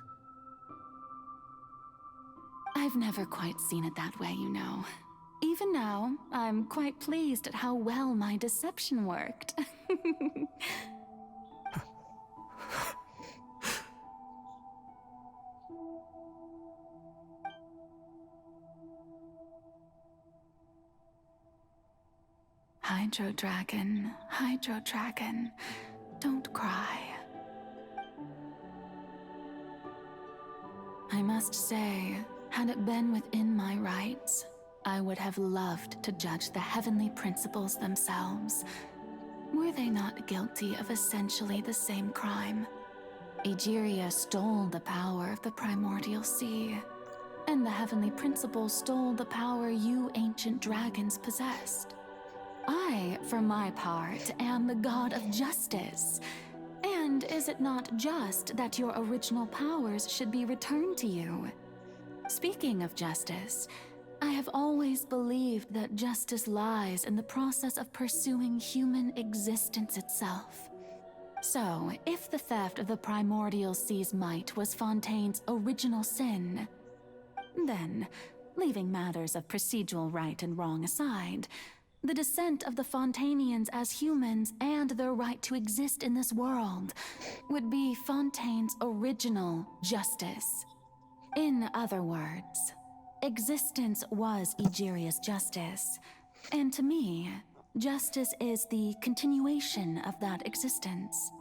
I've never quite seen it that way, you know. Even now, I'm quite pleased at how well my deception worked. Hydro Dragon, don't cry. I must say, had it been within my rights, I would have loved to judge the heavenly principles themselves. Were they not guilty of essentially the same crime? Egeria stole the power of the primordial sea, and the heavenly principles stole the power you ancient dragons possessed. I, for my part, am the god of justice. And is it not just that your original powers should be returned to you? Speaking of justice, I have always believed that justice lies in the process of pursuing human existence itself. So, if the theft of the primordial sea's might was Fontaine's original sin, then, leaving matters of procedural right and wrong aside, the descent of the Fontainians as humans and their right to exist in this world would be Fontaine's original justice. In other words, existence was Egeria's justice, and to me, justice is the continuation of that existence.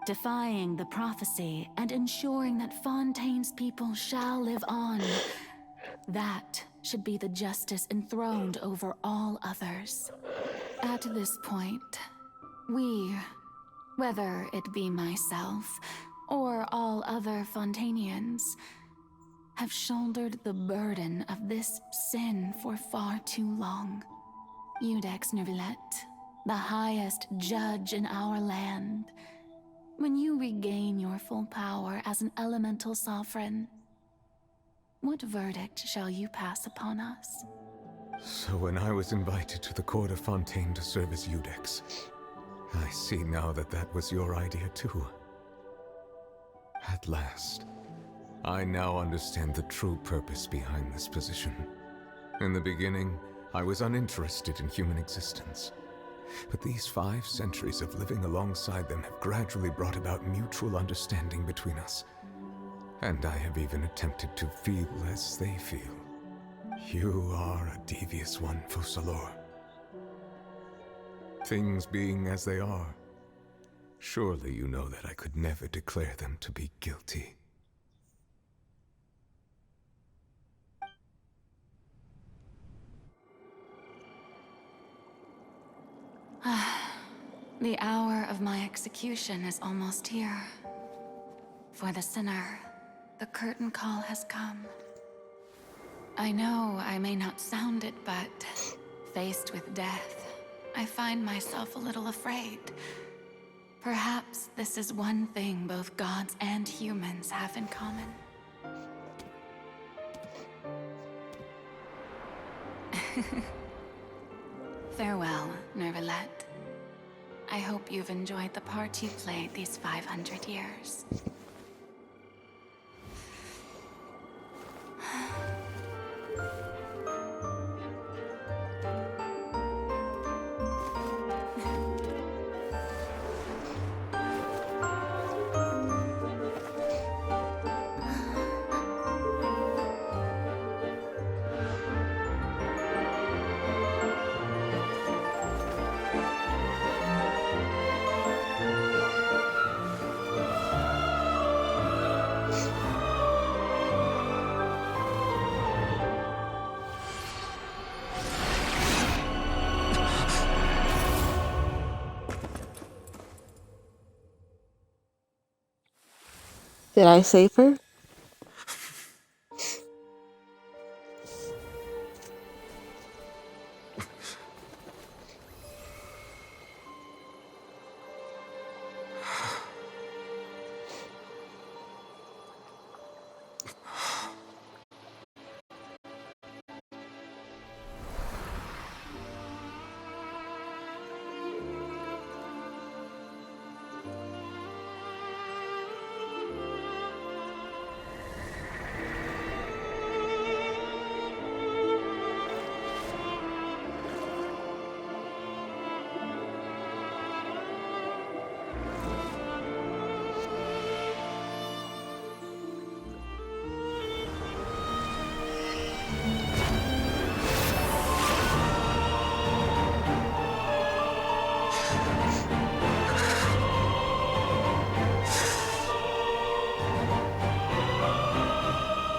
Defying the prophecy and ensuring that Fontaine's people shall live on, that should be the justice enthroned over all others. At this point, we, whether it be myself or all other Fontainians, have shouldered the burden of this sin for far too long. Iudex Nervilette, the highest judge in our land, when you regain your full power as an elemental sovereign, what verdict shall you pass upon us? So when I was invited to the court of Fontaine to serve as Iudex, I see now that that was your idea too. At last, I now understand the true purpose behind this position. In the beginning, I was uninterested in human existence. But these 5 centuries of living alongside them have gradually brought about mutual understanding between us. And I have even attempted to feel as they feel. You are a devious one, Focalors. Things being as they are, surely you know that I could never declare them to be guilty. The hour of my execution is almost here. For the sinner, the curtain call has come. I know I may not sound it, but faced with death, I find myself a little afraid. Perhaps this is one thing both gods and humans have in common. Farewell, Nervilette. I hope you've enjoyed the part you played these 500 years. Did I save her?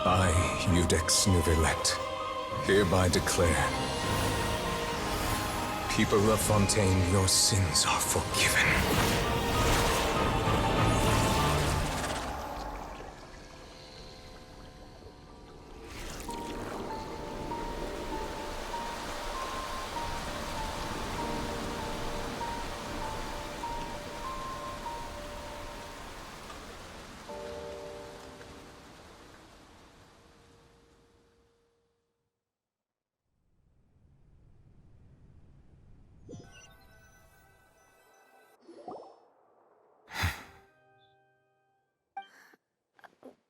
I, Iudex Nervilette, hereby declare, people of Fontaine, your sins are forgiven.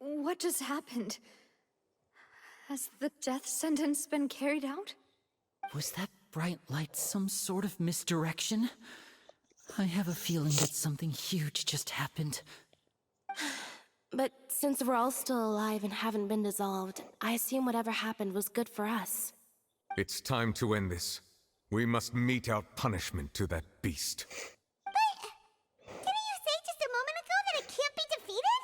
What just happened? Has the death sentence been carried out? Was that bright light some sort of misdirection? I have a feeling that something huge just happened. But since we're all still alive and haven't been dissolved, I assume whatever happened was good for us. It's time to end this. We must mete out punishment to that beast. Didn't you say just a moment ago that it can't be defeated?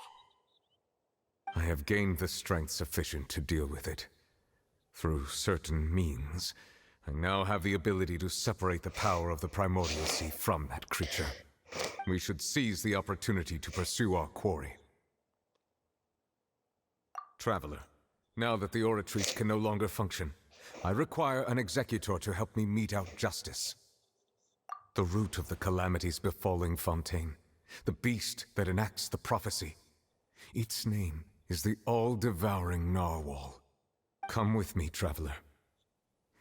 I have gained the strength sufficient to deal with it. Through certain means, I now have the ability to separate the power of the Primordial Sea from that creature. We should seize the opportunity to pursue our quarry. Traveler, now that the Oratrice can no longer function, I require an executor to help me mete out justice. The root of the calamities befalling Fontaine, the beast that enacts the prophecy. Its name is the all-devouring Narwhal. Come with me, traveler.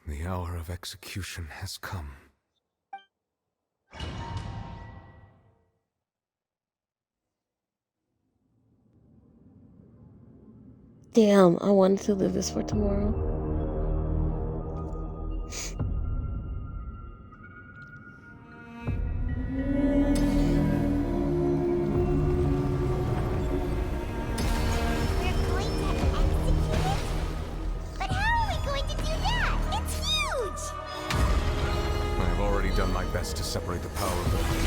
The hour of execution has come. Damn, I wanted to live this for tomorrow. But how are we going to do that? It's huge! I have already done my best to separate the power of the sea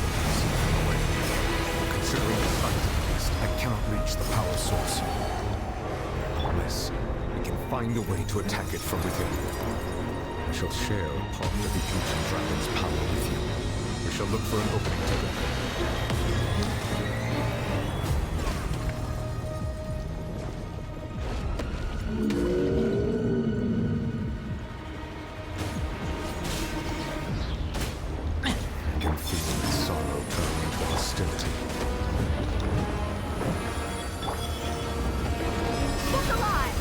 from the way. Considering the size of the beast, I cannot reach the power source. Unless we can find a way to attack it from within. I shall share a part of the ancient dragon's power with you. We shall look for an opening together. I can feel the sorrow turn into hostility. Look alive!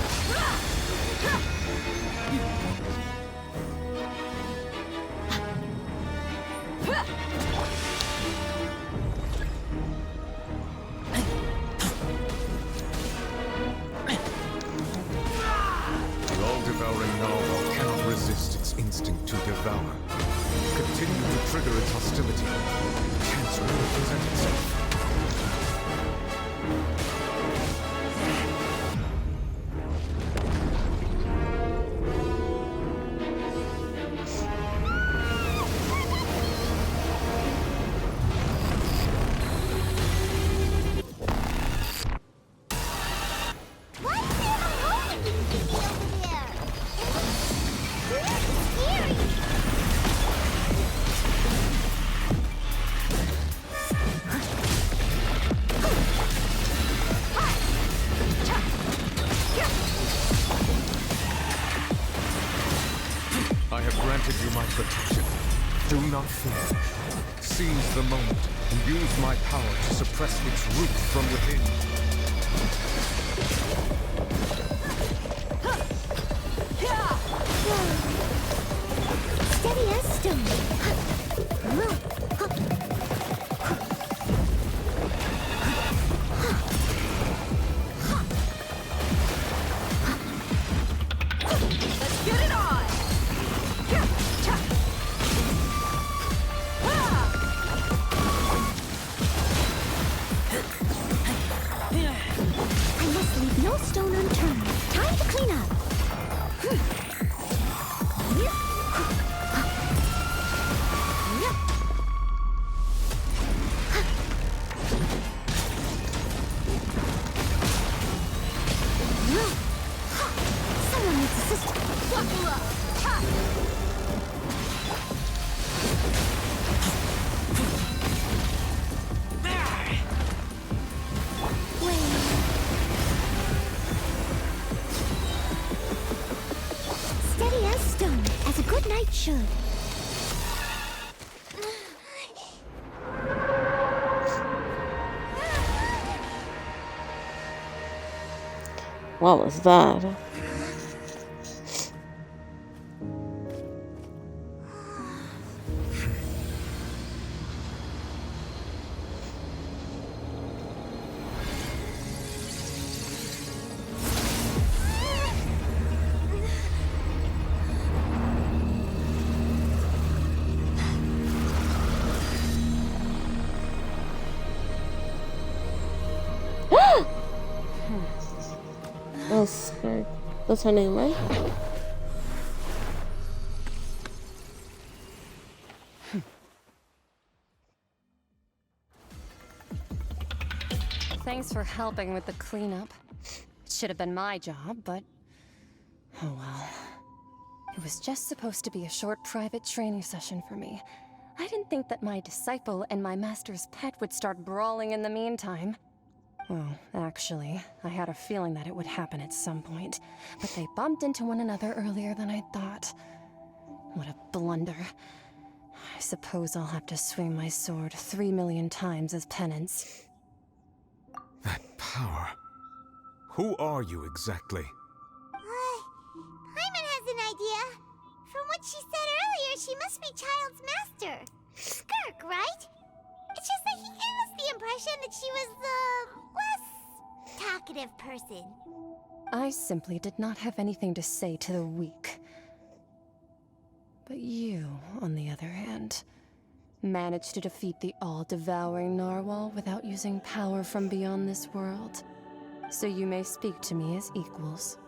The all-devouring narwhal cannot resist its instinct to devour. Continue to trigger its hostility. The chance will present itself. I have granted you my protection. Do not fear. Seize the moment and use my power to suppress its root from within. Steady as stone. Let's get it on! I must leave no stone unturned. Time to clean up. Someone needs assistance. Buckle up. Steady as stone, as a good knight should. What was that? Oh, Skirt. That's her name, right? Thanks for helping with the cleanup. It should have been my job, but... oh well. It was just supposed to be a short private training session for me. I didn't think that my disciple and my master's pet would start brawling in the meantime. Well, actually, I had a feeling that it would happen at some point, but they bumped into one another earlier than I thought. What a blunder. I suppose I'll have to swing my sword 3 million times as penance. That power. Who are you exactly? Paimon has an idea. From what she said earlier, she must be Child's master. Skirk, right? It's just that he gave us the impression that she was the less talkative person. I simply did not have anything to say to the weak. But you, on the other hand, managed to defeat the all-devouring narwhal without using power from beyond this world. So you may speak to me as equals.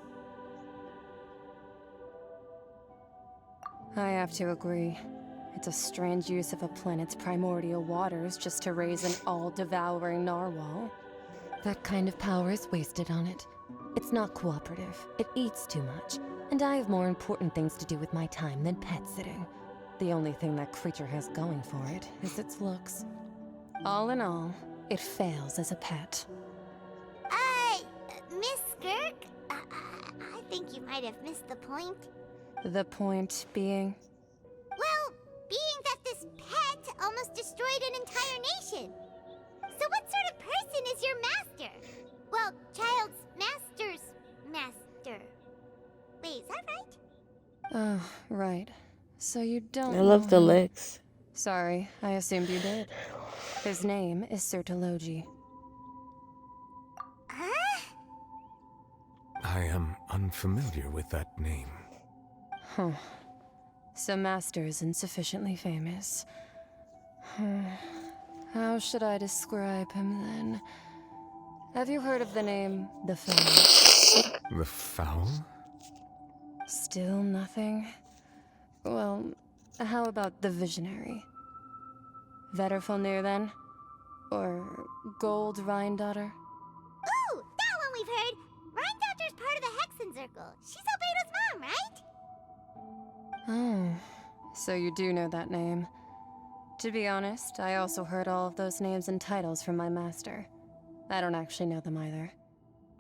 I have to agree. It's a strange use of a planet's primordial waters just to raise an all-devouring narwhal. That kind of power is wasted on it. It's not cooperative, it eats too much, and I have more important things to do with my time than pet sitting. The only thing that creature has going for it is its looks. All in all, it fails as a pet. Miss Skirk? I think you might have missed the point. The point being? Well, being that this pet almost destroyed an entire nation. So what sort of person is your master? Well, Child's master's master. Wait, is that right? Oh, right. So you don't I love know the him. legs. Sorry, I assumed you did. His name is Sertologi. I am unfamiliar with that name. Huh. So Master isn't sufficiently famous. How should I describe him then? Have you heard of the name The Fowl? The Fowl? Still nothing? Well, how about the Visionary? Vetterfulnir then? Or Gold Rhindaughter? Ooh, that one we've heard. Rhindaughter's part of the Hexen Circle. She's Albedo's mom, right? Oh, so you do know that name. To be honest, I also heard all of those names and titles from my master. I don't actually know them either.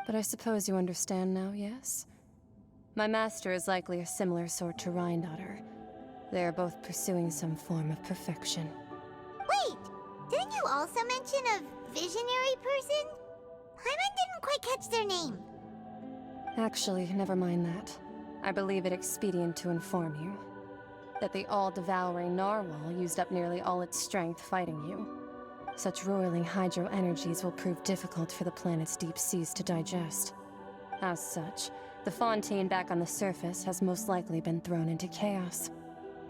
But I suppose you understand now, yes? My master is likely a similar sort to Rhindaughter. They are both pursuing some form of perfection. Wait, didn't you also mention a visionary person? Paimon didn't quite catch their name. Actually, never mind that. I believe it expedient to inform you that the all-devouring narwhal used up nearly all its strength fighting you. Such roiling hydro energies will prove difficult for the planet's deep seas to digest. As such, the fontaine back on the surface has most likely been thrown into chaos.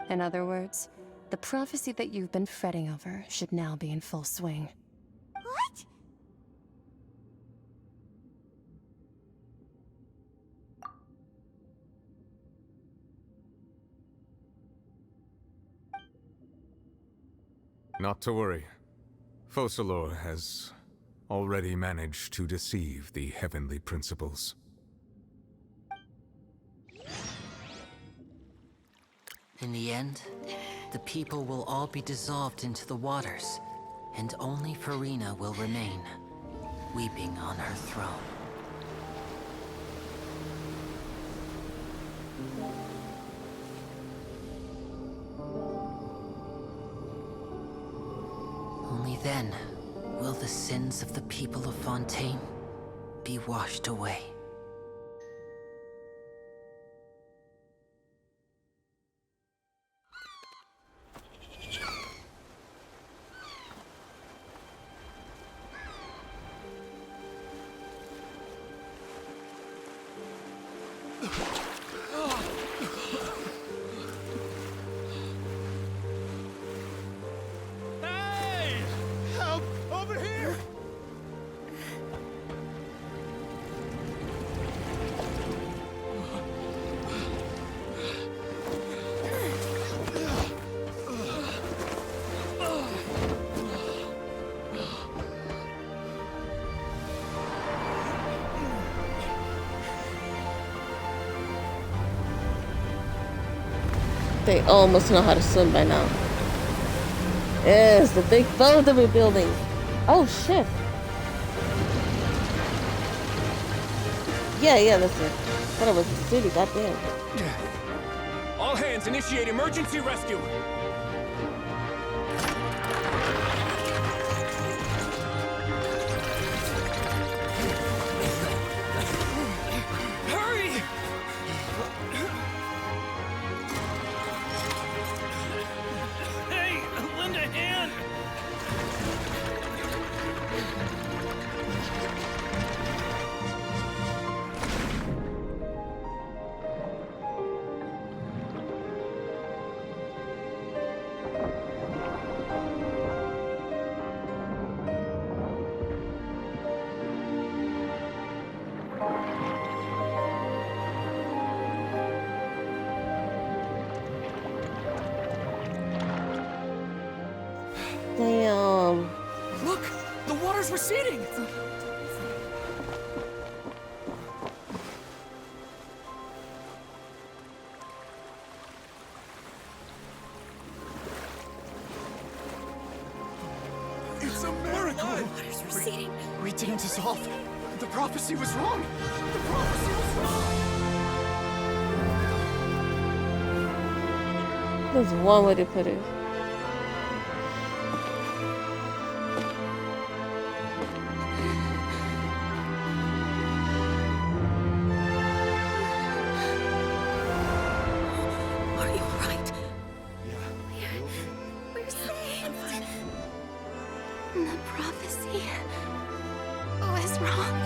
In other words, the prophecy that you've been fretting over should now be in full swing. What? Not to worry. Focalor has already managed to deceive the heavenly principles. In the end, the people will all be dissolved into the waters, and only Farina will remain, weeping on her throne. Only then will the sins of the people of Fontaine be washed away. Hey! Help! Over here! They almost know how to swim by now. Yes, the big boat that we're building. Oh shit. Yeah, that's it. I thought it was the city, goddamn. All hands, initiate emergency rescue! Hurry! Hey, lend a hand! Damn. Look! The water's receding! It's a miracle! Water's receding. We didn't dissolve. The prophecy was wrong! The prophecy was wrong! There's one way to put it. Are you alright? We're saved. The prophecy was wrong.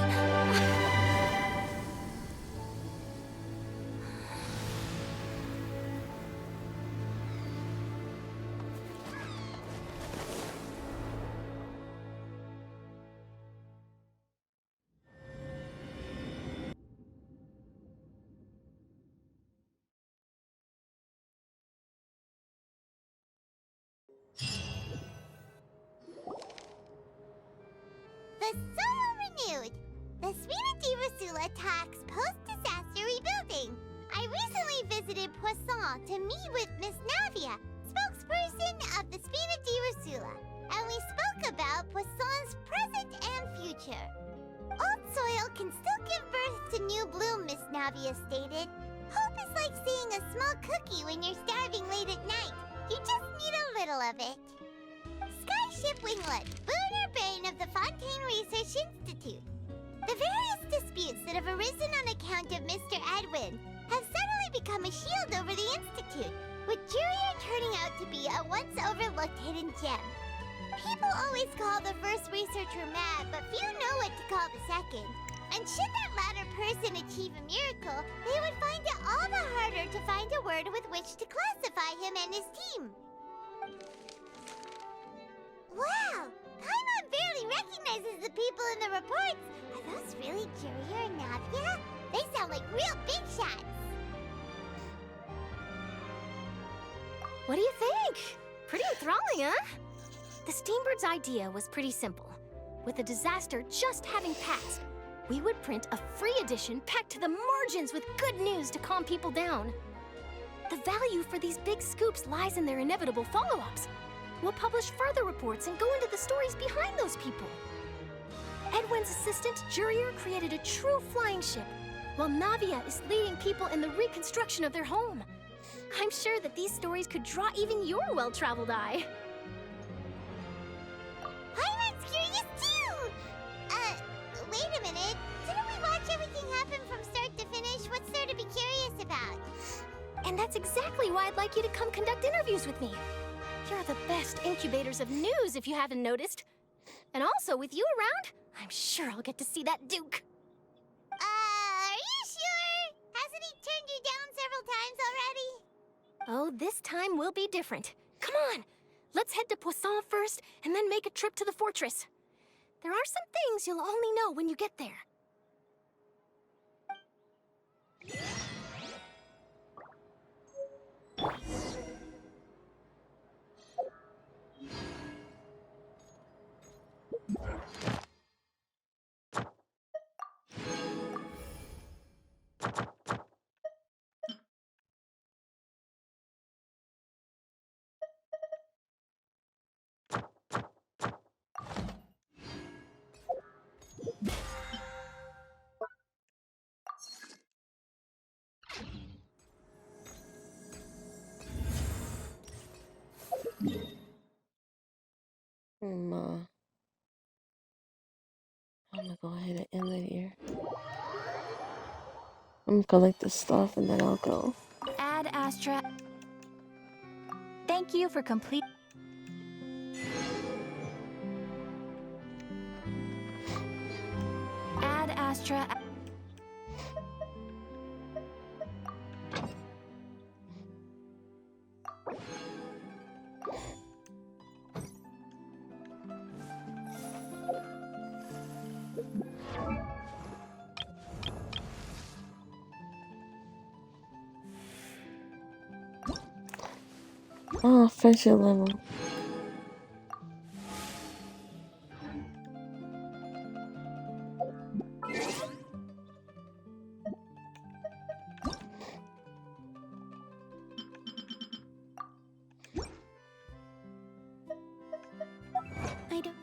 The Soul Renewed! The Spina di Rosula talks post-disaster rebuilding. I recently visited Poisson to meet with Miss Navia, spokesperson of the Spina di Rosula, and we spoke about Poisson's present and future. Old soil can still give birth to new bloom, Miss Navia stated. Hope is like seeing a small cookie when you're starving late at night. You just need a little of it. Skyship Winglet, boon or bane of the Fontaine Research Institute. The various disputes that have arisen on account of Mr. Edwin have suddenly become a shield over the Institute, with Jurier turning out to be a once overlooked hidden gem. People always call the first researcher mad, but few know what to call the second. And should that latter person achieve a miracle, they would find it all the harder to find a word with which to classify him and his team. Wow! Paimon barely recognizes the people in the reports. Are those really Jurier and Navia? They sound like real big shots. What do you think? Pretty enthralling, huh? The Steambird's idea was pretty simple. With the disaster just having passed, we would print a free edition packed to the margins with good news to calm people down. The value for these big scoops lies in their inevitable follow-ups. We'll publish further reports and go into the stories behind those people. Edwin's assistant, Jurier, created a true flying ship, while Navia is leading people in the reconstruction of their home. I'm sure that these stories could draw even your well-traveled eye. Paimon's curious too! Wait a minute. Didn't we watch everything happen from start to finish? What's there to be curious about? And that's exactly why I'd like you to come conduct interviews with me. You're the best incubators of news, if you haven't noticed. And also, with you around, I'm sure I'll get to see that Duke. Are you sure? Hasn't he turned you down several times already? Oh, this time will be different. Come on, let's head to Poisson first, and then make a trip to the fortress. There are some things you'll only know when you get there. I'm gonna go ahead and end it here. I'm gonna collect this stuff and then I'll go. Ad Astra. Thank you for complete. Ad Astra. Oh, friendship level. I don't.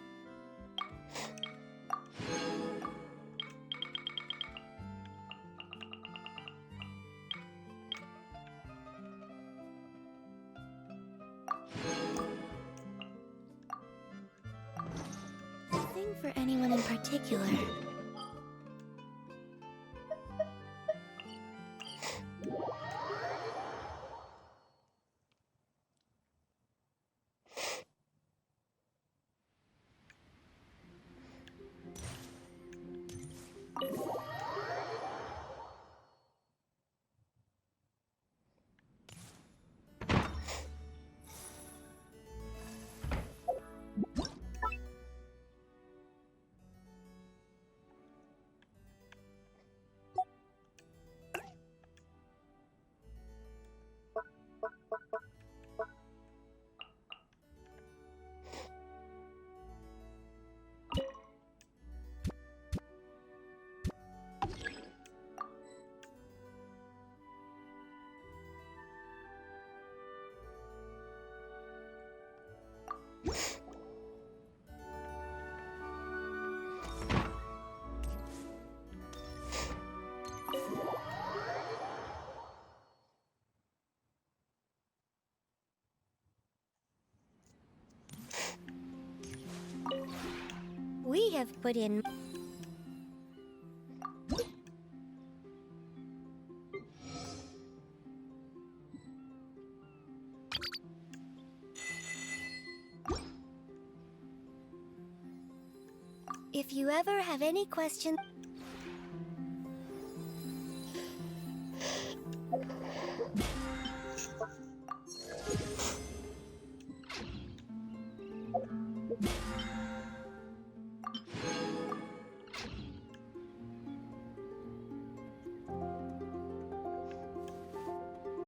Nothing for anyone in particular. We have put in. If you ever have any questions.